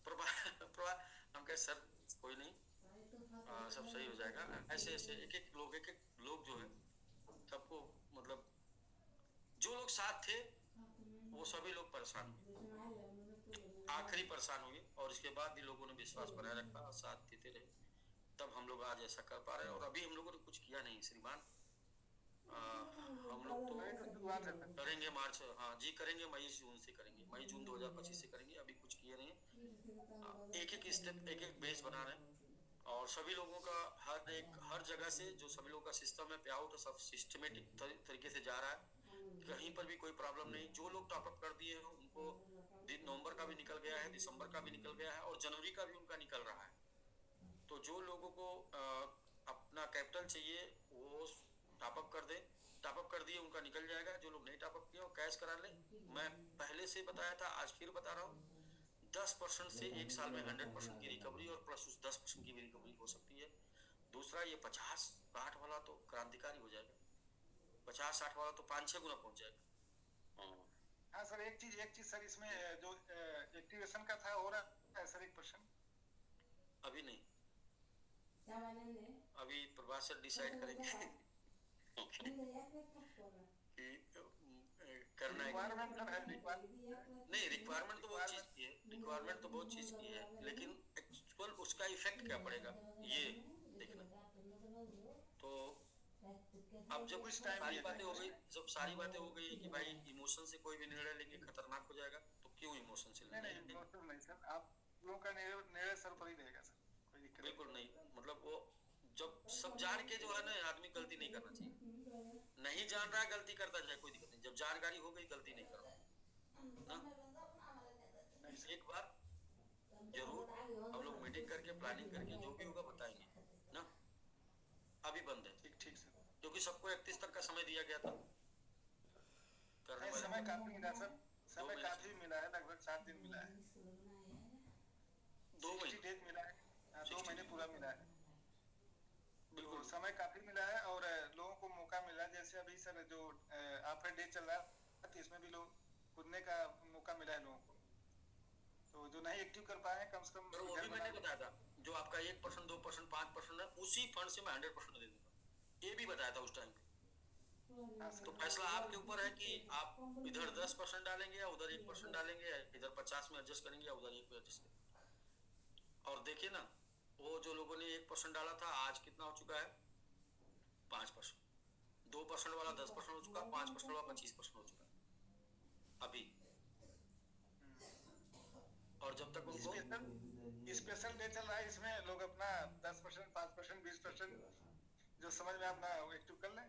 प्रभा हम कहे सर कोई नहीं, सब सही हो जाएगा। ऐसे ऐसे एक एक लोग जो है सबको मतलब जो लोग साथ थे वो सभी लोग परेशान हुए, आखिरी परेशान हुए, और इसके बाद भी लोगों ने विश्वास बनाए रखा, साथ देते रहे, तब हम लोग आज ऐसा कर पा रहे हैं। और अभी हम लोगों ने कुछ किया नहीं श्रीमान, हम लोग तो करेंगे मार्च, हाँ जी करेंगे, मई जून से करेंगे, मई जून 2025 से करेंगे। अभी कुछ किए नहीं है, एक एक स्टेप एक एक बेस बना रहे हैं, और सभी लोगों का हर जगह से जो सभी लोगों का सिस्टम है पे आउट सब सिस्टमेटिक तरीके से जा रहा है, कहीं पर भी कोई प्रॉब्लम नहीं। जो लोग टॉपअप कर दिए हैं उनको नवंबर का भी निकल गया है, दिसंबर का भी निकल गया है, और जनवरी का भी उनका निकल रहा है। तो जो लोगों को अपना कैपिटल चाहिए वो टॉपअप कर दे, टॉपअप कर दिए उनका निकल जाएगा। जो लोग नहीं टॉपअप किए वो कैश करा ले। मैं पहले से बताया था, आज फिर बता रहा हूँ, 10% से एक साल में 100% की रिकवरी, और प्लस उस 10% की भी रिकवरी हो सकती है। दूसरा ये 50-60 वाला तो क्रांतिकारी हो जाएगा, 50-60 वाला तो 5-6 गुना पहुंच जाएगा। हाँ सर, एक चीज सर इसमें जो एक्टिवेशन का था हो रहा है सर 1%? अभी नहीं, अभी प्रभास सर डिसाइड करेंगे कि करना है। नहीं, रिक्वायरमेंट तो बहुत चीज की है, रिक्वायरमेंट तो बहुत चीज की है, लेकिन एक्चुअल उसका इफेक्ट क्या पड़ेगा ये देखना। तो अब जब कुछ सारी बातें हो गई, जब सारी बातें हो गई कि भाई इमोशन से कोई भी निर्णय लेंगे खतरनाक हो जाएगा, तो क्यों इमोशन से लेंगे? नहीं इमोशन नहीं सर, आप लोगों का निर्णय सर पर ही रहेगा सर, कोई दिक्कत बिल्कुल नहीं। मतलब वो जब सब जान के जो है ना, आदमी गलती नहीं करना चाहिए। नहीं जान रहा है गलती करता जाए, कोई दिक्कत नहीं। जब जानकारी हो गई गलती नहीं करना ना। एक बार जरूर हम लोग मीटिंग करके प्लानिंग करके जो भी होगा बताएंगे ना। अभी बंद है ठीक सर, क्योंकि सबको 31 तक का समय दिया गया था करने वाले। समय काफी मिला सर, समय काफी मिला है, लगभग 7 दिन मिला है, 2 महीने डेज मिला है, 2 महीने पूरा मिला है। बिल्कुल समय काफी मिला है, और लोगों को मौका मिला। जैसे अभी सर जो आफ्टर डे चल रहा है तो इसमें भी लोग कूदने का मौका मिला है लोगों को, तो जो नहीं एक्टिव कर पाए कम से कम। वो भी मैंने बताया था, जो आपका 1%, 2%, 5% है, उसी फंड से मैं 100% दे दूंगा, ये भी बताया था उस टाइम पे। तो फैसला आपके ऊपर है कि आप इधर 10% डालेंगे या उधर 1% डालेंगे, इधर 50 में एडजस्ट करेंगे या उधर 1 में एडजस्ट करेंगे। और देखिए ना, वो जो लोगों ने 1% डाला था आज कितना हो चुका है? 5%। 2% वाला 10% हो चुका, 5% वाला 25% हो चुका अभी। और जब तक उनको स्पेशल डे चल रहा है, इसमें लोग अपना 10%, 5%, 20% जो समझ में अपना एक्टिव कर लें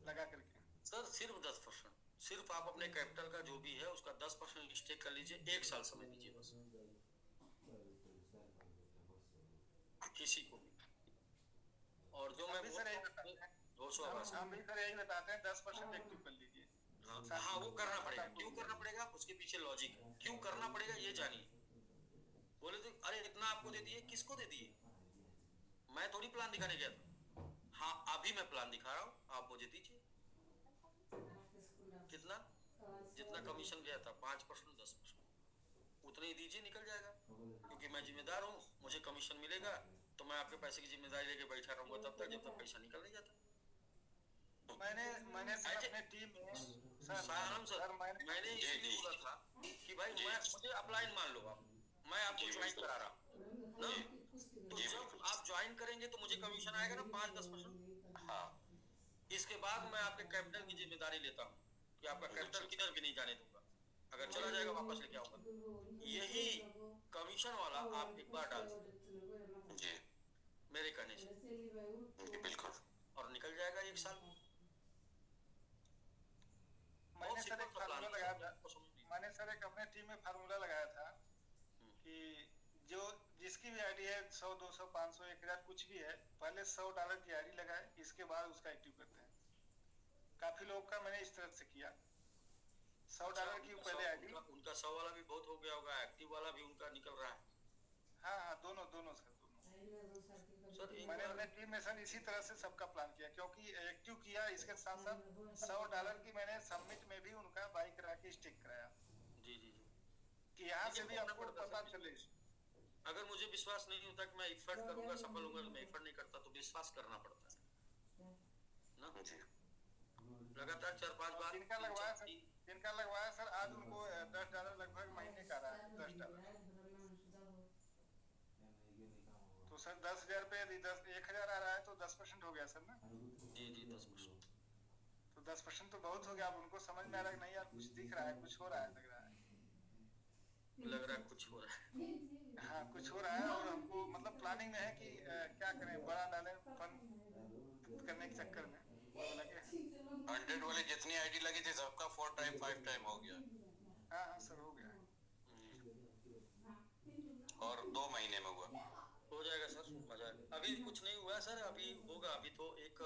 लगा करके। सर सिर्फ 10%, सिर्फ आप अपने कैपिटल का जो भी है उसका 10% स्टेक कर लीजिए, 1 साल समय दीजिए बस किसी को भी। और जो मैं सर यही बताते हैं, हम भी सर यही बताते हैं 10% एक्टिव कर लीजिए। हाँ वो करना पड़ेगा। क्यों करना पड़ेगा? उसके पीछे लॉजिक है, क्यों करना पड़ेगा ये जानिए। बोले तो अरे इतना आपको दे दिए, किसको दे दिए? मैं थोड़ी प्लान दिखाने गया था। हाँ अभी मैं प्लान दिखा रहा हूँ, आप मुझे दीजिए। कितना? जितना कमीशन गया था 5%, 10% उतने ही दीजिए, निकल जाएगा। क्योंकि मैं जिम्मेदार हूँ, मुझे कमीशन मिलेगा तो मैं आपके पैसे की जिम्मेदारी लेके बैठा रहूंगा तब तक जब तक पैसा निकल नहीं जाता। मैंने सर अपने टीम में सर मैंने इसलिए बोला था कि भाई मुझे अपलाइन मान लो आप, मैं आपको ज्वाइन करा रहा हूँ ना, तो जब आप ज्वाइन करेंगे तो मुझे कमीशन आएगा ना 5-10%। हाँ, इसके बाद मैं आपके कैपिटल की जिम्मेदारी लेता हूँ कि आपका कैपिटल किधर भी नहीं जाने दूंगा, अगर चला जाएगा वापस लेके आऊंगा। यही कमीशन वाला आप एक बार डाल दीजिए जी मेरे कहने से, जी बिल्कुल। और निकल जाएगा 1 साल। मैंने सर एक फार्मूला लगाया था, मैंने मैंने सर एक अपने टीम में फार्मूला लगाया था कि जो जिसकी भी आईडी है 100, 200, 500, 1000 कुछ भी है, पहले $100 की आईडी लगाए, इसके बाद उसका एक्टिव करते हैं। काफी लोगों का मैंने इस तरह से किया, $100 की पहले आईडी। उनका 100 वाला भी बहुत हो गया होगा, एक्टिव वाला भी उनका निकल रहा है। हाँ हाँ, दोनों दोनों सर, दोनों। सर मैंने अपने टीम में सर इसी तरह से सबका प्लान किया, क्योंकि एक्टिव किया, इसके साथ साथ $100 की मैंने सबमिट में भी उनका बाई करा के स्टिक कराया। जी जी जी, कि यहाँ से भी आपको पता चले। अगर मुझे विश्वास नहीं होता कि मैं एफर्ट करूंगा सफल होऊंगा, तो मैं एफर्ट नहीं करता, तो विश्वास करना पड़ता है ना जी। लगातार 4-5 बार। जिनका लगवाया सर आज उनको $10 लगभग महीने का रहा है, $10। तो सर 10,000 पे यदि 1,000 आ रहा है तो 10% हो गया सर ना। जी जी 10%। तो 10% तो बहुत हो गया। अब उनको समझ में आ रहा है कि नहीं यार कुछ दिख रहा है, कुछ हो रहा है, लग रहा है कुछ हो रहा है। हाँ कुछ हो रहा है, और हमको मतलब प्लानिंग में है कि क्या करें, बड़ा डालें फंड करने के चक्कर में लगे। 100 वाले जितनी आईडी लगी थी सबका 4 टाइम 5 टाइम हो गया। हाँ हाँ सर हो गया, और 2 महीने में हुआ। हो जाएगा सर, मजा आएगा। अभी कुछ नहीं हुआ सर, अभी होगा। अभी तो एक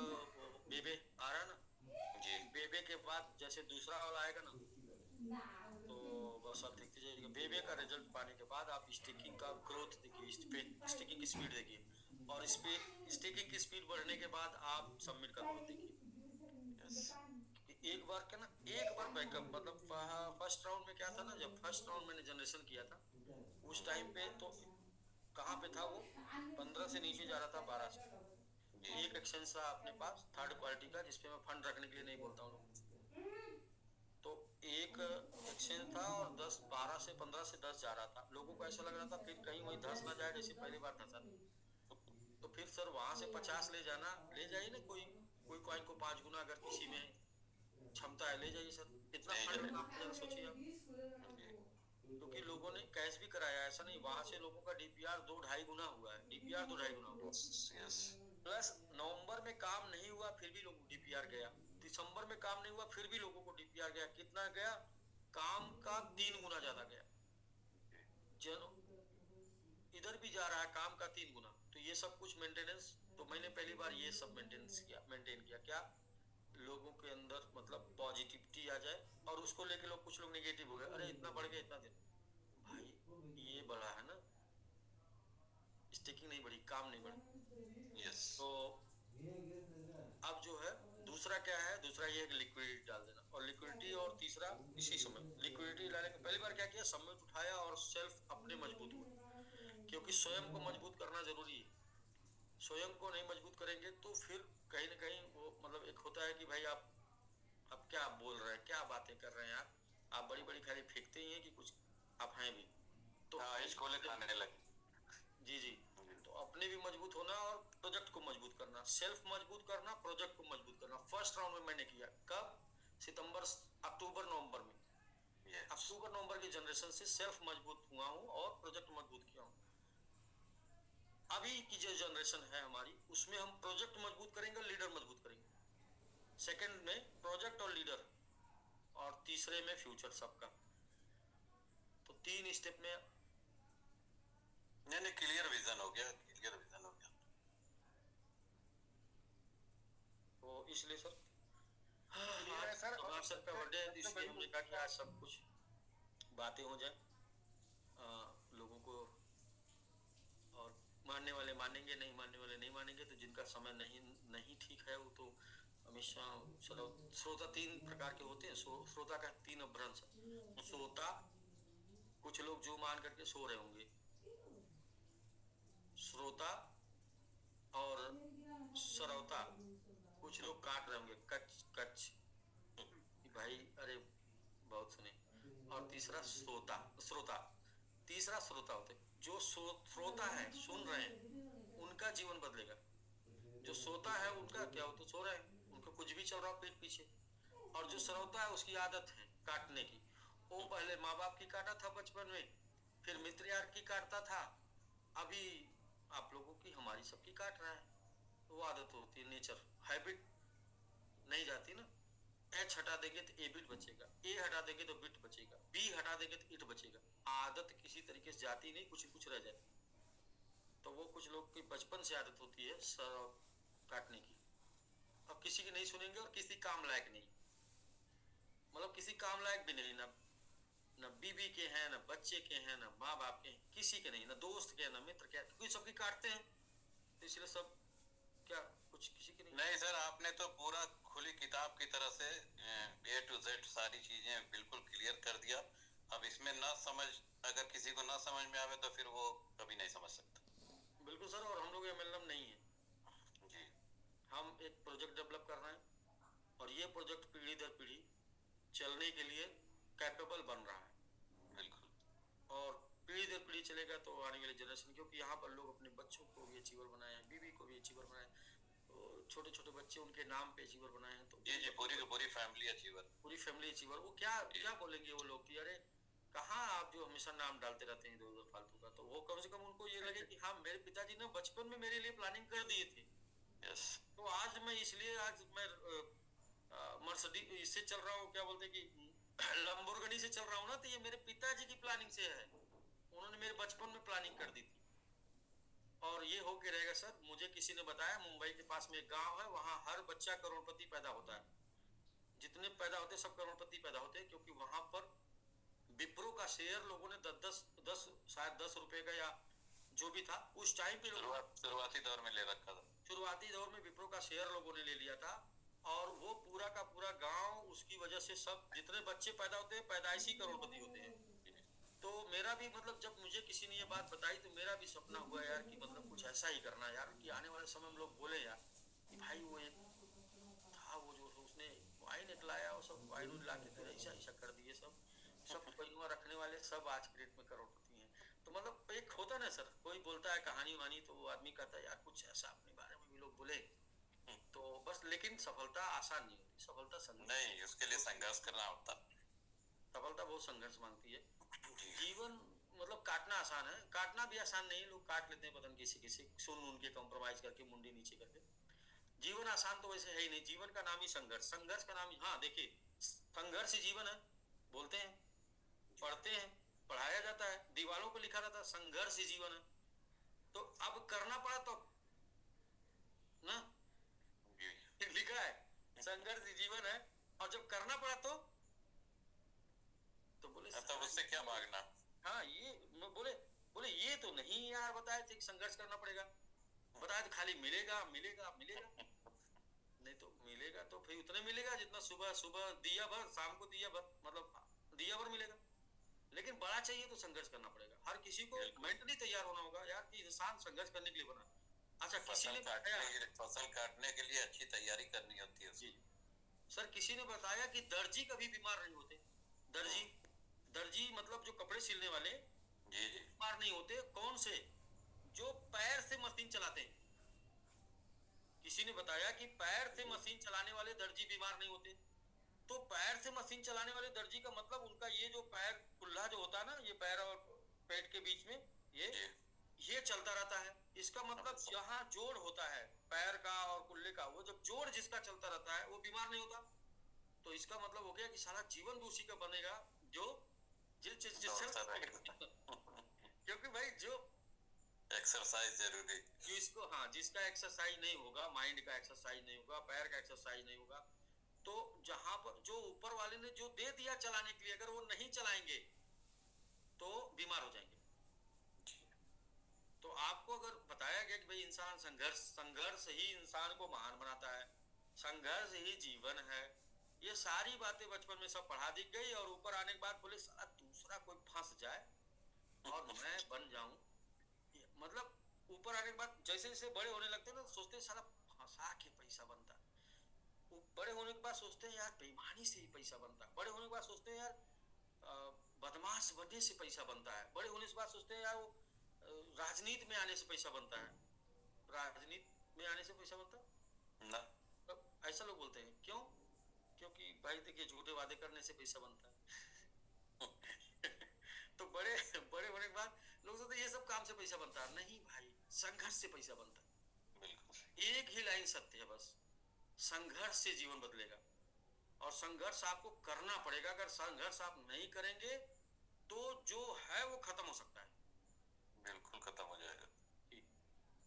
बेबे आ रहा ना जी, बेबे के बाद जैसे दूसरा वाला आएगा ना, तो बस आप देखते जाइएगा। बेबे का रिजल्ट पाने के बाद आप स्टिकिंग का ग्रोथ देखिए, स्टिकिंग की स्पीड देखिए, और स्टिकिंग की स्पीड बढ़ने के बाद आप सबमिट का ग्रोथ देखिए। एक बार क्या ना, एक बार बैकअप, मतलब फर्स्ट राउंड में क्या था ना, जब फर्स्ट राउंड मैंने जनरेशन किया था उस टाइम पे तो कहाँ पे था वो, 15 से नीचे जा रहा था, 12 से। एक एक्सचेंज था अपने पास थर्ड क्वालिटी का, जिसपे मैं फंड रखने के लिए नहीं बोलता हूँ, तो एक एक्सचेंज था और 12 से 15 से 10 जा रहा था। लोगों को ऐसा लग रहा था फिर कहीं वही धंस ना जाए जैसे पहली बार धंसा। तो फिर सर वहां से 50 ले जाना, ले जाइए ना, कोई कॉइन को 5 गुना अगर किसी में क्षमता है ले जाइए सर। इतना फंड में आप जरा सोचिए आप, क्योंकि लोगों ने कैश भी कराया, ऐसा नहीं। वहां से लोगों का डीपीआर 2-2.5 गुना हुआ है, डीपीआर 2-2.5 गुना हुआ। प्लस नवंबर में काम नहीं हुआ फिर भी लोगों को डीपीआर गया, दिसंबर में काम नहीं हुआ फिर भी लोगों को डीपीआर गया। कितना गया? काम का 3 गुना ज्यादा गया। इधर भी जा रहा है काम का 3 गुना। तो ये सब कुछ मेंटेनेंस, तो मैंने पहली बार ये सब मेंटेन किया क्या लोगों के अंदर मतलब पॉजिटिविटी आ जाए, और उसको लेके कुछ लोग नेगेटिव हो गए, अरे इतना बढ़ गया, इतना दिन। भाई ये बढ़ा है ना, स्टिकिंग नहीं बढ़ी, काम नहीं बढ़ी। यस। तो अब जो है दूसरा क्या है, दूसरा ये है कि लिक्विडिटी डाल देना, और लिक्विडिटी, और तीसरा इसी समय लिक्विडिटी डालने के पहली बार क्या किया, सबमिट उठाया और सेल्फ अपने मजबूत हुए, क्योंकि स्वयं को मजबूत करना जरूरी है। स्वयं को नहीं मजबूत करेंगे तो फिर कहीं ना कहीं वो मतलब एक होता है कि भाई आप क्या बोल रहे हैं, क्या बातें कर रहे हैं आप बड़ी बड़ी खाली फेंकते ही हैं कि कुछ आप हैं भी तो इसको ले खाने लगे। जी जी, तो अपने भी मजबूत होना और प्रोजेक्ट को मजबूत करना, सेल्फ मजबूत करना, प्रोजेक्ट को मजबूत करना। फर्स्ट राउंड में मैंने किया कब, अक्टूबर नवंबर में। अक्टूबर नवंबर की जनरेशन से सेल्फ मजबूत हुआ हूँ और प्रोजेक्ट मजबूत किया हूँ। अभी की जो जनरेशन है हमारी, उसमें हम प्रोजेक्ट मजबूत करेंगे, लीडर मजबूत करेंगे। सेकंड में प्रोजेक्ट और लीडर, और तीसरे में फ्यूचर सबका। तो 3 स्टेप में नहीं क्लियर विजन हो गया, क्लियर विजन हो गया। तो इसलिए सर सर का बर्थडे है, इसलिए हमने कहा कि आज सब कुछ बातें हो जाए लोगों को, और मानने वाले मानेंगे, नहीं मानने वाले नहीं मानेंगे। तो जिनका समय नहीं ठीक है वो तो हमेशा, चलो श्रोता 3 प्रकार के होते हैं। श्रोता का 3 अभ्रंश है। श्रोता, कुछ लोग जो मान करके सो रहे होंगे, श्रोता और श्रोता, कुछ लोग काट रहे होंगे, कच भाई, अरे बहुत सुने। और तीसरा श्रोता, तीसरा श्रोता होते जो श्रोता है, सुन रहे हैं, उनका जीवन बदलेगा। जो श्रोता है उनका क्या होता, सो रहे हैं, उनको कुछ भी चल रहा पेट पीछे। और जो श्रोता है उसकी आदत है काटने की। वो पहले माँ बाप की काटा था बचपन में, फिर मित्र यार की काटता था, अभी आप लोगों की हमारी सबकी काट रहा है। वो आदत होती है, नेचर, हैबिट नहीं जाती ना। एच हटा देंगे तो ए बिट बचेगा, ए हटा देंगे तो बिट बचेगा, बी हटा देंगे तो इट बचेगा। आदत किसी तरीके से जाती नहीं, कुछ रह जाती। तो वो कुछ लोग की बचपन से आदत होती है काटने की। अब किसी की नहीं सुनेंगे और किसी काम लायक नहीं, मतलब किसी काम लायक भी नहीं, न बीवी के हैं, न बच्चे के हैं, न माँ बाप के हैं, किसी के नहीं, न दोस्त के, न मित्र के, क्योंकि सबकी काटते हैं, तो इसलिए सब क्या कुछ किसी के नहीं। नहीं सर, आपने तो पूरा खुली किताब की तरह से A to Z सारी चीजें बिल्कुल क्लियर कर दिया। अब इसमें ना समझ, अगर किसी को ना समझ में आवे तो फिर वो कभी नहीं समझ सकता। बिल्कुल सर, और हम लोग MLM नहीं है जी, हम एक प्रोजेक्ट डेवलप कर रहे हैं और ये प्रोजेक्ट पीढ़ी दर पीढ़ी चलने के लिए कैपेबल बन रहा है। बिल्कुल। और पीढ़ी दर पीढ़ी चलेगा तो आने वाले जनरेशन, क्योंकि यहाँ पर लोग अपने बच्चों को भी अचीवर बनाए हैं, बीवी को भी अचीवर बनाए हैं, तो छोटे छोटे बच्चे उनके नाम पे अचीवर बनाए हैं। तो जी, पूरी की पूरी फैमिली अचीवर, पूरी फैमिली अचीवर। वो क्या बोलेंगे वो लोग कि अरे कहाँ आप जो हमेशा नाम डालते रहते हैं इधर उधर फालतू का। तो वो कम से कम उनको ये लगे कि हाँ, मेरे पिताजी ने बचपन में मेरे लिए प्लानिंग कर दिए थे। यस। तो आज मैं इसलिए आज मैं मर्सिडीज इससे चल रहा हूँ, क्या बोलते हैं कि लंबोर्गिनी से चल रहा हूँ ना, तो ये मेरे पिताजी की प्लानिंग से है। उन्होंने मेरे बचपन में प्लानिंग कर दी थी और ये होके रहेगा सर। मुझे किसी ने बताया मुंबई के पास में एक गांव है, वहाँ हर बच्चा करोड़पति पैदा होता है। जितने पैदा होते सब करोड़पति पैदा होते हैं, क्योंकि वहां पर विप्रो का शेयर लोगों ने 10 शायद 10 रुपए का या जो भी था उस टाइम पे शुरुआती दौर में ले रखा था। शुरुआती दौर में विप्रो का शेयर लोगों ने ले लिया था और वो पूरा का पूरा गांव उसकी वजह से सब जितने बच्चे पैदा होते हैं पैदाइशी करोड़पति होते हैं। तो मेरा भी मतलब जब मुझे किसी ने ये बात बताई तो मेरा भी सपना हुआ यार कि मतलब कुछ ऐसा ही करना यार, कि आने वाले समय में लोग बोले यार कि भाई वो एक था वो जो उसने वाइन निकलाया और सब वाइन ला के फिर ऐसा ऐसा कर दिए, सब पैनुआ रखने वाले सब आज के डेट में करोड़पति हैं। तो मतलब एक होता ना सर, कोई बोलता है कहानी वानी तो वो आदमी कहता है यार कुछ ऐसा अपने बारे में भी लोग बोले तो बस। लेकिन सफलता आसान नहीं होती, सफलता नहीं, उसके लिए संघर्ष करना होता। सफलता बहुत संघर्ष मांगती है। जीवन मतलब काटना आसान है, काटना भी आसान नहीं है। लोग काट लेते हैं बदन किसी किसी सुन उनके कॉम्प्रोमाइज करके मुंडी नीचे करके। जीवन आसान तो वैसे है ही नहीं, जीवन का नाम ही संघर्ष, संघर्ष का नाम ही। हाँ देखिए, संघर्ष ही जीवन है, बोलते हैं, पढ़ते हैं, पढ़ाया जाता है, दीवारों पर लिखा रहता है संघर्ष ही जीवन है। तो अब करना पड़ा तो ना, लिखा है संघर्ष ही जीवन है, और जब करना पड़ा तो बोले तब उससे क्या मांगना। हाँ, ये बोले ये तो नहीं यार बताए थे संघर्ष करना पड़ेगा, बताए तो खाली मिलेगा मिलेगा मिलेगा नहीं तो मिलेगा तो फिर उतने मिलेगा जितना सुबह दिया भर, शाम को दिया भर, मतलब दिया भर मिलेगा। लेकिन बड़ा चाहिए तो संघर्ष करना पड़ेगा। हर किसी को मेंटली तैयार होना होगा यार कि इंसान संघर्ष करने के लिए बना। अच्छा, किसी ने फसल काटने के लिए अच्छी तैयारी करनी होती है। जी सर, किसी ने बताया कि दर्जी कभी बीमार नहीं होते। दर्जी मतलब जो कपड़े सिलने वाले जी बीमार नहीं होते। कौन से? जो पैर से मशीन चलाते हैं। किसी ने बताया कि पैर से मशीन चलाने वाले दर्जी बीमार नहीं होते। तो पैर से मशीन चलाने वाले दर्जी का मतलब उनका ये जो पैर कुल्ला जो होता है ना, ये पैर और पेट के बीच में ये चलता रहता है। इसका मतलब जहाँ जोड़ होता है पैर का और कुल्ले का, वो जब जोड़ जिसका चलता रहता है वो बीमार नहीं होता। तो इसका मतलब हो गया कि सारा जीवन भी उसी का बनेगा जो क्योंकि भाई जो एक्सरसाइज जरूरी, जिसको हाँ जिसका एक्सरसाइज नहीं होगा, माइंड का एक्सरसाइज नहीं होगा, पैर का एक्सरसाइज नहीं होगा, तो जहां पर जो ऊपर वाले ने जो दे दिया चलाने के लिए, अगर वो नहीं चलाएंगे तो बीमार हो जाएंगे। तो आपको अगर बताया गया कि भाई इंसान संघर्ष ही इंसान को महान बनाता है, संघर्ष ही जीवन है, ये सारी बातें बचपन में सब पढ़ा दी गई। और ऊपर आने के बाद बोले साला दूसरा कोई फंस जाए और मैं बन जाऊं। मतलब ऊपर आने के बाद जैसे जैसे बड़े होने लगते हैं ना, सोचते हैं साला फंसा के पैसा बनता है। बड़े होने के बाद सोचते हैं यार बेईमानी से ही पैसा बनता है। बड़े होने के बाद सोचते हैं यार बदमाश बनने से पैसा बनता है। बड़े होने के बाद सोचते हैं यार वो राजनीति में आने से पैसा बनता है। राजनीति में आने से पैसा बनता है ना, तो ऐसा लोग बोलते हैं। क्यों? क्योंकि भाई देखिए झूठे वादे करने से पैसा बनता है तो बड़े बड़े होने के बाद लोग सोचते ये सब काम से पैसा बनता है। नहीं भाई, संघर्ष से पैसा बनता है। एक ही लाइन सत्य है बस, संघर्ष से जीवन बदलेगा और संघर्ष आपको करना पड़ेगा। अगर संघर्ष आप नहीं करेंगे तो जो है वो खत्म हो सकता है, बिल्कुल खत्म हो जाएगा।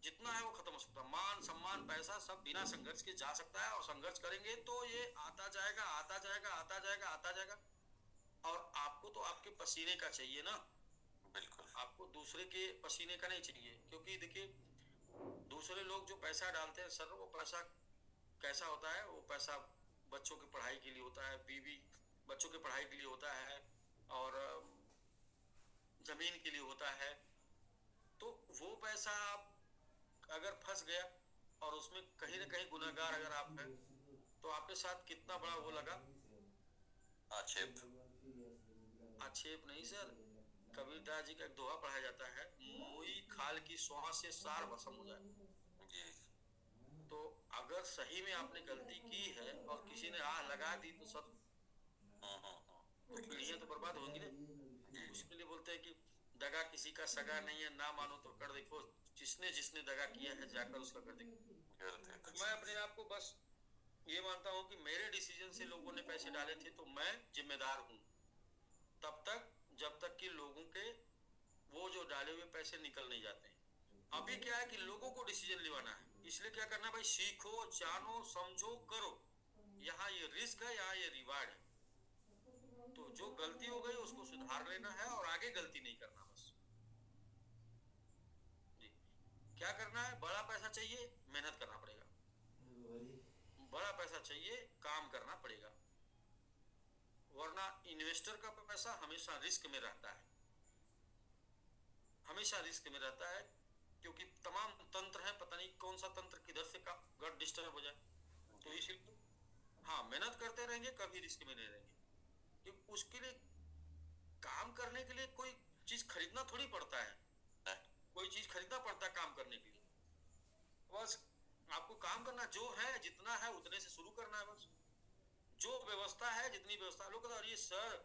जितना है वो खत्म हो सकता है। मान सम्मान पैसा सब बिना संघर्ष के जा सकता है, और संघर्ष करेंगे तो ये आता जाएगा आता जाएगा आता जाएगा आता जाएगा। और आपको तो आपके पसीने का चाहिए ना, बिल्कुल। आपको दूसरे के पसीने का नहीं चाहिए। क्योंकि देखिए दूसरे लोग जो पैसा डालते हैं सर, वो पैसा कैसा होता है? वो पैसा बच्चों की पढ़ाई के लिए होता है, बीवी बच्चों की पढ़ाई के लिए होता है, और जमीन के लिए होता है। तो वो पैसा आप अगर फंस गया और उसमें कहीं ना कहीं गुनहगार अगर आप हैं, तो आपके साथ कितना बड़ा वो लगा आक्षेप। आक्षेप नहीं सर, कबीरदास जी का एक दोहा पढ़ाया जाता है, मुई खाल की स्वाह से सार भस्म हो जाए। जी। तो अगर सही में आपने गलती की है और किसी ने आह लगा दी तो सर पीढ़ियां तो बर्बाद होंगी ना। उसके लिए बोलते हैं कि दगा किसी का सगा नहीं है, ना मानो तो कर देखो, जिसने जिसने दगा किया है जाकर उसका कर देखो। मैं अपने आप को बस ये मानता हूँ कि मेरे डिसीजन से लोगों ने पैसे डाले थे तो मैं जिम्मेदार हूँ, तब तक जब तक कि लोगों के वो जो डाले हुए पैसे निकल नहीं जाते हैं। अभी क्या है कि लोगों को डिसीजन लेवाना है, इसलिए क्या करना भाई, सीखो जानो समझो करो। यहाँ ये रिस्क है, यहाँ ये रिवार्ड है। तो जो गलती हो गई उसको सुधार लेना है और आगे गलती नहीं करना बस। जी, क्या करना है? बड़ा पैसा चाहिए, मेहनत करना पड़ेगा। बड़ा पैसा चाहिए, काम करना पड़ेगा, वरना इन्वेस्टर का पैसा हमेशा रिस्क में रहता है, हमेशा रिस्क में रहता है। क्योंकि तमाम तंत्र हैं, पता नहीं कौन सा तंत्र किधर से गट डिस्टर्ब हो जाए। तो इसलिए हाँ, मेहनत करते रहेंगे, कभी रिस्क में नहीं रहेंगे। क्योंकि उसके लिए काम करने के लिए कोई चीज खरीदना थोड़ी पड़ता है, कोई चीज खरीदना पड़ता है काम करने के लिए। बस आपको काम करना जो है, जितना है उतने से शुरू करना है बस। जो व्यवस्था है, जितनी व्यवस्था, लोग कहते अरे सर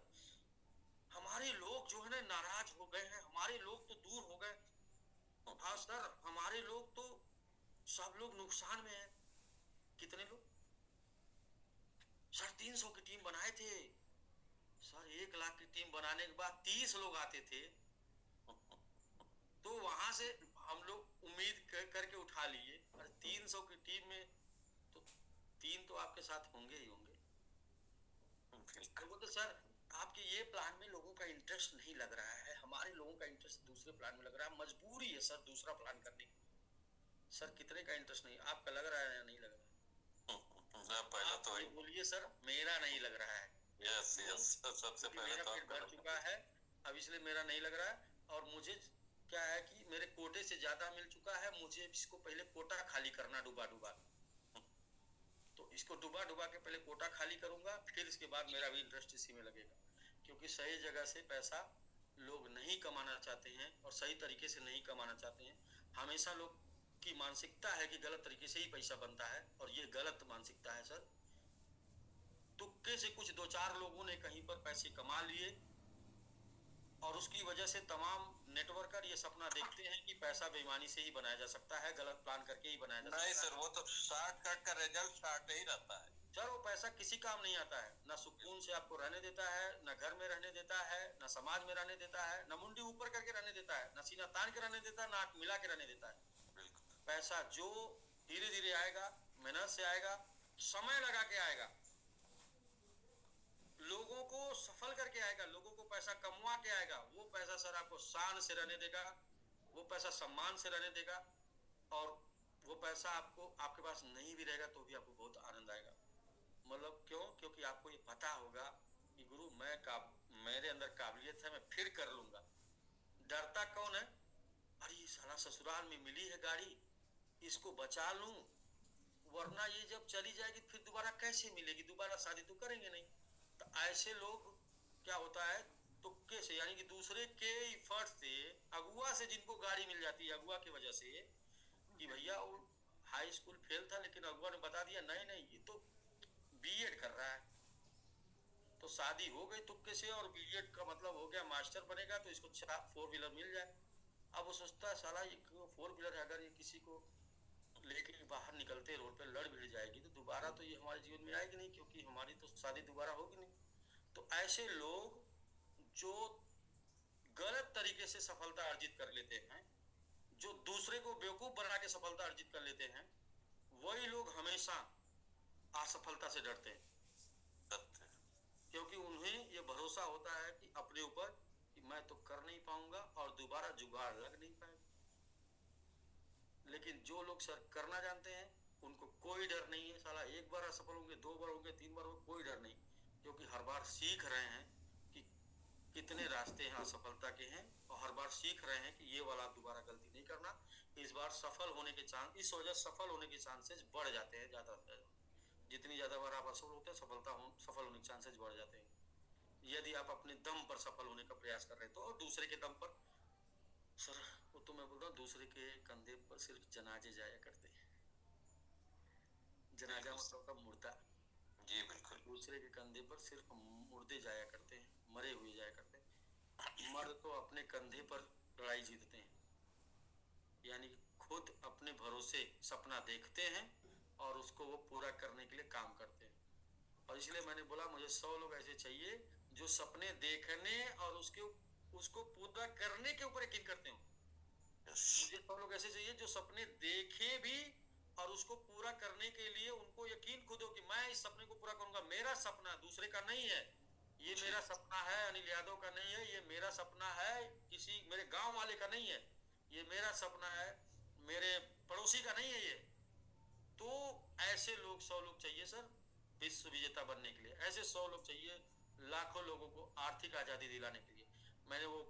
हमारे लोग जो है ना नाराज हो गए हैं, हमारे लोग तो दूर हो गए। हाँ सर, हमारे लोग तो सब लोग नुकसान में हैं। कितने लोग? सर 300 की टीम बनाए थे सर, 1 लाख की टीम बनाने के बाद 30 लोग आते थे, तो वहां से हम लोग उम्मीद करके उठा लिए। और 300 की टीम में तो 3 तो आपके साथ होंगे ही होंगे। तो बोलते सर आपके ये प्लान में लोगों का इंटरेस्ट नहीं लग रहा है, हमारे लोगों का इंटरेस्ट दूसरे प्लान में लग रहा है, मजबूरी है सर दूसरा प्लान करने की। सर कितने का इंटरेस्ट नहीं, आपका लग रहा है या नहीं लग रहा है? पहले तो बोलिए सर, मेरा नहीं लग रहा है। यस यस, सबसे पहले मेरा तो पेट भर चुका है अब, इसलिए मेरा नहीं लग रहा है। और मुझे क्या है कि मेरे कोटे से ज्यादा मिल चुका है, मुझे इसको पहले कोटा खाली करना डुबा डुबा। तो इसको डुबा डुबा के पहले कोटा खाली करूंगा, फिर इसके बाद मेरा भी इंटरेस्ट इसी में लगेगा। क्योंकि सही जगह से पैसा लोग नहीं कमाना चाहते हैं और सही तरीके से नहीं कमाना चाहते हैं। हमेशा लोग की मानसिकता है कि गलत तरीके से ही पैसा बनता है, और ये गलत मानसिकता है सर। तुक्के से कुछ 2-4 लोगों ने कहीं पर पैसे कमा लिए, और उसकी वजह से तमाम नेटवर्कर ये सपना देखते हैं कि पैसा बेईमानी से ही बनाया जा सकता है, गलत प्लान करके ही बनाया जा सकता है। नहीं सर, वो तो शॉर्टकट का रिजल्ट शॉर्ट ही रहता है सर। वो पैसा किसी काम नहीं आता है, ना सुकून से आपको रहने देता है, ना घर में रहने देता है, ना समाज में रहने देता है, ना मुंडी ऊपर करके रहने देता है, ना सीना तान के रहने देता है, ना आंख मिला के रहने देता है। पैसा जो धीरे धीरे आएगा, मेहनत से आएगा, समय लगा के आएगा, लोगों को सफल करके आएगा, लोगों को पैसा कमवा के आएगा। वो पैसा सर आपको शान से रहने देगा, वो पैसा सम्मान से रहने देगा, और वो पैसा आपको आपके पास नहीं भी रहेगा तो भी आपको बहुत आनंद आएगा। मतलब क्यों? क्योंकि आपको ये पता होगा कि गुरु मेरे अंदर काबिलियत है, मैं फिर कर लूंगा। डरता कौन है? अरे साला ससुराल में मिली है गाड़ी, इसको बचा लूं, वरना ये जब चली जाएगी फिर दोबारा कैसे मिलेगी, दोबारा शादी तो करेंगे नहीं। तो ऐसे लोग क्या होता है, तुक्के से, यानी कि दूसरे के इफर्ट से, अगुआ से जिनको गाड़ी मिल जाती है, अगुआ की वजह से कि भैया वो हाई स्कूल फेल था लेकिन अगुआ ने बता दिया नहीं नहीं ये तो बीएड कर रहा है, तो शादी हो गई तुक्के से और बीएड का मतलब हो गया मास्टर बनेगा तो इसको 4 व्हीलर मिल जाए। अब वो सोचता है साला ये 4 व्हीलर है, अगर ये किसी को लेके बाहर निकलते रोड पे लड़ भिड़ जाएगी तो दोबारा तो ये हमारे जीवन में आएगी नहीं, क्योंकि हमारी तो शादी दोबारा होगी नहीं। तो ऐसे लोग जो गलत तरीके से सफलता अर्जित कर लेते हैं, जो दूसरे को बेवकूफ बना के सफलता अर्जित कर लेते हैं, वही लोग हमेशा असफलता से डरते हैं, क्योंकि उन्हें ये भरोसा होता है कि अपने ऊपर कि मैं तो कर नहीं पाऊंगा और दोबारा जुगाड़ लग नहीं पाएगा। लेकिन जो लोग सर करना जानते हैं उनको कोई डर नहीं है, साला एक बार असफल होंगे, 2 बार होंगे, 3 बार होंगे, कोई डर नहीं, क्योंकि हर बार सीख रहे हैं कि कितने रास्ते हैं असफलता के हैं, और हर बार सीख रहे हैं कि ये वाला दोबारा गलती नहीं करना। इस बार सफल होने के चांस, इस वजह सफल होने के चांसेस बढ़ जाते हैं ज्यादा से ज्यादा। जितनी ज्यादा बार आप असफल होते हैं सफल होने के चांसेस बढ़ जाते हैं। यदि आप अपने दम पर सफल होने का प्रयास कर रहे हैं तो, और दूसरे के दम पर सर, वो तो मैं बोलता हूँ दूसरे के कंधे पर सिर्फ जनाजे जाया करते हैं। जनाजा मतलब का मुर्दा। जी बिल्कुल। दूसरे के कंधे पर सिर्फ मुर्दे जाया करते हैं, मरे हुए जाया करते हैं। मर्द तो अपने कंधे पर लड़ाई जीतते हैं, यानी खुद अपने भरोसे सपना देखते हैं और उसको वो पूरा करने के लिए काम करते हैं। और इसलिए मैंने बोला मुझे 100 लोग ऐसे चाहिए जो सपने देखने और उसको पूरा करने के ऊपर यकीन करते हो। मुझे 100 लोग ऐसे चाहिए जो सपने देखे भी और उसको पूरा करने के लिए उनको यकीन खुद हो कि मैं इस सपने को पूरा करूंगा। मेरा सपना दूसरे का नहीं है, ये मेरा सपना है, अनिल यादव का नहीं है, ये मेरा सपना है, किसी मेरे गांव वाले का नहीं है, ये मेरा सपना है, मेरे पड़ोसी का नहीं है ये। तो ऐसे लोग 100 लोग चाहिए सर विश्व विजेता बनने के लिए। ऐसे 100 लोग चाहिए लाखों लोगों को आर्थिक आजादी दिलाने के लिए। मैंने वो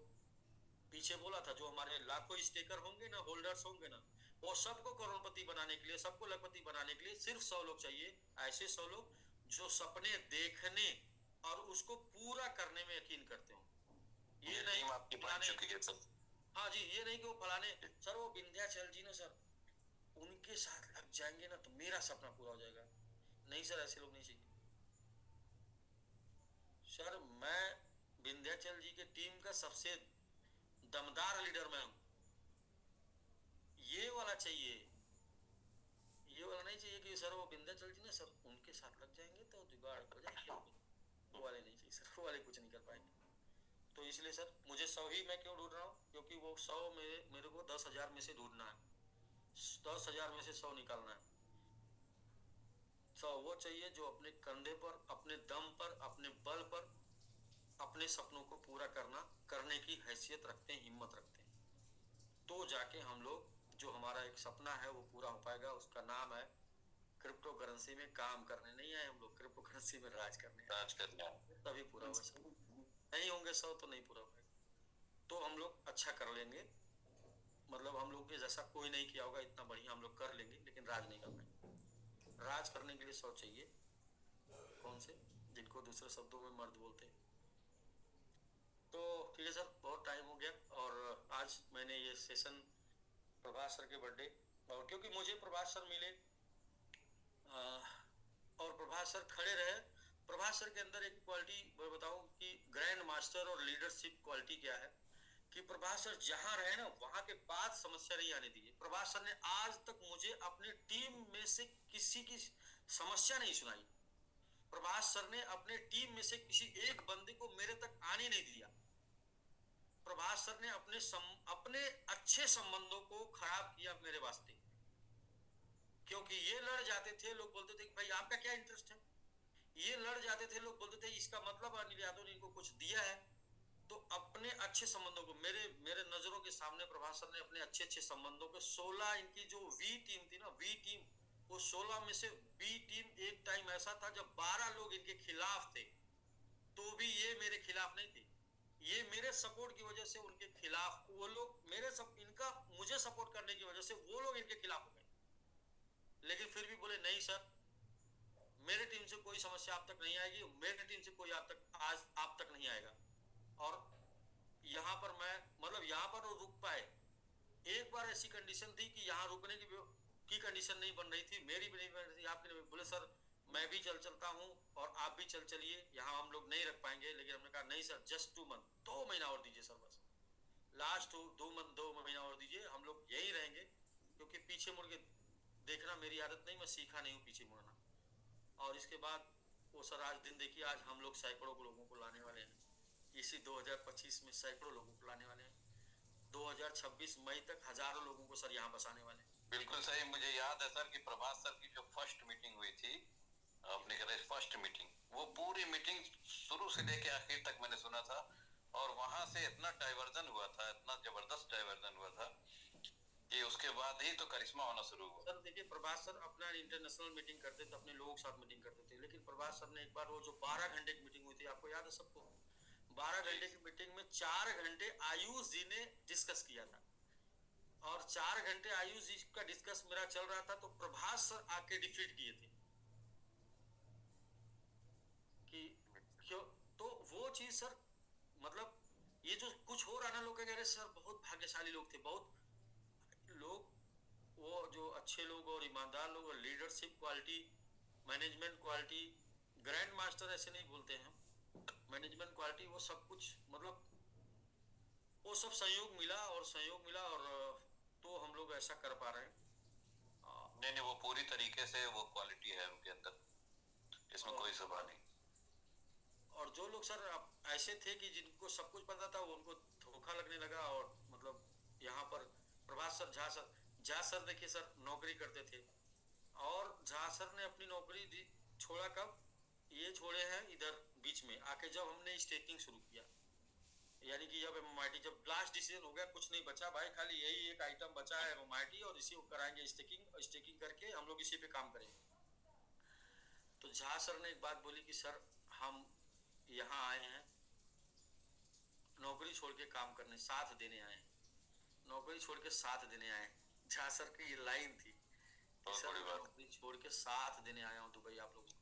पीछे बोला था जो हमारे लाखों स्टेकर होंगे ना, होल्डर्स होंगे ना, वो सबको करोड़पति बनाने के लिए, सबको लखपति बनाने के लिए सिर्फ 100 लोग चाहिए। ऐसे 100 लोग जो सपने देखने और उसको पूरा करने में यकीन करते हो। ये नहीं आपकी बन चुकी है सर। हाँ जी, ये नहीं कि वो फलाने सर, वो विंध्याचल जी ना सर, उनके साथ लग जाएंगे ना तो मेरा सपना पूरा हो जाएगा। नहीं सर, ऐसे लोग नहीं चाहिए सर। मैं विंध्याचल जी के टीम का सबसे दमदार लीडर मैं हूं। ये वाला चाहिए, ये वाला नहीं चाहिए कि सर वो विंध्याचल जी ना सर उनके साथ लग जाएंगे तो जुगाड़ हो जाएगा। वो वाले नहीं चाहिए सर, वो वाले कुछ नहीं कर पाएंगे। तो इसलिए सर मुझे 100 ही मैं क्यों ढूंढ रहा हूँ, क्योंकि वो 100 में मेरे को 10,000 में से ढूंढना है, 10,000 में से 100 निकालना है। 100 वो चाहिए जो अपने कंधे पर, अपने दम पर, अपने बल पर अपने सपनों को पूरा करने की हैसियत रखते हैं, हिम्मत रखते हैं। तो जाके हम लोग जो हमारा एक सपना है वो पूरा हो पाएगा। उसका नाम है क्रिप्टो करेंसी में काम करने नहीं आए हम लोग, क्रिप्टो करेंसी में राज करने तभी पूरा होगा। नहीं होंगे 100 तो नहीं पूरा होगा। तो हम लोग अच्छा कर लेंगे, मतलब हम लोग के जैसा कोई नहीं किया होगा, इतना बढ़िया हम लोग कर लेंगे, लेकिन राज नहीं कर पाएंगे। राज करने के लिए 100 चाहिए। कौन से? जिनको दूसरे शब्दों में मर्द बोलते हैं। तो ठीक है सर, बहुत टाइम हो गया और आज मैंने ये सेशन प्रभास सर के बर्थडे, और क्योंकि मुझे प्रभास सर मिले और प्रभास सर खड़े रहे। प्रभास सर के अंदर एक क्वालिटी मैं बताऊं कि ग्रैंड मास्टर और लीडरशिप क्वालिटी क्या है कि प्रभास सर जहां रहे ना वहां के बाद समस्या नहीं आने दी है। प्रभास सर ने आज तक मुझे अपने टीम में से किसी की समस्या नहीं सुनाई। प्रभास सर ने अपने टीम में से किसी एक बंदे को मेरे तक आने नहीं दिया। प्रभास सर ने अपने अच्छे संबंधों को खराब किया मेरे वास्ते, क्योंकि ये लड़ जाते थे, लोग बोलते थे कि भाई आपका क्या इंटरेस्ट है। ये लड़ जाते थे, लोग बोलते थे इसका मतलब अनिल यादव ने इनको कुछ दिया है। तो अपने अच्छे संबंधों को मेरे नजरों के सामने प्रभास सर ने अपने अच्छे संबंधों को 16 इनकी जो वी टीम थी ना, वी टीम, वो 16 में से बी टीम एक टाइम ऐसा था जब 12 लोग इनके खिलाफ थे, तो भी ये मेरे खिलाफ नहीं थे। ये मेरे सपोर्ट की वजह से उनके खिलाफ, वो लोग इनका मुझे सपोर्ट करने की वजह से वो लोग इनके खिलाफ हो गए। लेकिन फिर भी बोले नहीं सर, मेरे टीम से कोई समस्या आप तक नहीं आएगी, मेरे टीम से कोई आज आप तक नहीं आएगा। और यहाँ पर मैं यहाँ पर वो रुक पाए। एक बार ऐसी कंडीशन थी कि यहाँ रुकने की कंडीशन नहीं बन रही थी, मेरी भी नहीं बन रही थी, आपकी नहीं। बोले सर मैं मैं भी चलता हूँ और आप भी चलिए। यहाँ हम लोग नहीं रख पाएंगे, लेकिन हमने कहा नहीं सर, जस्ट 2 मंथ, 2 महीना और दीजिए सर, बस लास्ट 2 महीना और दीजिए, हम लोग यहीं रहेंगे। क्योंकि पीछे मुड़ के देखना मेरी आदत नहीं, मैं सीखा नहीं हूँ पीछे मुड़ना। और इसके बाद वो सर आज दिन देखिए, आज हम लोग सैकड़ों लोगों को लाने वाले हैं। इसी 2025 में सैकड़ों लोगों को लाने वाले हैं। 2026 मई तक हजारों लोगों को सर यहाँ बसाने वाले हैं। बिल्कुल सही। मुझे याद है सर कि प्रभात सर की जो फर्स्ट मीटिंग हुई थी, आपने कहा फर्स्ट मीटिंग, वो पूरी मीटिंग शुरू से लेके आखिर तक मैंने सुना था। और वहां से इतना डाइवर्जन हुआ था, इतना जबरदस्त डाइवर्जन हुआ था कि उसके बाद ही तो करिश्मा होना शुरू हुआ। सर देखिए, प्रभात सर अपना इंटरनेशनल मीटिंग करते थे, अपने लोगों के साथ मीटिंग करते थे, लेकिन प्रभात सर ने एक बार वो जो 12 घंटे की मीटिंग हुई थी, आपको याद है सबको? 12 घंटे की मीटिंग में 4 घंटे आयुष जी ने डिस्कस किया था। और 4 घंटे आयुष जी का डिस्कस मेरा चल रहा था, तो प्रभात सर आके डिफीट किए थे कि क्यों। तो वो चीज सर, मतलब ये जो कुछ हो रहा ना, लोग कह रहे सर बहुत भाग्यशाली लोग थे, बहुत लोग, वो जो अच्छे लोग और ईमानदार लोग और leadership quality, management quality, grand master ऐसे नहीं बोलते हैं, मैनेजमेंट क्वालिटी, वो सब कुछ, मतलब वो सब संयोग मिला और तो हम लोग ऐसा कर पा रहे हैं। नहीं, वो पूरी तरीके से वो क्वालिटी है उनके अंदर, इसमें कोई सवाल नहीं। और जो लोग सर ऐसे थे कि जिनको सब कुछ पता था, वो उनको धोखा लगने लगा। और मतलब यहाँ पर प्रभात सर, झा सर देखिए सर नौकरी करते थे, और झा सर ने अपनी नौकरी छोड़ा कब? ये छोड़े हैं इधर बीच में आके, जब हमने स्टेकिंग शुरू किया, यानी कि जब एमआईटी, जब लास्ट डिसीजन हो गया, कुछ नहीं बचा भाई, खाली यही एक आइटम बचा है एमआईटी, और इसी को कराएंगे स्टेकिंग करके हम लोग इसी पे काम करेंगे। तो झा सर ने एक बात बोली कि सर हम यहाँ आए हैं नौकरी छोड़ के काम करने, साथ देने आए हैं, नौकरी छोड़ के साथ देने आए हैं। झा सर की ये लाइन थी, सर नौकरी छोड़ के साथ देने आया हूँ दुबई आप लोगों को।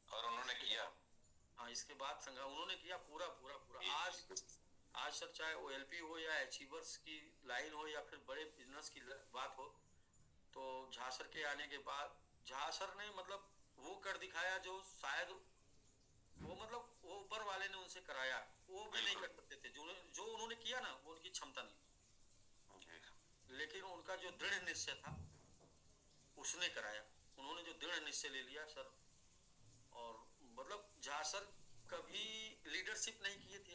और उन्होंने किया। हाँ, इसके बाद उन्होंने किया पूरा। आज सर चाहे OLP हो या अचीवर्स की लाइन हो या फिर बड़े बिजनेस की बात हो, तो झा सर के आने के बाद झा सर ने मतलब वो कर दिखाया जो शायद वो, मतलब वो ऊपर वाले ने उनसे कराया, वो भी नहीं कर सकते थे। जो उन्होंने किया ना, वो उनकी क्षमता नहीं, लेकिन उनका जो दृढ़ निश्चय था उसने कराया। उन्होंने जो दृढ़ निश्चय ले लिया सर, और मतलब झा सर कभी लीडरशिप नहीं किए थे,